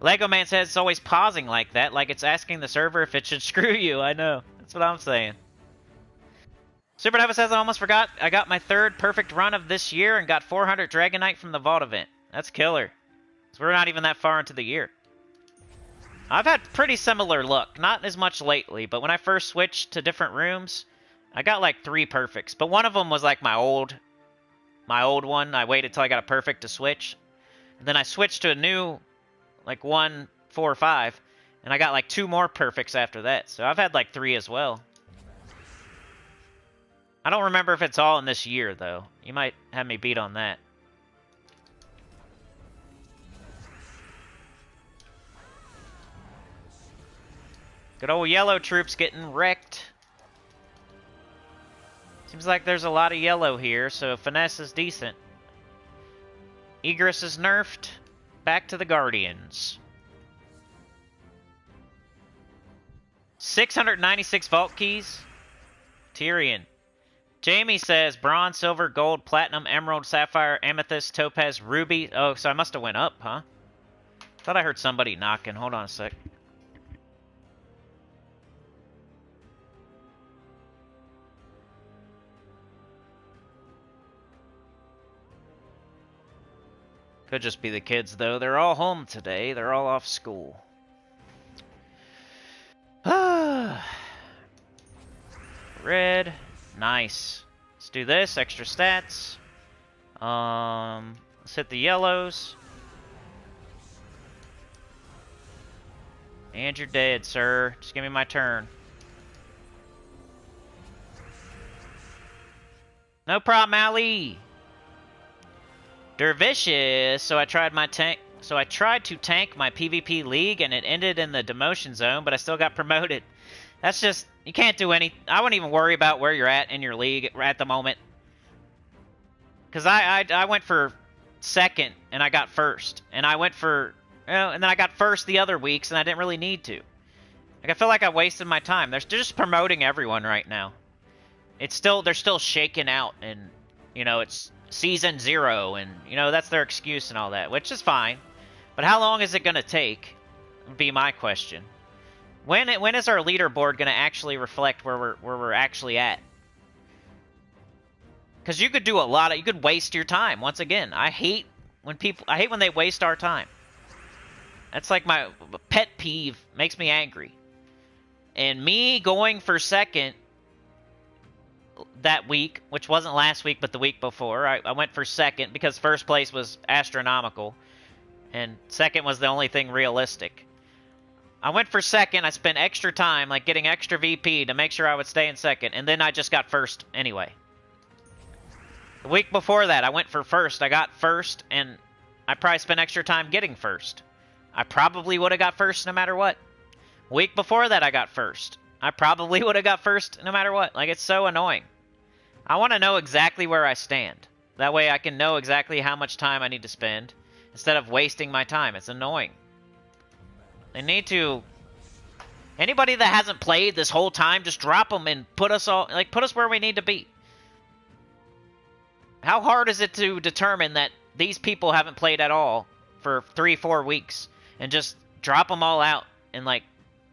Lego Man says it's always pausing like that, like it's asking the server if it should screw you. I know. That's what I'm saying. Supernova says I almost forgot. I got my 3rd perfect run of this year and got 400 Dragonite from the Vault event. That's killer. So we're not even that far into the year. I've had pretty similar luck. Not as much lately, but when I first switched to different rooms, I got like 3 perfects. But one of them was like my old one. I waited till I got a perfect to switch. And then I switched to a new, like 1, 4, 5, and I got like 2 more perfects after that. So I've had like 3 as well. I don't remember if it's all in this year, though. You might have me beat on that. Good old yellow troops getting wrecked. Seems like there's a lot of yellow here, so finesse is decent. Egress is nerfed. Back to the Guardians. 696 vault keys. Tyrion. Jamie says bronze, silver, gold, platinum, emerald, sapphire, amethyst, topaz, ruby. Oh, so I must have went up, huh? Thought I heard somebody knocking. Hold on a sec. Could just be the kids, though. They're all home today. They're all off school. Red. Nice. Let's do this. Extra stats. Let's hit the yellows. And you're dead, sir. Just give me my turn. No problem, Ali. Dervishes. So I tried to tank my PvP league, and it ended in the demotion zone, but I still got promoted. That's just, you can't do any. I wouldn't even worry about where you're at in your league at the moment. Because I went for second, and I got first. And I went for, and then I got first the other weeks, and I didn't really need to. Like, I feel like I wasted my time. They're just promoting everyone right now. They're still shaking out, and, you know, it's Season 0, and, you know, that's their excuse and all that, which is fine. But how long is it going to take, would be my question. When is our leaderboard going to actually reflect where we're actually at? Because you could do you could waste your time, once again. I hate when they waste our time. That's like my pet peeve, makes me angry. And me going for second that week, which wasn't last week, but the week before, I went for second because first place was astronomical, and second was the only thing realistic. I went for second. I spent extra time, like getting extra VP to make sure I would stay in second, and then I just got first anyway. The week before that, I went for first. I got first, and I probably spent extra time getting first. I probably would have got first no matter what. Week before that, I got first. I probably would have got first no matter what. Like, it's so annoying. I want to know exactly where I stand. That way I can know exactly how much time I need to spend instead of wasting my time. It's annoying. They need to... Anybody that hasn't played this whole time, just drop them and put us where we need to be. How hard is it to determine that these people haven't played at all for 3-4 weeks and just drop them all out and, like,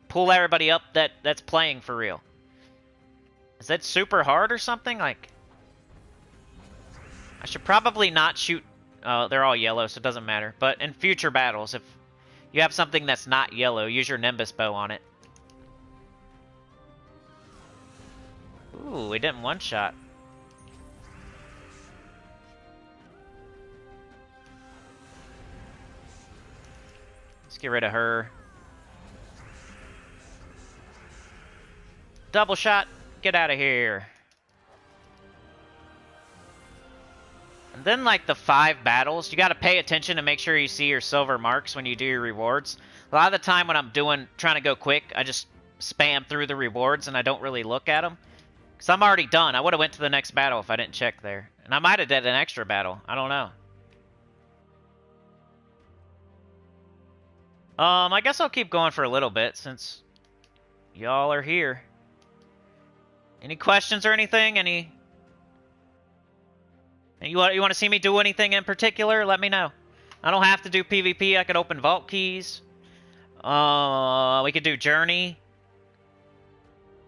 pull everybody up that's playing for real? Is that super hard or something? Like, I should probably not shoot... they're all yellow, so it doesn't matter. But in future battles, if you have something that's not yellow, use your Nimbus bow on it. Ooh, we didn't one-shot. Let's get rid of her. Double shot. Get out of here. And then, like, the 5 battles, you got to pay attention to make sure you see your silver marks when you do your rewards. A lot of the time when I'm trying to go quick, I just spam through the rewards and I don't really look at them. Because I'm already done. I would have went to the next battle if I didn't check there. And I might have did an extra battle. I don't know. I guess I'll keep going for a little bit since y'all are here. Any questions or anything? You want to see me do anything in particular? Let me know. I don't have to do PvP. I could open vault keys. We could do journey.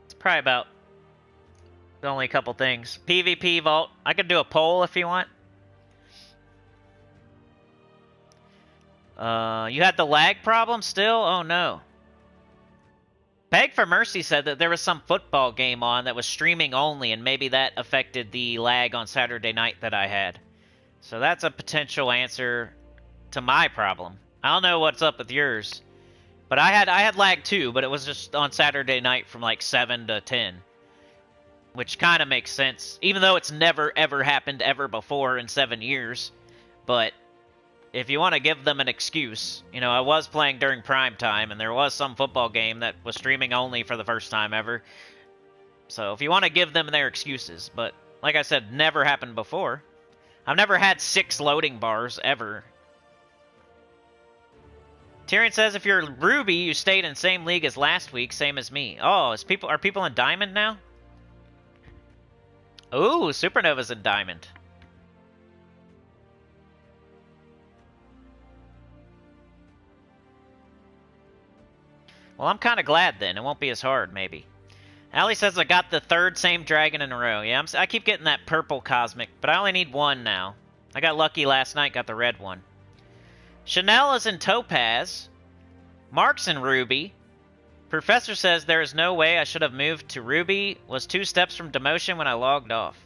It's probably about only a couple things. PvP vault. I could do a poll if you want. You had the lag problem still? Oh no. Beg for Mercy said that there was some football game on that was streaming only, and maybe that affected the lag on Saturday night that I had. So that's a potential answer to my problem. I don't know what's up with yours, but I had lag too, but it was just on Saturday night from like 7 to 10, which kind of makes sense, even though it's never ever happened ever before in 7 years. But if you want to give them an excuse, you know, I was playing during prime time, and there was some football game that was streaming only for the first time ever. So if you want to give them their excuses, but like I said, never happened before. I've never had 6 loading bars, ever. Tyrion says, if you're Ruby, you stayed in same league as last week, same as me. Oh, are people in Diamond now? Ooh, Supernova's in Diamond. Well, I'm kind of glad then. It won't be as hard, maybe. Allie says I got the 3rd same dragon in a row. Yeah, I keep getting that purple cosmic, but I only need 1 now. I got lucky last night, got the red one. Chanel is in Topaz. Mark's in Ruby. Professor says there is no way I should have moved to Ruby. Was 2 steps from demotion when I logged off.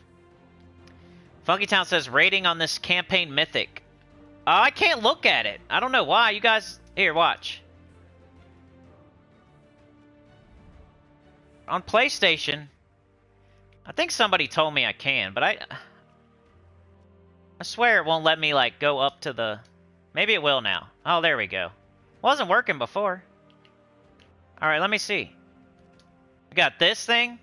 Funkytown says rating on this campaign mythic. I can't look at it. I don't know why. You guys... Here, watch. On PlayStation, I think somebody told me I can, but I swear it won't let me, like, go up to the... Maybe it will now. Oh, there we go. Wasn't working before. Alright, let me see. We got this thing.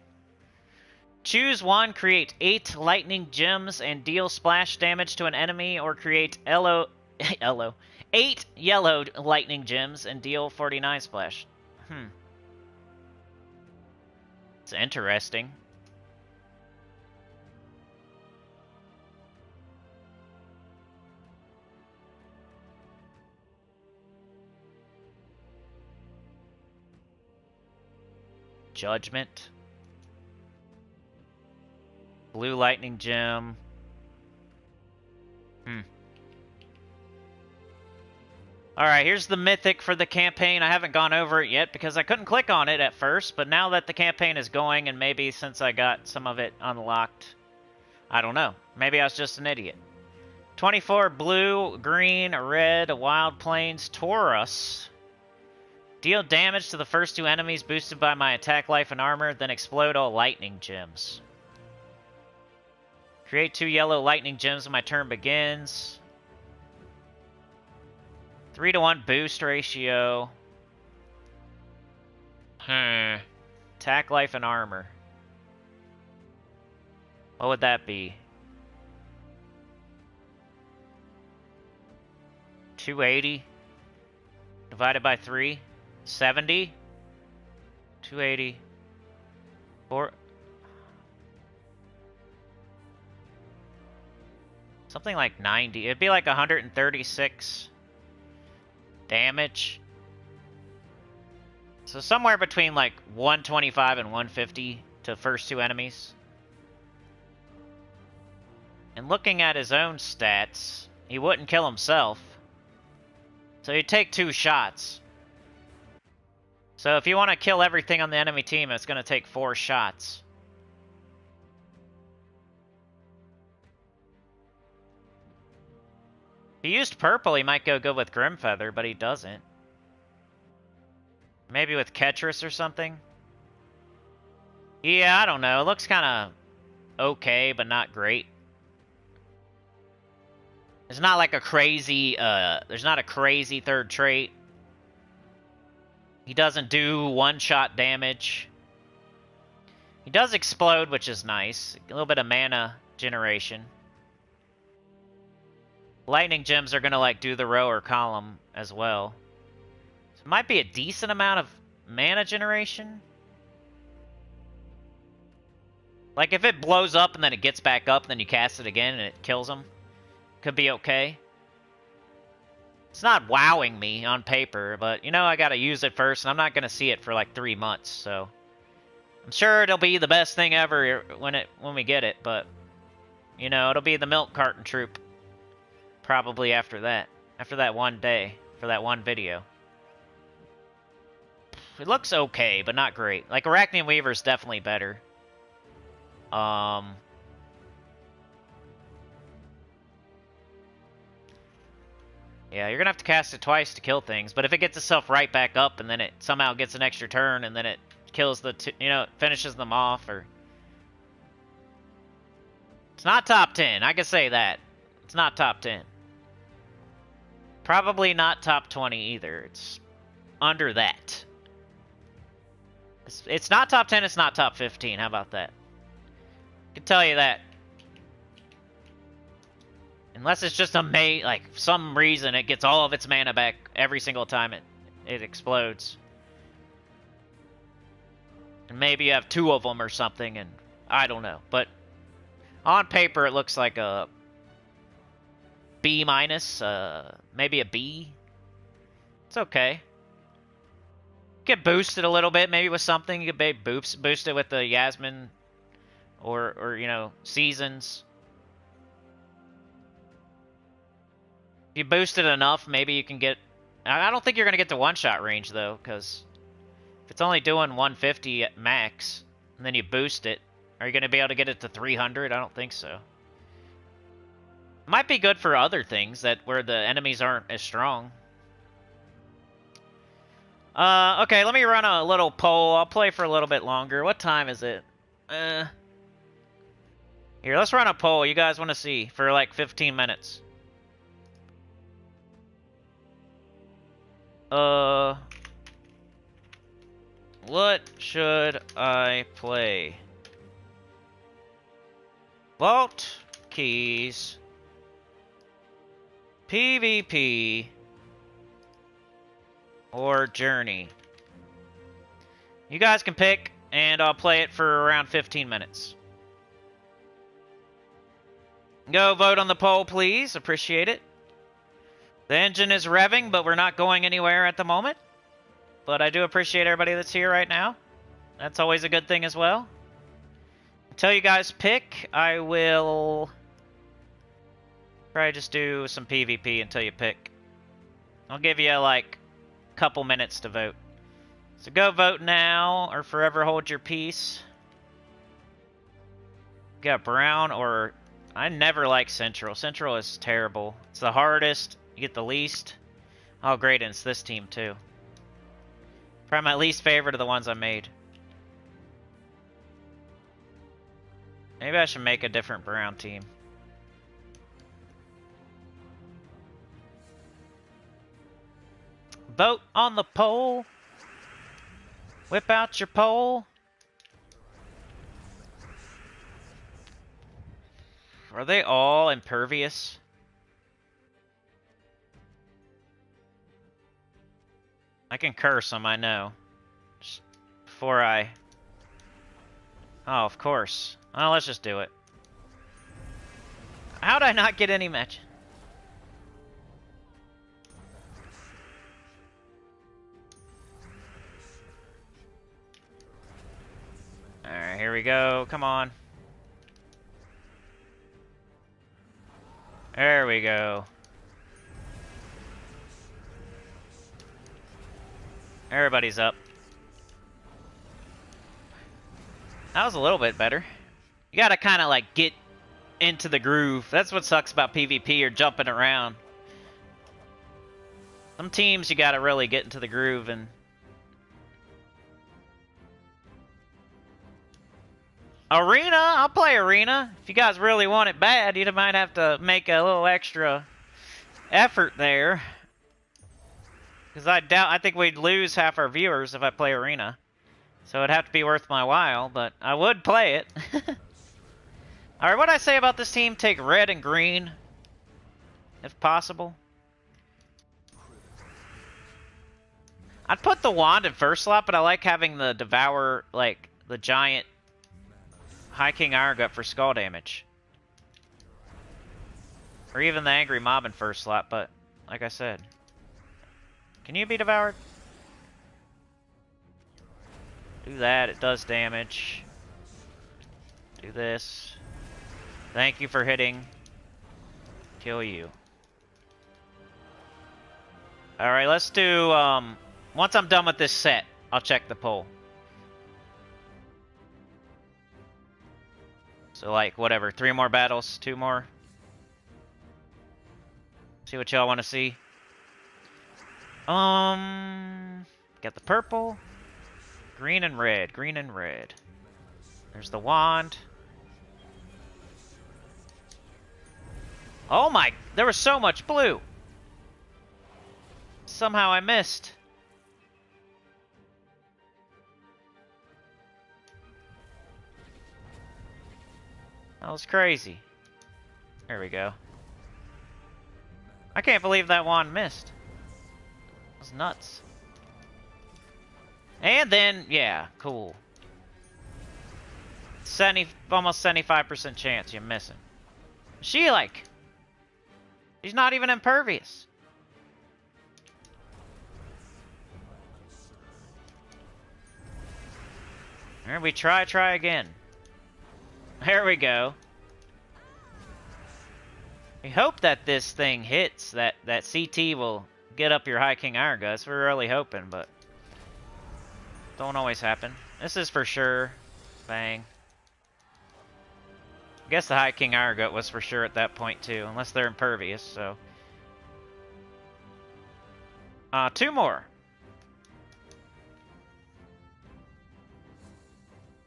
Choose one, create 8 lightning gems and deal splash damage to an enemy, or create 8 yellow lightning gems and deal 49 splash. It's interesting. Judgment. Blue lightning gem. Alright, here's the mythic for the campaign. I haven't gone over it yet because I couldn't click on it at first, but now that the campaign is going, and maybe since I got some of it unlocked, I don't know. Maybe I was just an idiot. 24 blue, green, red, a wild plains, Taurus. Deal damage to the first 2 enemies boosted by my attack, life, and armor, then explode all lightning gems. Create 2 yellow lightning gems when my turn begins. 3-to-1 boost ratio. Attack, life, and armor. What would that be? 280 divided by 3. 70. 280. 4. Something like 90. It'd be like 136 damage. So somewhere between like 125 and 150 to first 2 enemies. And looking at his own stats, he wouldn't kill himself. So he'd take 2 shots. So if you want to kill everything on the enemy team, it's going to take 4 shots. If he used purple, he might go good with Grimfeather, but he doesn't. Maybe with Ketris or something? Yeah, I don't know. It looks kind of okay, but not great. It's not like a crazy, there's not a crazy 3rd trait. He doesn't do one-shot damage. He does explode, which is nice. A little bit of mana generation. Lightning gems are going to, like, do the row or column as well. So it might be a decent amount of mana generation. Like, if it blows up and then it gets back up, and then you cast it again and it kills him, could be okay. It's not wowing me on paper, but, you know, I gotta use it first, and I'm not gonna see it for, like, 3 months, so... I'm sure it'll be the best thing ever when we get it, but... You know, it'll be the milk carton troop. Probably after that. After that one day. For that one video. It looks okay, but not great. Like, Arachnian Weaver is definitely better. Yeah, you're gonna have to cast it twice to kill things, but if it gets itself right back up and then it somehow gets an extra turn and then it kills the finishes them off, or... It's not top 10, I can say that. It's not top 10. Probably not top 20 either. It's under that. It's not top 10, it's not top 15. How about that? I can tell you that. Unless it's just like, some reason it gets all of its mana back every single time it explodes. And maybe you have 2 of them or something, and I don't know. But on paper, it looks like a B-, maybe a B. It's okay. Get boosted a little bit, maybe with something. You could boost it with the Yasmin or Seasons. If you boost it enough, maybe you can get... I don't think you're going to get to one-shot range, though, because if it's only doing 150 at max, and then you boost it, are you going to be able to get it to 300? I don't think so. It might be good for other things where the enemies aren't as strong. Okay, let me run a little poll. I'll play for a little bit longer. What time is it? Here, let's run a poll. You guys want to see for like 15 minutes. What should I play? Vault Keys, PvP, or Journey. You guys can pick, and I'll play it for around 15 minutes. Go vote on the poll, please. Appreciate it. The engine is revving, but we're not going anywhere at the moment. But I do appreciate everybody that's here right now. That's always a good thing as well. Until you guys pick, I will probably just do some PvP until you pick. I'll give you like a couple minutes to vote. So go vote now, or forever hold your peace. Got Brown, or... I never like Central. Central is terrible. It's the hardest. You get the least. Oh, great, and it's this team, too. Probably my least favorite of the ones I made. Maybe I should make a different Brown team. Vote on the poll. Whip out your poll. Are they all impervious? I can curse them, I know. Just before I... Oh, of course. Well, let's just do it. How'd I not get any match? Alright, here we go. Come on. There we go. Everybody's up. That was a little bit better. You gotta kind of like get into the groove. That's what sucks about PvP or jumping around. Some teams you gotta really get into the groove and... Arena? I'll play Arena. If you guys really want it bad, you might have to make a little extra effort there. Because I think we'd lose half our viewers if I play Arena. So it'd have to be worth my while, but I would play it. Alright, what'd I say about this team? Take red and green, if possible. I'd put the wand in first slot, but I like having the Devour, like, the giant High King Iron Gut for skull damage. Or even the Angry Mob in first slot, but, like I said. Can you be devoured? Do that, it does damage. Do this. Thank you for hitting. Kill you. Alright, let's do, once I'm done with this set, I'll check the poll. So, like, whatever. 3 more battles, 2 more. See what y'all want to see. Got the purple. Green and red. Green and red. There's the wand. Oh my, there was so much blue. Somehow I missed. That was crazy. There we go. I can't believe that wand missed. It was nuts. And then, yeah, cool. Almost 75% chance you're missing. She like... She's not even impervious. Alright, we try again. There we go. We hope that this thing hits, that CT will get up your High King Iron Guts. We're really hoping, but don't always happen. This is for sure. Bang. I guess the High King Iron Gut was for sure at that point too, unless they're impervious, so. 2 more.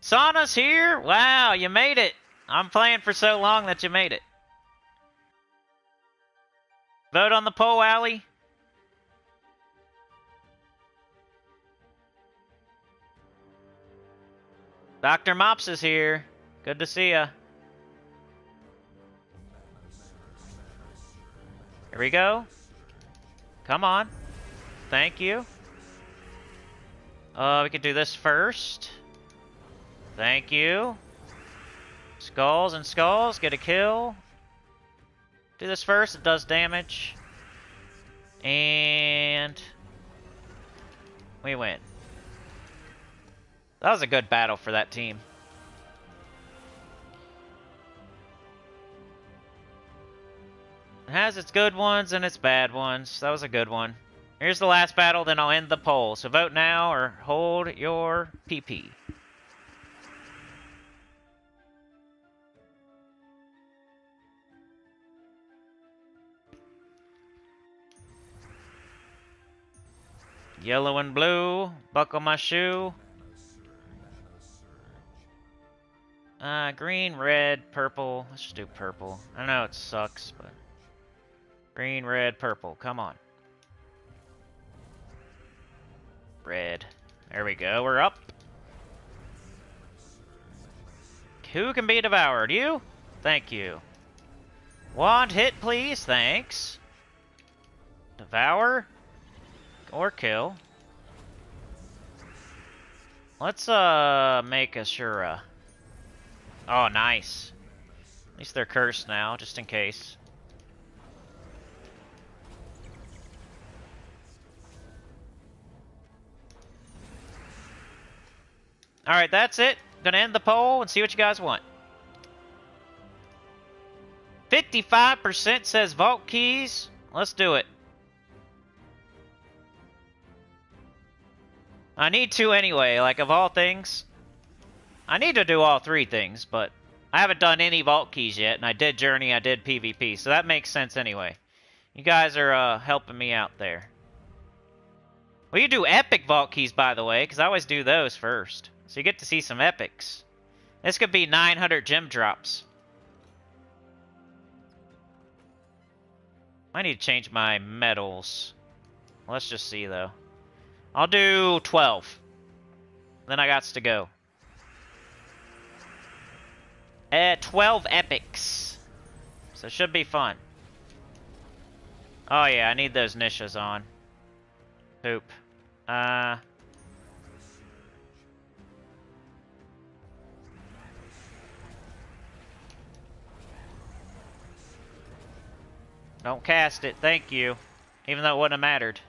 Sauna's here? Wow, you made it. I'm playing for so long that you made it. Vote on the poll, Allie. Dr. Mops is here. Good to see ya. Here we go. Come on. Thank you. We can do this first. Thank you. Skulls and skulls. Get a kill. Do this first. It does damage. And we win. That was a good battle for that team. It has its good ones and its bad ones. That was a good one. Here's the last battle, then I'll end the poll. So vote now or hold your PP. Yellow and blue. Buckle my shoe. Green, red, purple. Let's just do purple. I know it sucks, but... Green, red, purple. Come on. Red. There we go. We're up. Who can be devoured? You? Thank you. Wand hit, please. Thanks. Devour. Or kill. Let's, make a Shura. Oh, nice. At least they're cursed now, just in case. Alright, that's it. Gonna end the poll and see what you guys want. 55% says vault keys. Let's do it. I need to anyway, like of all things. I need to do all 3 things, but I haven't done any vault keys yet, and I did Journey, I did PvP, so that makes sense anyway. You guys are helping me out there. Well, you do epic vault keys, by the way, because I always do those first. So you get to see some epics. This could be 900 gem drops. I need to change my medals. Let's just see, though. I'll do 12. Then I got to go. 12 epics. So it should be fun. Oh yeah, I need those Nishas on. Poop. Don't cast it, thank you. Even though it wouldn't have mattered.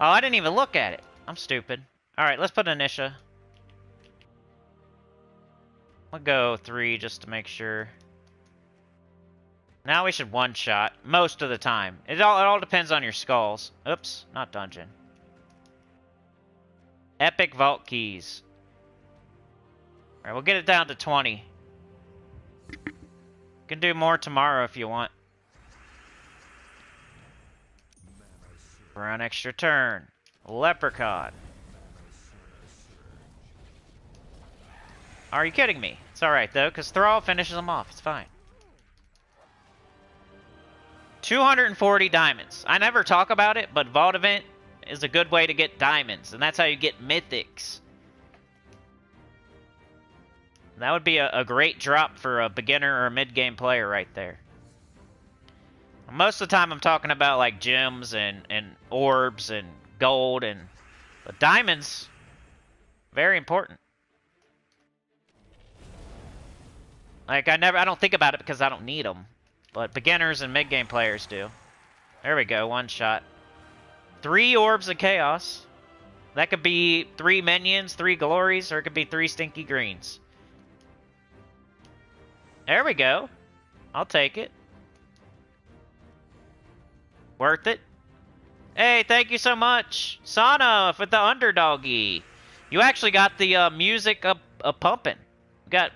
Oh, I didn't even look at it. I'm stupid. Alright, let's put a Nisha. We'll go 3 just to make sure. Now we should one-shot most of the time. It all depends on your skulls. Oops, not dungeon. Epic vault keys. Alright, we'll get it down to 20. You can do more tomorrow if you want. For an extra turn. Leprechaun. Are you kidding me? It's alright though, because Thrall finishes them off. It's fine. 240 diamonds. I never talk about it, but Vault Event is a good way to get diamonds, and that's how you get mythics. That would be a great drop for a beginner or a mid-game player right there. Most of the time I'm talking about like gems and orbs and gold, but diamonds, very important. Like I don't think about it because I don't need them, but beginners and mid-game players do. There we go, one shot. 3 orbs of chaos. That could be 3 minions, 3 glories, or it could be 3 stinky greens. There we go. I'll take it. Worth it. Hey, thank you so much, Sana, for the underdoggy. You actually got the music up pumping. We got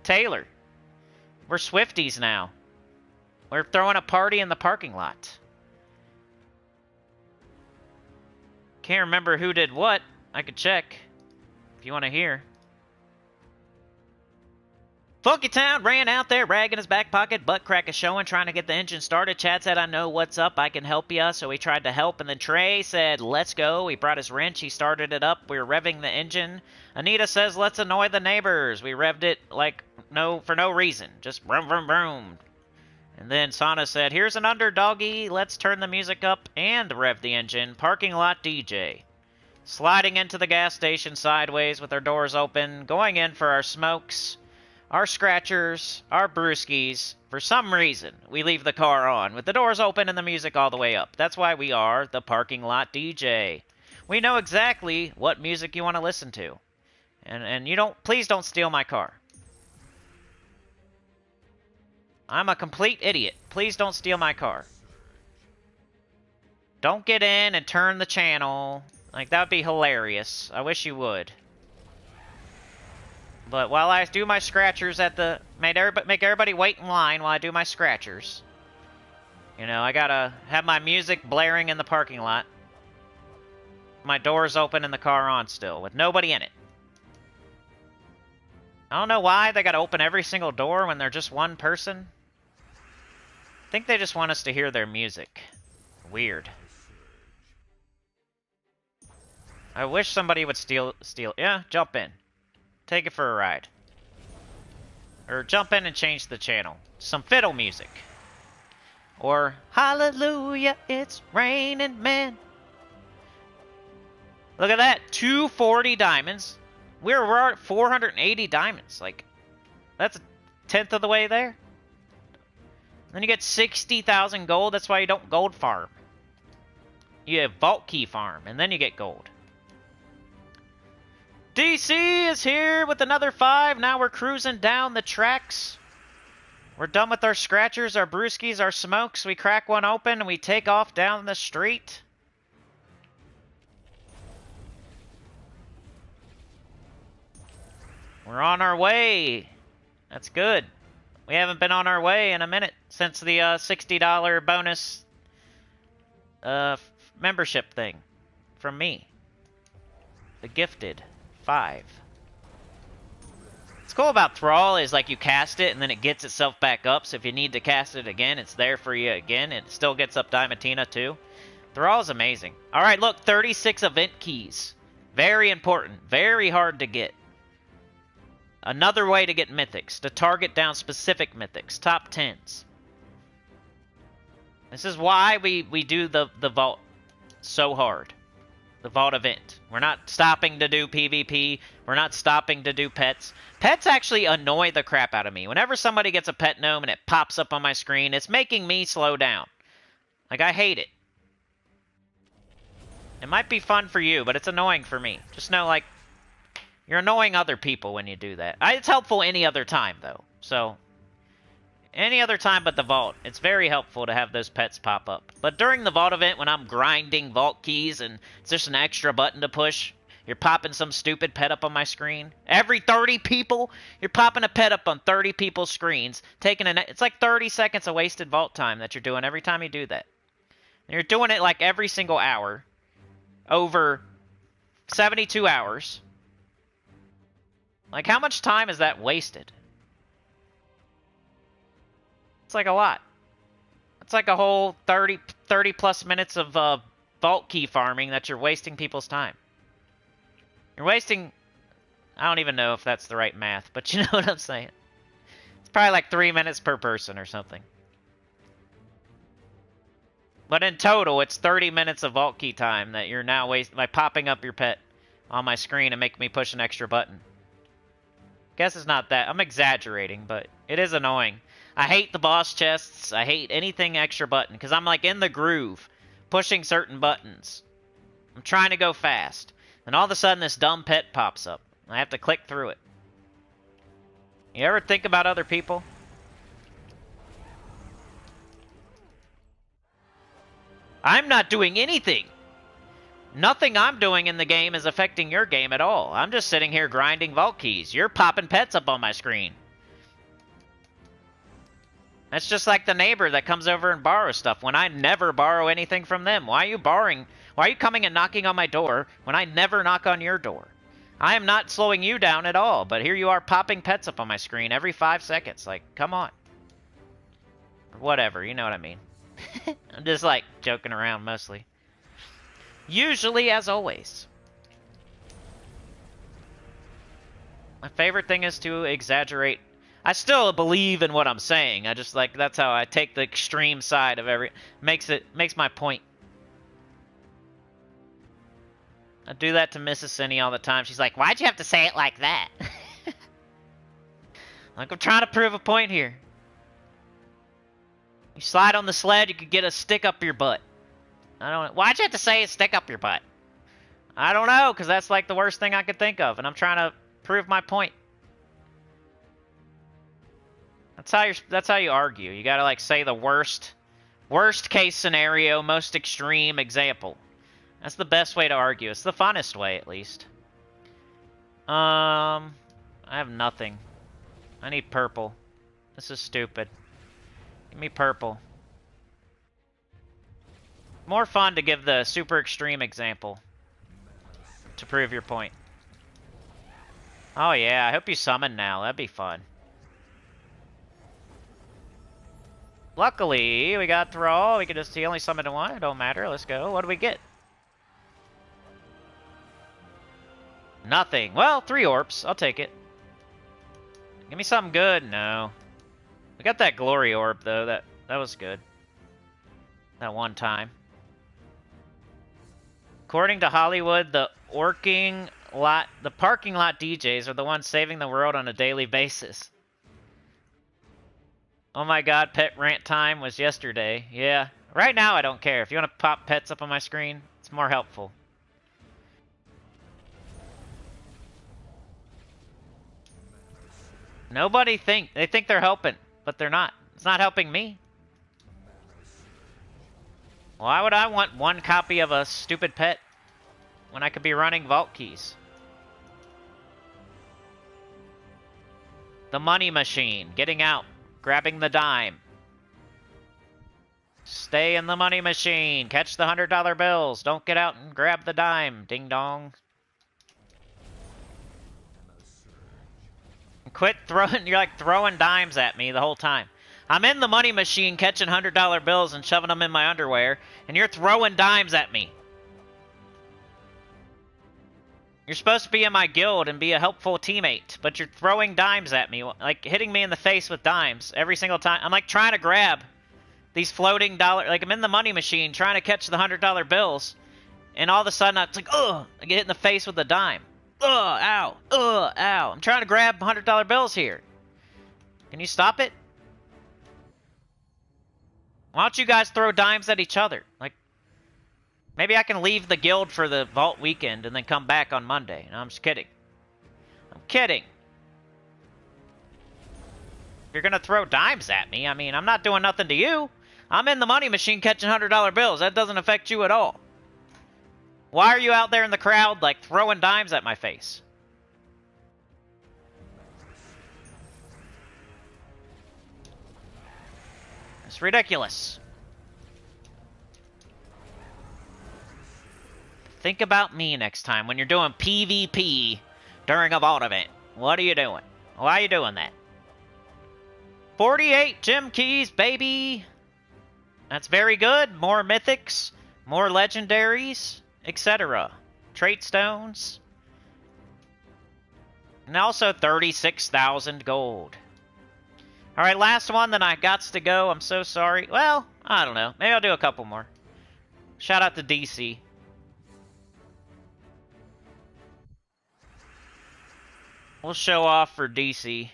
Taylor. We're Swifties now. We're throwing a party in the parking lot. Can't remember who did what. I could check if you want to hear. Funky Town ran out there, rag in his back pocket, butt crack is showing, trying to get the engine started. Chad said, I know what's up, I can help ya. So he tried to help, and then Trey said, let's go. He brought his wrench, he started it up, we were revving the engine. Anita says, let's annoy the neighbors. We revved it like for no reason, just vroom vroom vroom. And then Sana said, here's an underdoggy, let's turn the music up and rev the engine. Parking lot DJ. Sliding into the gas station sideways with our doors open, going in for our smokes. Our scratchers, our brewskis, for some reason, we leave the car on with the doors open and the music all the way up. That's why we are the parking lot DJ. We know exactly what music you want to listen to. And you please don't steal my car. I'm a complete idiot. Please don't steal my car. Don't get in and turn the channel. Like, that would be hilarious. I wish you would. But while I do my scratchers make everybody wait in line while I do my scratchers. You know, I gotta have my music blaring in the parking lot. My doors open and the car on still, with nobody in it. I don't know why they gotta open every single door when they're just one person. I think they just want us to hear their music. Weird. I wish somebody would steal. Yeah, jump in. Take it for a ride. Or jump in and change the channel. Some fiddle music. Or, hallelujah, it's raining men. Look at that, 240 diamonds. We're at 480 diamonds. Like, that's a tenth of the way there. Then you get 60,000 gold. That's why you don't gold farm. You have vault key farm, and then you get gold. DC is here with another 5. Now we're cruising down the tracks. We're done with our scratchers, our brewskis, our smokes. We crack one open and we take off down the street. We're on our way. That's good. We haven't been on our way in a minute since the $60 bonus membership thing from me. The gifted 5. What's cool about Thrall is like you cast it and then it gets itself back up. So if you need to cast it again, it's there for you again. It still gets up Diamantina too. Thrall is amazing. All right, look, 36 event keys. Very important. Very hard to get. Another way to get mythics, to target down specific mythics, top 10s. This is why we do the vault so hard. The vault event. We're not stopping to do PvP. We're not stopping to do pets. Pets actually annoy the crap out of me. Whenever somebody gets a pet gnome and it pops up on my screen, it's making me slow down. Like, I hate it. It might be fun for you, but it's annoying for me. Just know, like, you're annoying other people when you do that. It's helpful any other time, though. So, any other time but the vault, it's very helpful to have those pets pop up. But during the vault event, when I'm grinding vault keys and it's just an extra button to push, You're popping some stupid pet up on my screen. Every 30 people, you're popping a pet up on 30 people's screens. It's like 30 seconds of wasted vault time that you're doing every time you do that. And you're doing it like every single hour. Over 72 hours. Like, how much time is that wasted? It's like a lot. It's like a whole 30 plus minutes of vault key farming that you're wasting people's time. You're wasting... I don't even know if that's the right math, but you know what I'm saying. It's probably like 3 minutes per person or something. But in total, it's 30 minutes of vault key time that you're now wasting by popping up your pet on my screen and making me push an extra button. Guess it's not that. I'm exaggerating, but it is annoying. I hate the boss chests. I hate anything extra button, because I'm like in the groove, pushing certain buttons. I'm trying to go fast. And all of a sudden this dumb pet pops up. I have to click through it. You ever think about other people? I'm not doing anything. Nothing I'm doing in the game is affecting your game at all. I'm just sitting here grinding vault keys. You're popping pets up on my screen. That's just like the neighbor that comes over and borrows stuff when I never borrow anything from them. Why are you borrowing? Why are you coming and knocking on my door when I never knock on your door? I am not slowing you down at all, but here you are popping pets up on my screen every 5 seconds. Like, come on. Or whatever, you know what I mean. I'm just like joking around mostly. Usually, as always. My favorite thing is to exaggerate. I still believe in what I'm saying. I just like, that's how I take the extreme side of makes my point. I do that to Mrs. Cinny all the time. She's like, why'd you have to say it like that? Like, I'm trying to prove a point here. You slide on the sled, you could get a stick up your butt. I don't know. Why'd you have to say a stick up your butt? I don't know, because that's like the worst thing I could think of, and I'm trying to prove my point. That's how you argue. You gotta like say the worst case scenario, most extreme example. That's the best way to argue. It's the funnest way, at least. I have nothing. I need purple. This is stupid. Give me purple. More fun to give the super extreme example to prove your point. Oh yeah, I hope you summon now. That'd be fun. Luckily, we got Thrall. We can just, he only summoned one. It don't matter. Let's go. What do we get? Nothing. Well, 3 orbs. I'll take it. Give me something good. No. We got that glory orb, though. That was good. That one time. According to Hollywood, the parking lot DJs are the ones saving the world on a daily basis. Oh my god, pet rant time was yesterday. Yeah. Right now, I don't care. If you want to pop pets up on my screen, it's more helpful. They think they're helping, but they're not. It's not helping me. Why would I want one copy of a stupid pet when I could be running vault keys? The money machine. Getting out. Grabbing the dime. Stay in the money machine. Catch the $100 bills. Don't get out and grab the dime. Ding dong. Quit throwing. You're like throwing dimes at me the whole time. I'm in the money machine catching $100 bills and shoving them in my underwear, and you're throwing dimes at me. You're supposed to be in my guild and be a helpful teammate, but you're throwing dimes at me, like hitting me in the face with dimes every single time. I'm like trying to grab these floating dollar, like I'm in the money machine trying to catch the $100 bills, and all of a sudden it's like, ugh, I get hit in the face with a dime. Ugh, ow, ow. I'm trying to grab $100 bills here. Can you stop it? Why don't you guys throw dimes at each other? Like, maybe I can leave the guild for the vault weekend and then come back on Monday. No, I'm just kidding. I'm kidding. You're gonna throw dimes at me. I mean, I'm not doing nothing to you. I'm in the money machine catching $100 bills. That doesn't affect you at all. Why are you out there in the crowd, like, throwing dimes at my face? It's ridiculous. Think about me next time when you're doing PvP during a vault event. What are you doing? Why are you doing that? 48 gem keys, baby! That's very good. More mythics, more legendaries, etc. Trait stones. And also 36,000 gold. Alright, last one, then I gots to go. I'm so sorry. Well, I don't know. Maybe I'll do a couple more. Shout out to DC. We'll show off for DC.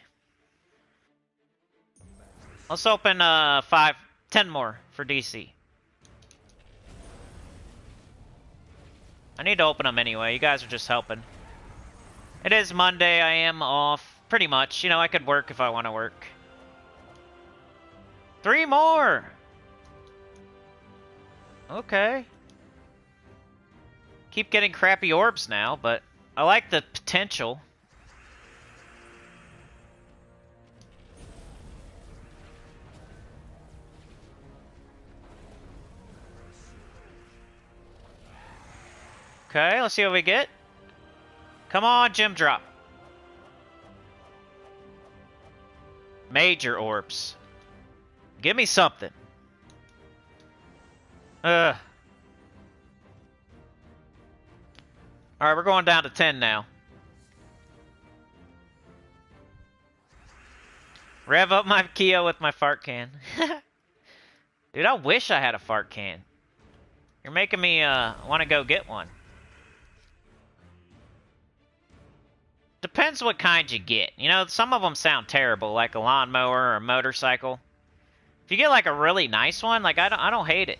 Let's open 10 more for DC. I need to open them anyway. You guys are just helping. It is Monday. I am off. Pretty much. You know, I could work if I want to work. 3 more! Okay. Keep getting crappy orbs now, but I like the potential. Okay, let's see what we get. Come on, gem drop. Major orbs. Give me something. Alright, we're going down to 10 now. Rev up my Kia with my fart can. Dude, I wish I had a fart can. You're making me want to go get one. Depends what kind you get. You know, some of them sound terrible, like a lawnmower or a motorcycle. If you get like a really nice one, like I don't hate it.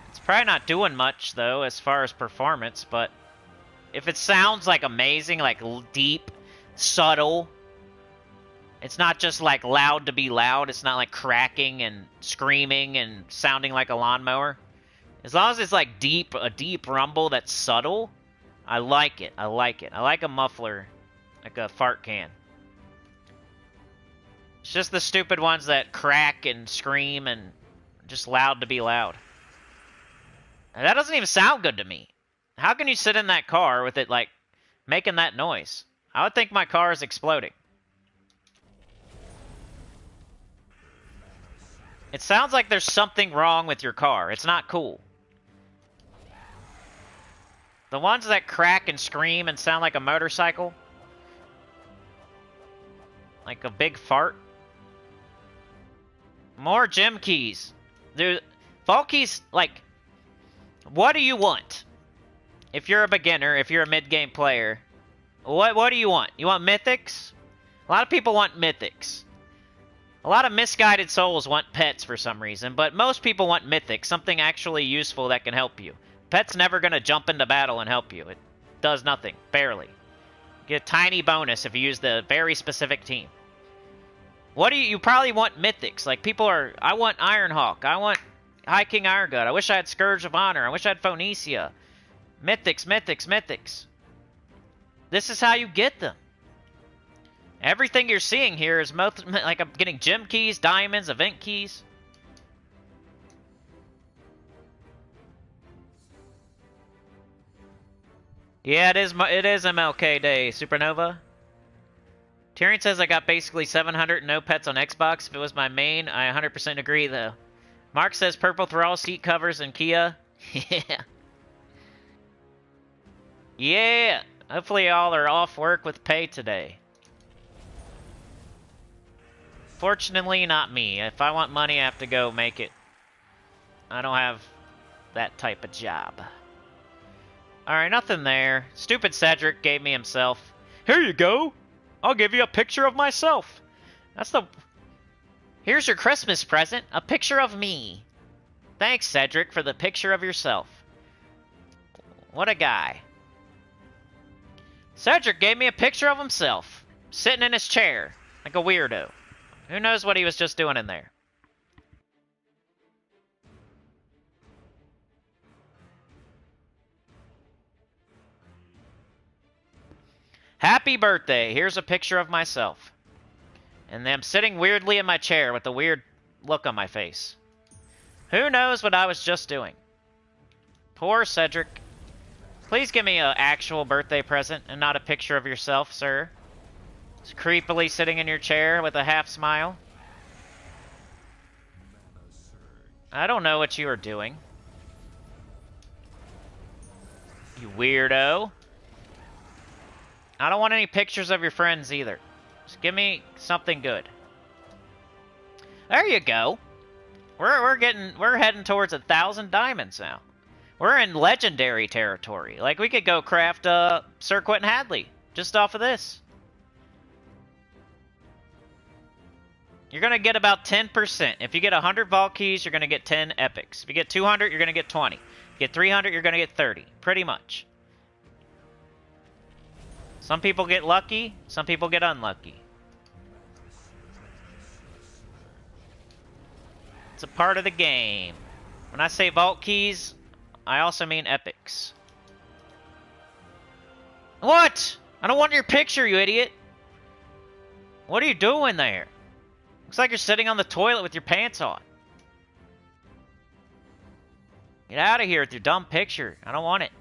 It's probably not doing much though as far as performance, but if it sounds like amazing, like deep, subtle, it's not just like loud to be loud, it's not like cracking and screaming and sounding like a lawnmower. As long as it's like a deep rumble that's subtle, I like it. I like it. I like a muffler. Like a fart can. It's just the stupid ones that crack and scream and just loud to be loud. And that doesn't even sound good to me. How can you sit in that car with it, like, making that noise? I would think my car is exploding. It sounds like there's something wrong with your car. It's not cool. The ones that crack and scream and sound like a motorcycle, like a big fart. More gem keys. Dude, vault keys, like, what do you want? If you're a beginner, if you're a mid-game player, what do you want? You want mythics? A lot of people want mythics. A lot of misguided souls want pets for some reason, but most people want mythics, something actually useful that can help you. Pet's never going to jump into battle and help you. It does nothing, barely. Get a tiny bonus if you use the very specific team. What do you probably want mythics. Like, people are, I want Ironhawk. I want High King Irongut. I wish I had Scourge of Honor. I wish I had Phoenicia. Mythics, mythics, mythics. This is how you get them. Everything you're seeing here is like I'm getting gem keys, diamonds, event keys. Yeah, it is MLK Day, Supernova. Tyrion says I got basically 700 and no pets on Xbox. If it was my main, I 100% agree, though. Mark says purple Thrall seat covers and Kia. Yeah. Yeah. Hopefully y'all are off work with pay today. Fortunately, not me. If I want money, I have to go make it. I don't have that type of job. Alright, nothing there. Stupid Cedric gave me himself. Here you go! I'll give you a picture of myself. That's the... Here's your Christmas present. A picture of me. Thanks, Cedric, for the picture of yourself. What a guy. Cedric gave me a picture of himself. Sitting in his chair. Like a weirdo. Who knows what he was just doing in there? Happy birthday. Here's a picture of myself. And I'm sitting weirdly in my chair with a weird look on my face. Who knows what I was just doing? Poor Cedric. Please give me an actual birthday present and not a picture of yourself, sir. Just creepily sitting in your chair with a half smile. I don't know what you are doing. You weirdo. I don't want any pictures of your friends either. Just give me something good. There you go. We're heading towards 1,000 diamonds now. We're in legendary territory. Like, we could go craft Sir Quentin Hadley just off of this. You're gonna get about 10%. If you get 100 vault keys, you're gonna get 10 epics. If you get 200, you're gonna get 20. If you get 300, you're gonna get 30. Pretty much. Some people get lucky, some people get unlucky. It's a part of the game. When I say vault keys, I also mean epics. What? I don't want your picture, you idiot. What are you doing there? Looks like you're sitting on the toilet with your pants on. Get out of here with your dumb picture. I don't want it.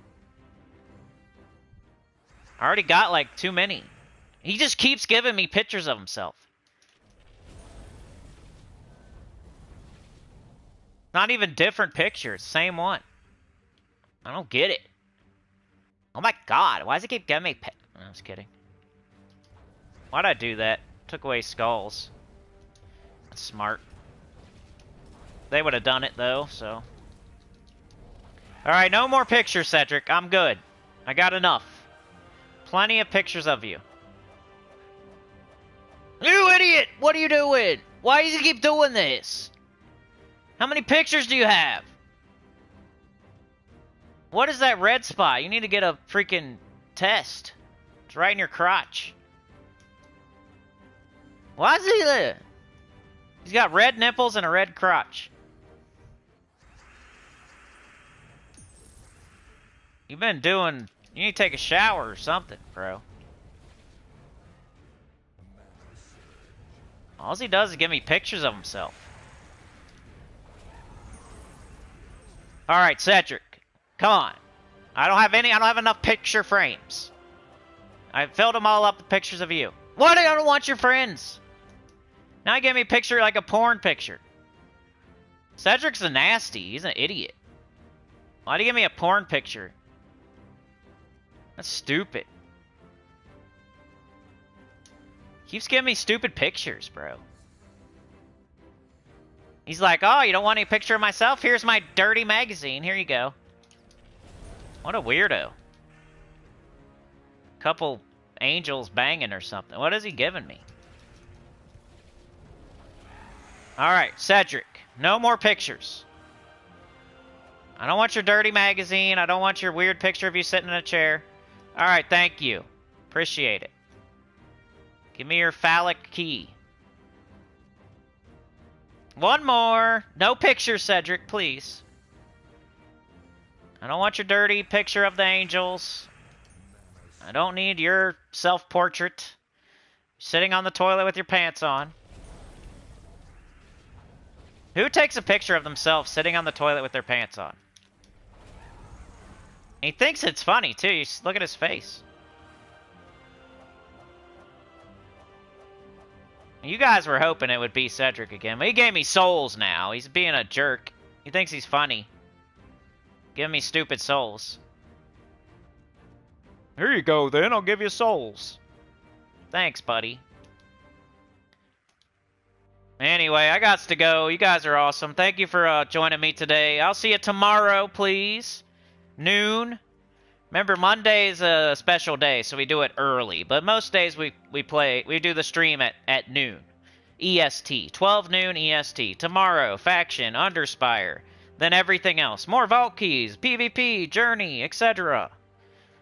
I already got like too many. He just keeps giving me pictures of himself. Not even different pictures. Same one. I don't get it. Oh my god. Why does he keep giving me I was kidding. Why'd I do that? Took away skulls. That's smart. They would have done it though, so. Alright, no more pictures, Cedric. I'm good. I got enough. Plenty of pictures of you. You idiot! What are you doing? Why does he keep doing this? How many pictures do you have? What is that red spot? You need to get a freaking test. It's right in your crotch. Why is he there? He's got red nipples and a red crotch. You've been doing... You need to take a shower or something, bro. All he does is give me pictures of himself. Alright, Cedric. Come on. I don't have enough picture frames. I filled them all up with pictures of you. What? I don't want your friends. Now you give me a picture like a porn picture. Cedric's a nasty. He's an idiot. Why do you give me a porn picture? That's stupid. Keeps giving me stupid pictures, bro. He's like, oh, you don't want any picture of myself? Here's my dirty magazine. Here you go. What a weirdo. Couple angels banging or something. What is he giving me? Alright, Cedric. No more pictures. I don't want your dirty magazine. I don't want your weird picture of you sitting in a chair. Alright, thank you. Appreciate it. Give me your phallic key. One more. No pictures, Cedric, please. I don't want your dirty picture of the angels. I don't need your self-portrait. Sitting on the toilet with your pants on. Who takes a picture of themselves sitting on the toilet with their pants on? He thinks it's funny, too. Look at his face. You guys were hoping it would be Cedric again. But he gave me souls now. He's being a jerk. He thinks he's funny. Give me stupid souls. Here you go, then. I'll give you souls. Thanks, buddy. Anyway, I got to go. You guys are awesome. Thank you for joining me today. I'll see you tomorrow, please. Noon. Remember, Monday is a special day, so we do it early. But most days we do the stream at noon. EST. 12 noon EST. Tomorrow, Faction, Underspire. Then everything else. More Vault Keys, PvP, Journey, etc.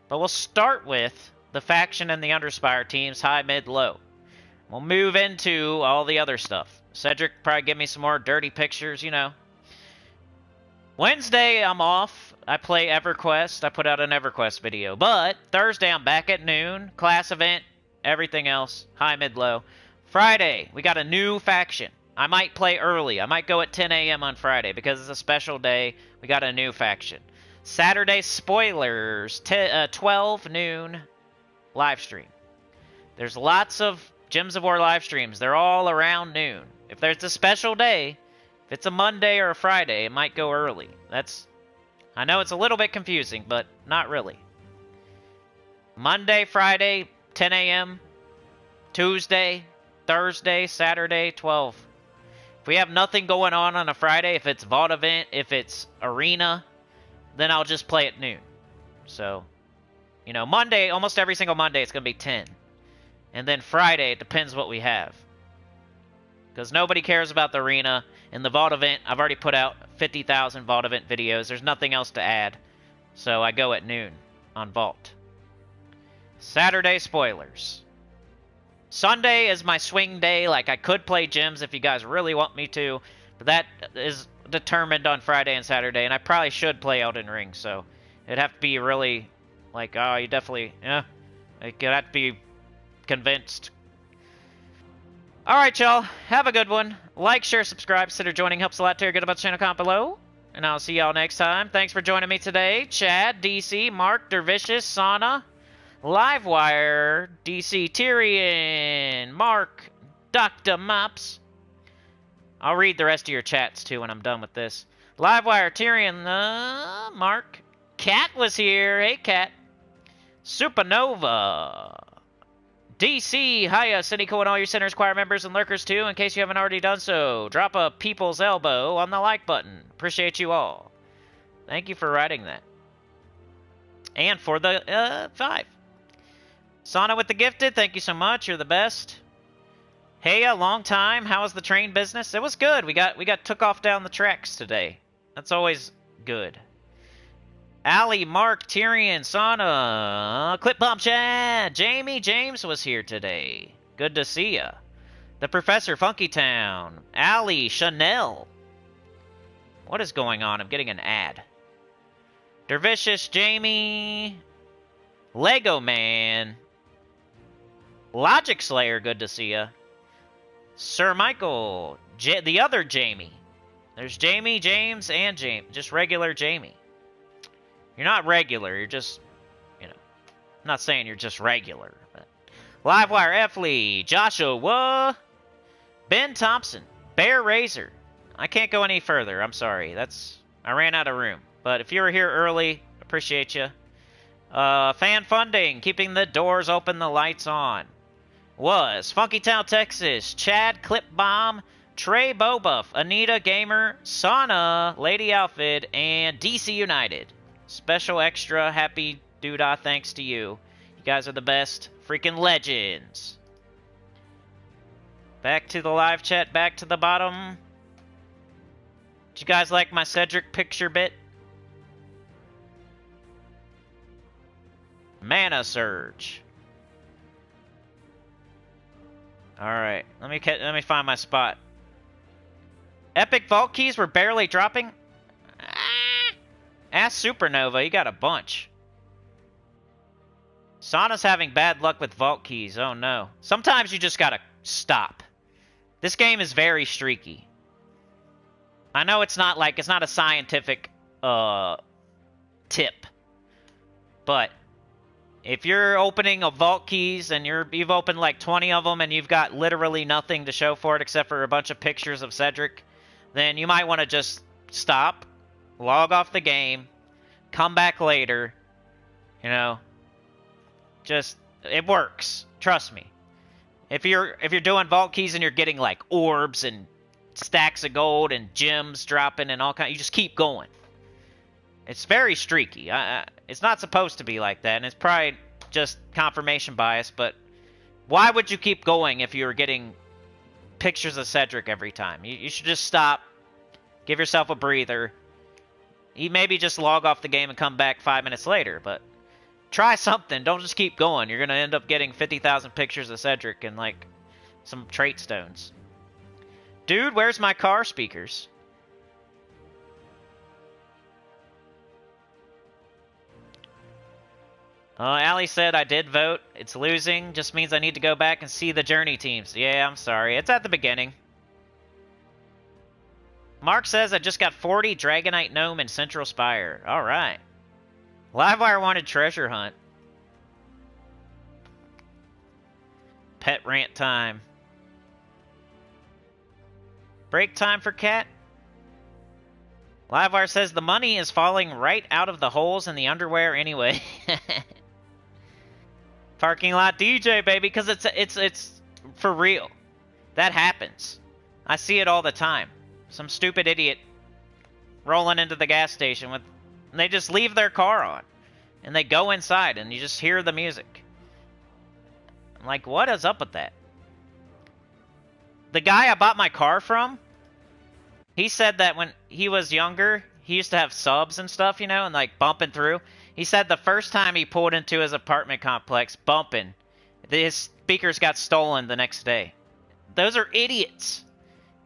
But we'll start with the Faction and the Underspire teams, high, mid, low. We'll move into all the other stuff. Cedric probably give me some more dirty pictures, you know. Wednesday, I'm off. I play EverQuest. I put out an EverQuest video. But Thursday, I'm back at noon. Class event, everything else. High, mid, low. Friday, we got a new faction. I might play early. I might go at 10 a.m. on Friday because it's a special day. We got a new faction. Saturday, spoilers. 12 noon live stream. There's lots of Gems of War live streams. They're all around noon. If there's a special day, if it's a Monday or a Friday, it might go early. I know it's a little bit confusing, but not really. Monday, Friday, 10 a.m. Tuesday, Thursday, Saturday, 12. If we have nothing going on a Friday, if it's Vault event, if it's Arena, then I'll just play at noon. So, you know, Monday, almost every single Monday, it's going to be 10. And then Friday, it depends what we have. Because nobody cares about the Arena. In the Vault event, I've already put out 50,000 Vault event videos. There's nothing else to add. So I go at noon on Vault. Saturday, spoilers. Sunday is my swing day. Like, I could play gyms if you guys really want me to. But that is determined on Friday and Saturday. And I probably should play Elden Ring. So it'd have to be really, like, oh, you definitely, yeah. It'd have to be convinced. Alright, y'all. Have a good one. Like, share, subscribe, consider joining. Helps a lot to get about the channel comment below. And I'll see y'all next time. Thanks for joining me today. Chad, DC, Mark, Dervicious, Sauna, Livewire, DC, Tyrion, Mark, Dr. Mops. I'll read the rest of your chats, too, when I'm done with this. Livewire, Tyrion, Mark. Cat was here. Hey, Cat. Supernova. DC, hiya, Sinnycool and all your Sinners Choir members and lurkers too. In case you haven't already done so, drop a people's elbow on the like button. Appreciate you all. Thank you for writing that. And for the 5. Sauna with the gifted, thank you so much. You're the best. Hey, a long time. How was the train business? It was good. We got took off down the tracks today. That's always good. Allie, Mark, Tyrion, Sauna, Clip Bomb Chad, Jamie, James was here today. Good to see ya. The Professor, Funky Town, Allie, Chanel. What is going on? I'm getting an ad. Dervicious, Jamie, Lego Man, Logic Slayer, good to see ya. Sir Michael, the other Jamie. There's Jamie, James, and James. Just regular Jamie. You're not regular, you're just, you know, I'm not saying you're just regular, but Livewire, F. Lee, Joshua, Ben Thompson, Bear Razor. I can't go any further, I'm sorry. I ran out of room. But if you were here early, appreciate you. Fan funding, keeping the doors open, the lights on. Was Funky Town, Texas, Chad, Clip Bomb, Trey Bobuff, Anita Gamer, Sauna, Lady Alfred, and DC United. Special extra happy doodah thanks to you. You guys are the best freaking legends. Back to the live chat, back to the bottom. Did you guys like my Cedric picture bit? Mana Surge. Alright, let me find my spot. Epic Vault keys were barely dropping? Ask Supernova, you got a bunch. Sauna's having bad luck with vault keys, oh no. Sometimes you just gotta stop. This game is very streaky. I know it's not a scientific tip. But if you're opening a vault keys and you've opened like 20 of them and you've got literally nothing to show for it except for a bunch of pictures of Cedric, then you might want to just stop. Log off the game, come back later, you know, just, it works, trust me. If you're doing vault keys and you're getting like orbs and stacks of gold and gems dropping and all kind, you just keep going. It's very streaky. It's not supposed to be like that, and it's probably just confirmation bias, but why would you keep going if you were getting pictures of Cedric every time? You should just stop, give yourself a breather. You maybe just log off the game and come back 5 minutes later, but try something. Don't just keep going. You're going to end up getting 50,000 pictures of Cedric and, like, some trait stones. Dude, where's my car speakers? Allie said I did vote. It's losing. Just means I need to go back and see the Journey teams. Yeah, I'm sorry. It's at the beginning. Mark says I just got 40 Dragonite Gnome and Central Spire. Alright. Livewire wanted Treasure Hunt. Pet rant time. Break time for Cat. Livewire says the money is falling right out of the holes in the underwear anyway. Parking lot DJ, baby, because it's for real. That happens. I see it all the time. Some stupid idiot rolling into the gas station with... They just leave their car on. And they go inside and you just hear the music. I'm like, what is up with that? The guy I bought my car from, he said that when he was younger, he used to have subs and stuff, you know, and like bumping through. He said the first time he pulled into his apartment complex, bumping, his speakers got stolen the next day. Those are idiots.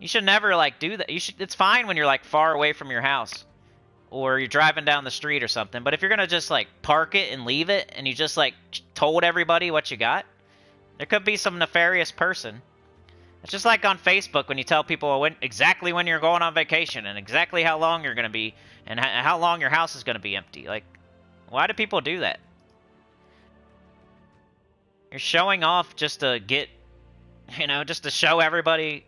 You should never like do that. It's fine when you're like far away from your house or you're driving down the street or something. But if you're going to just like park it and leave it and you just like told everybody what you got, there could be some nefarious person. It's just like on Facebook when you tell people exactly when you're going on vacation and exactly how long you're going to be and how long your house is going to be empty. Like, why do people do that? You're showing off just to get, you know, just to show everybody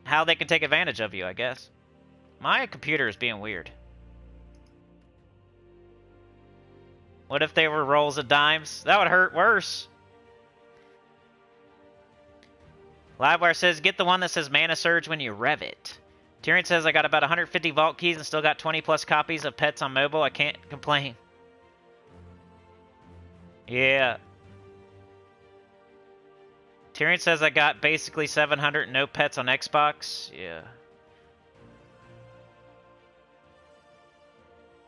how they can take advantage of you, I guess. My computer is being weird. What if they were rolls of dimes? That would hurt worse. Livewire says, get the one that says Mana Surge when you rev it. Tyrion says, I got about 150 vault keys and still got 20 plus copies of pets on mobile. I can't complain. Yeah. Tyrion says, I got basically 700 and no pets on Xbox. Yeah.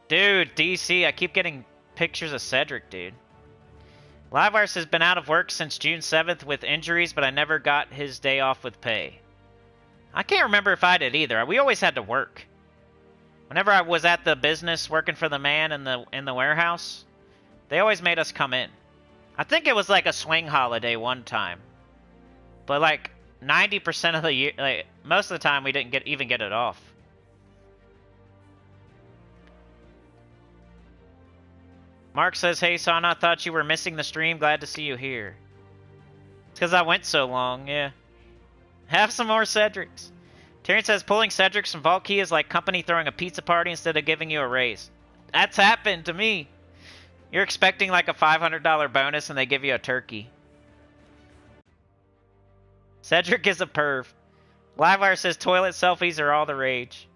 Dude, DC, I keep getting pictures of Cedric, dude. Livewire says, been out of work since June 7th with injuries, but I never got his day off with pay. I can't remember if I did either. We always had to work. Whenever I was at the business working for the man in the warehouse, they always made us come in. I think it was like a swing holiday one time. But like 90% of the year, like most of the time we didn't even get it off. Mark says, hey, Sana, thought you were missing the stream. Glad to see you here. It's because I went so long, yeah. Have some more Cedrics. Tyrion says, pulling Cedrics from Vault Key is like company throwing a pizza party instead of giving you a raise. That's happened to me. You're expecting like a $500 bonus and they give you a turkey. Cedric is a perv. Livewire says, toilet selfies are all the rage.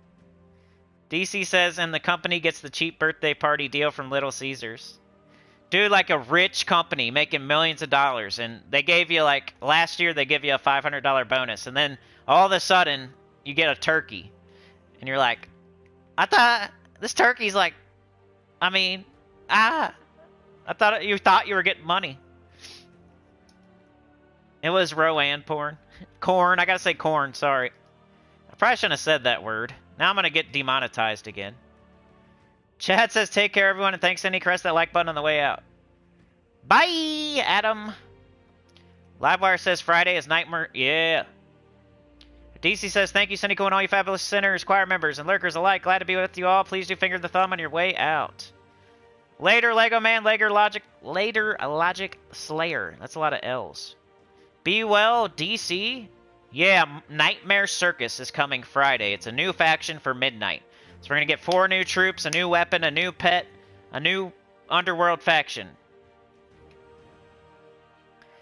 DC says, and the company gets the cheap birthday party deal from Little Caesars. Dude, like a rich company making millions of dollars. And they gave you, like, last year they give you a $500 bonus. And then all of a sudden, you get a turkey. And you're like, I thought this turkey's like, I mean, I thought you were getting money. It was Rowan porn. Corn, I gotta say corn, sorry. I probably shouldn't have said that word. Now I'm going to get demonetized again. Chad says, take care, everyone, and thanks, Cindy. Press that like button on the way out. Bye, Adam. Livewire says, Friday is Nightmare. Yeah. DC says, thank you, Sinnycool, and all you fabulous sinners, choir members, and lurkers alike. Glad to be with you all. Please do finger the thumb on your way out. Later, Lego Man. Later, Logic Slayer. That's a lot of L's. Be well, DC. Yeah, Nightmare Circus is coming Friday. It's a new faction for Midnight. So we're going to get 4 new troops, a new weapon, a new pet, a new underworld faction.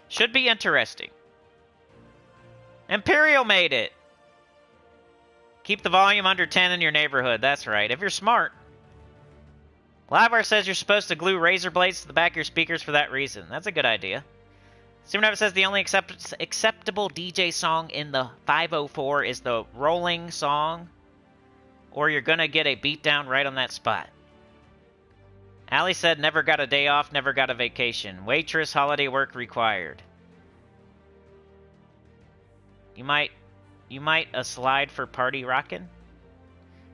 Should be interesting. Imperial made it. Keep the volume under 10 in your neighborhood. That's right, if you're smart. Livewire says you're supposed to glue razor blades to the back of your speakers for that reason. That's a good idea. Supernever says the only acceptable DJ song in the 504 is the rolling song, or you're going to get a beatdown right on that spot. Allie said never got a day off, never got a vacation. Waitress, holiday work required. You might a slide for party rockin'?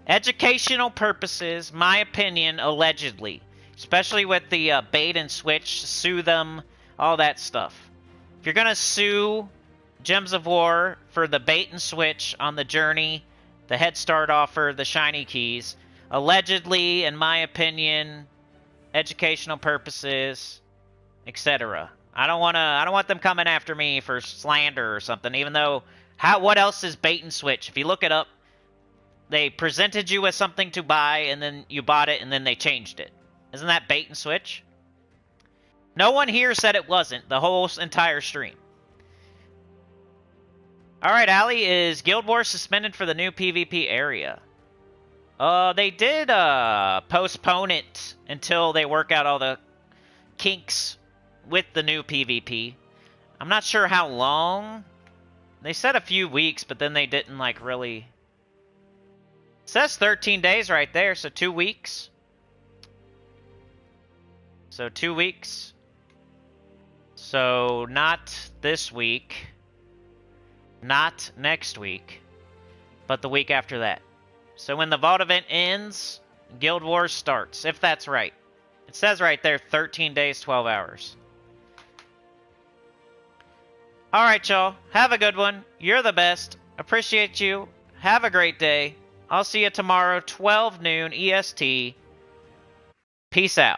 Educational purposes, my opinion, allegedly. Especially with the bait and switch, sue them, all that stuff. If you're going to sue Gems of War for the bait and switch on the journey, the head start offer, the shiny keys, allegedly, in my opinion, educational purposes, etc. I don't want them coming after me for slander or something, even though what else is bait and switch? If you look it up, they presented you with something to buy and then you bought it and then they changed it. Isn't that bait and switch? No one here said it wasn't the whole entire stream. Alright, Ali, is Guild Wars suspended for the new PvP area? They did postpone it until they work out all the kinks with the new PvP. I'm not sure how long. They said a few weeks, but then they didn't, like, really... It says 13 days right there, so 2 weeks. So 2 weeks. So not this week. Not next week. But the week after that. So when the Vault event ends, Guild Wars starts, if that's right. It says right there, 13 days, 12 hours. Alright, y'all. Have a good one. You're the best. Appreciate you. Have a great day. I'll see you tomorrow, 12 noon EST. Peace out.